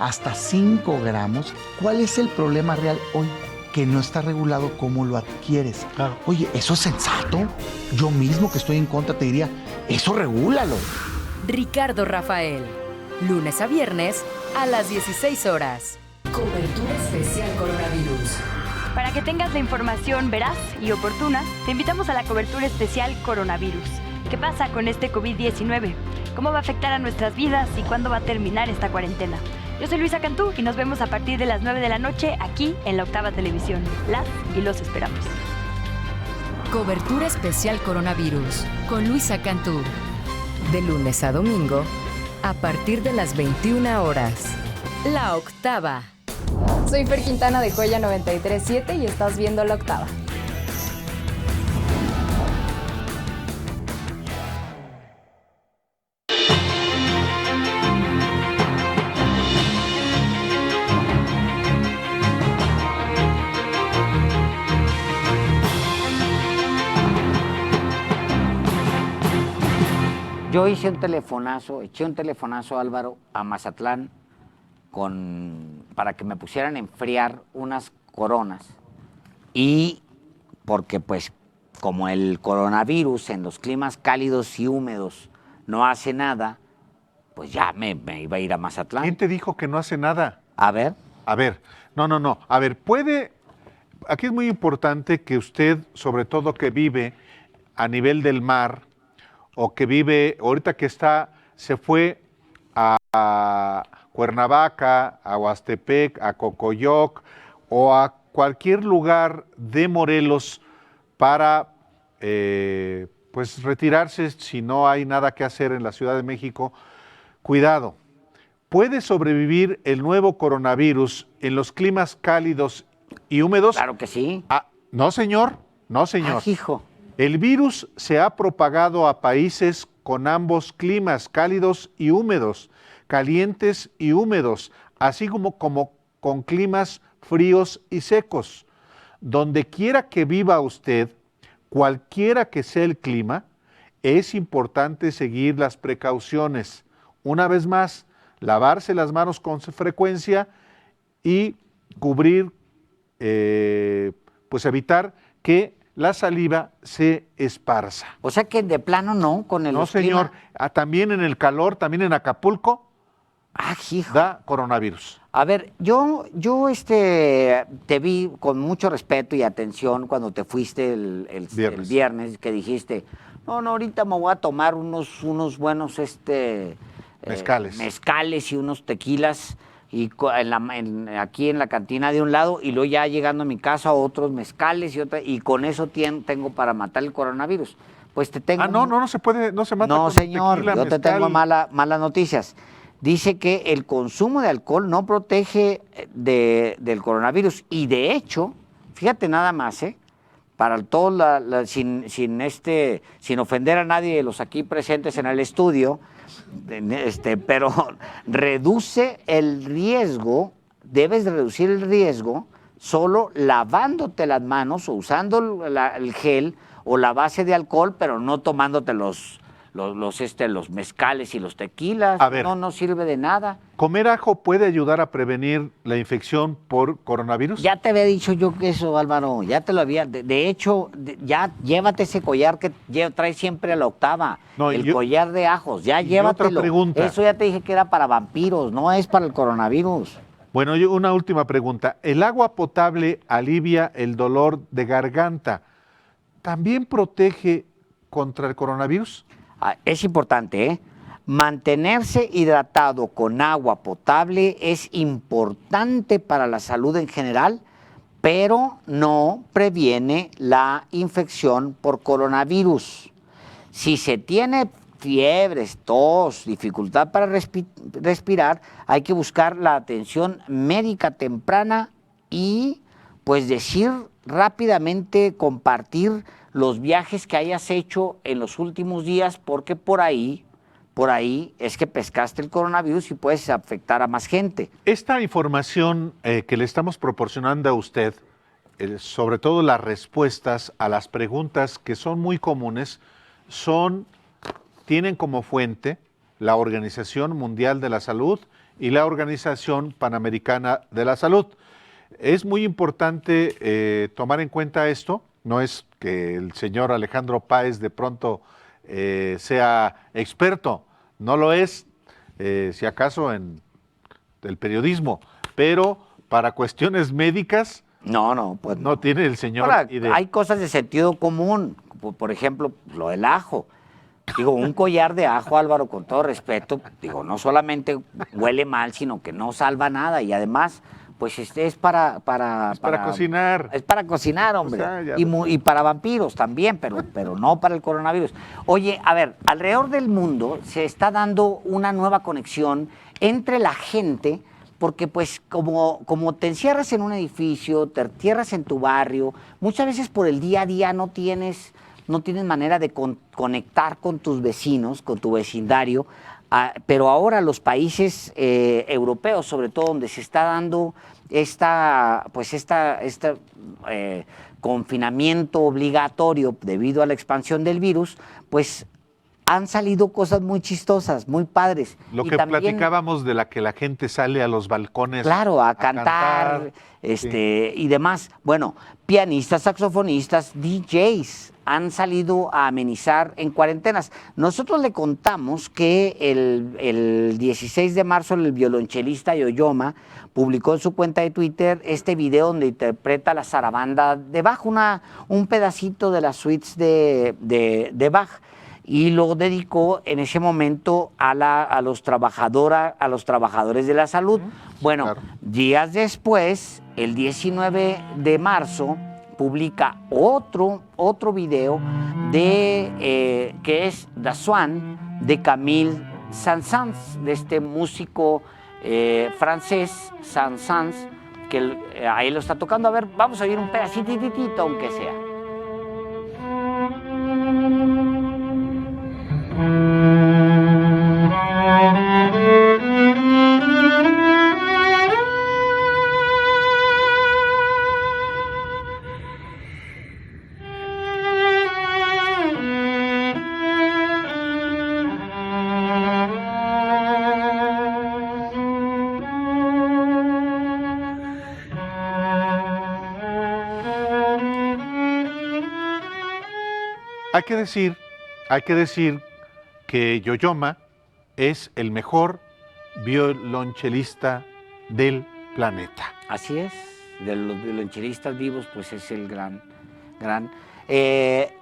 [SPEAKER 21] hasta 5 gramos. ¿Cuál es el problema real hoy? Que no está regulado cómo lo adquieres. Claro. Oye, ¿eso es sensato? Yo mismo que estoy en contra te diría, eso regúlalo.
[SPEAKER 4] Ricardo Rafael, lunes a viernes a las 16 horas. Cobertura especial coronavirus.
[SPEAKER 15] Para que tengas la información veraz y oportuna, te invitamos a la cobertura especial coronavirus. ¿Qué pasa con este COVID-19? ¿Cómo va a afectar a nuestras vidas y cuándo va a terminar esta cuarentena? Yo soy Luisa Cantú y nos vemos a partir de las 9 de la noche aquí en La Octava Televisión. Las y los esperamos.
[SPEAKER 4] Cobertura especial coronavirus con Luisa Cantú. De lunes a domingo a partir de las 21 horas. La Octava.
[SPEAKER 22] Soy Fer Quintana de Joya 93.7 y estás viendo La Octava.
[SPEAKER 1] Yo eché un telefonazo, Álvaro, a Mazatlán para que me pusieran a enfriar unas coronas. Y porque pues como el coronavirus en los climas cálidos y húmedos no hace nada, pues ya me iba a ir a Mazatlán.
[SPEAKER 2] ¿Quién te dijo que no hace nada?
[SPEAKER 1] A ver.
[SPEAKER 2] A ver, no. A ver, aquí es muy importante que usted, sobre todo que vive a nivel del mar, o que vive, ahorita que se fue a Cuernavaca, a Huastepec, a Cocoyoc, o a cualquier lugar de Morelos para pues retirarse si no hay nada que hacer en la Ciudad de México, cuidado. ¿Puede sobrevivir el nuevo coronavirus en los climas cálidos y húmedos?
[SPEAKER 1] Claro que sí.
[SPEAKER 2] No, señor.
[SPEAKER 1] Hijo.
[SPEAKER 2] El virus se ha propagado a países con ambos climas, cálidos y húmedos, calientes y húmedos, así como con climas fríos y secos. Donde quiera que viva usted, cualquiera que sea el clima, es importante seguir las precauciones. Una vez más, lavarse las manos con frecuencia y cubrir, pues evitar que la saliva se esparza.
[SPEAKER 1] O sea que de plano no, con el
[SPEAKER 2] No, señor. También en el calor, también en Acapulco, da coronavirus.
[SPEAKER 1] A ver, yo te vi con mucho respeto y atención cuando te fuiste el viernes, que dijiste, no, ahorita me voy a tomar unos buenos mezcales y unos tequilas y aquí en la cantina de un lado, y luego ya llegando a mi casa otros mezcales y con eso tengo para matar el coronavirus. Pues te tengo...
[SPEAKER 2] no se puede, no se mata
[SPEAKER 1] No,
[SPEAKER 2] con
[SPEAKER 1] señor,
[SPEAKER 2] tequila,
[SPEAKER 1] yo te
[SPEAKER 2] mezcal.
[SPEAKER 1] tengo malas noticias. Dice que el consumo de alcohol no protege del coronavirus, y de hecho, fíjate nada más, para todos, sin ofender a nadie de los aquí presentes en el estudio, pero reduce el riesgo, debes reducir el riesgo solo lavándote las manos o usando el gel o la base de alcohol, pero no tomándote los mezcales y los tequilas.
[SPEAKER 2] A ver,
[SPEAKER 1] no sirve de nada.
[SPEAKER 2] ¿Comer ajo puede ayudar a prevenir la infección por coronavirus?
[SPEAKER 1] Ya te había dicho yo que eso, Álvaro, ya te lo había... De hecho, ya llévate ese collar que traes siempre a la octava, collar de ajos, ya llévatelo.
[SPEAKER 2] Otra pregunta.
[SPEAKER 1] Eso ya te dije que era para vampiros, no es para el coronavirus.
[SPEAKER 2] Bueno, una última pregunta. ¿El agua potable alivia el dolor de garganta? ¿También protege contra el coronavirus?
[SPEAKER 1] Es importante, mantenerse hidratado con agua potable es importante para la salud en general, pero no previene la infección por coronavirus. Si se tiene fiebres, tos, dificultad para respirar, hay que buscar la atención médica temprana y pues decir rápidamente, compartir los viajes que hayas hecho en los últimos días, porque por ahí es que pescaste el coronavirus y puedes afectar a más gente.
[SPEAKER 2] Esta información que le estamos proporcionando a usted, sobre todo las respuestas a las preguntas que son muy comunes, tienen como fuente la Organización Mundial de la Salud y la Organización Panamericana de la Salud. Es muy importante tomar en cuenta esto. No es que el señor Alejandro Páez de pronto sea experto, no lo es, si acaso en el periodismo, pero para cuestiones médicas
[SPEAKER 1] pues
[SPEAKER 2] no tiene el señor idea.
[SPEAKER 1] Hay cosas de sentido común, por ejemplo, lo del ajo. Digo, un collar de ajo, Álvaro, con todo respeto, no solamente huele mal, sino que no salva nada, y además... pues es para
[SPEAKER 2] cocinar.
[SPEAKER 1] Es para cocinar, hombre. O sea, y para vampiros también, pero no para el coronavirus. Oye, a ver, alrededor del mundo se está dando una nueva conexión entre la gente, porque pues como te encierras en un edificio, te encierras en tu barrio, muchas veces por el día a día no tienes manera de conectar con tus vecinos, con tu vecindario. Pero ahora los países europeos, sobre todo donde se está dando confinamiento obligatorio debido a la expansión del virus, pues han salido cosas muy chistosas, muy padres.
[SPEAKER 2] Lo que también platicábamos de que la gente sale a los balcones.
[SPEAKER 1] Claro, a cantar.
[SPEAKER 2] Sí.
[SPEAKER 1] Y demás. Bueno, pianistas, saxofonistas, DJs han salido a amenizar en cuarentenas. Nosotros le contamos que el 16 de marzo el violonchelista Yo-Yo Ma publicó en su cuenta de Twitter este video donde interpreta la zarabanda de Bach, un pedacito de las suites de Bach, y lo dedicó en ese momento a los trabajadores de la salud. Bueno, claro. Días después, el 19 de marzo, publica otro video que es The Swan de Camille Saint-Saëns, de este músico francés, Saint-Saëns, que ahí lo está tocando. A ver, vamos a oír un pedacitito, aunque sea.
[SPEAKER 2] Hay que decir que Yo-Yo Ma es el mejor violonchelista del planeta.
[SPEAKER 1] Así es, de los violonchelistas vivos, pues es el gran.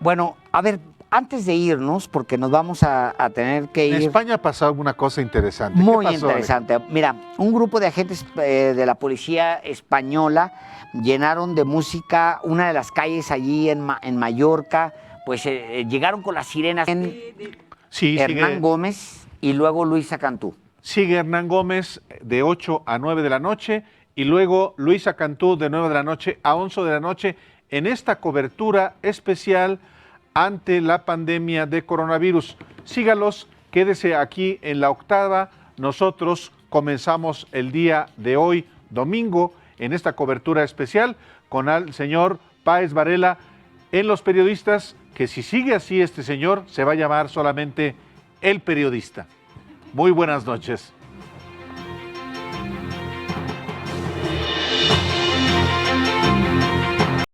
[SPEAKER 1] Bueno, a ver, antes de irnos, porque nos vamos a tener que ir.
[SPEAKER 2] En España ha pasado una cosa interesante.
[SPEAKER 1] Muy
[SPEAKER 2] ¿Qué pasó,
[SPEAKER 1] interesante.
[SPEAKER 2] Ale?
[SPEAKER 1] Mira, un grupo de agentes de la policía española llenaron de música una de las calles allí en Mallorca. Pues llegaron con las sirenas Hernán Gómez y luego Luisa Cantú.
[SPEAKER 2] Sigue Hernán Gómez de 8 a 9 de la noche y luego Luisa Cantú de 9 de la noche a 11 de la noche en esta cobertura especial ante la pandemia de coronavirus. Sígalos, quédese aquí en La Octava. Nosotros comenzamos el día de hoy, domingo, en esta cobertura especial con el señor Páez Varela en Los Periodistas, que si sigue así este señor se va a llamar solamente El Periodista. Muy buenas noches.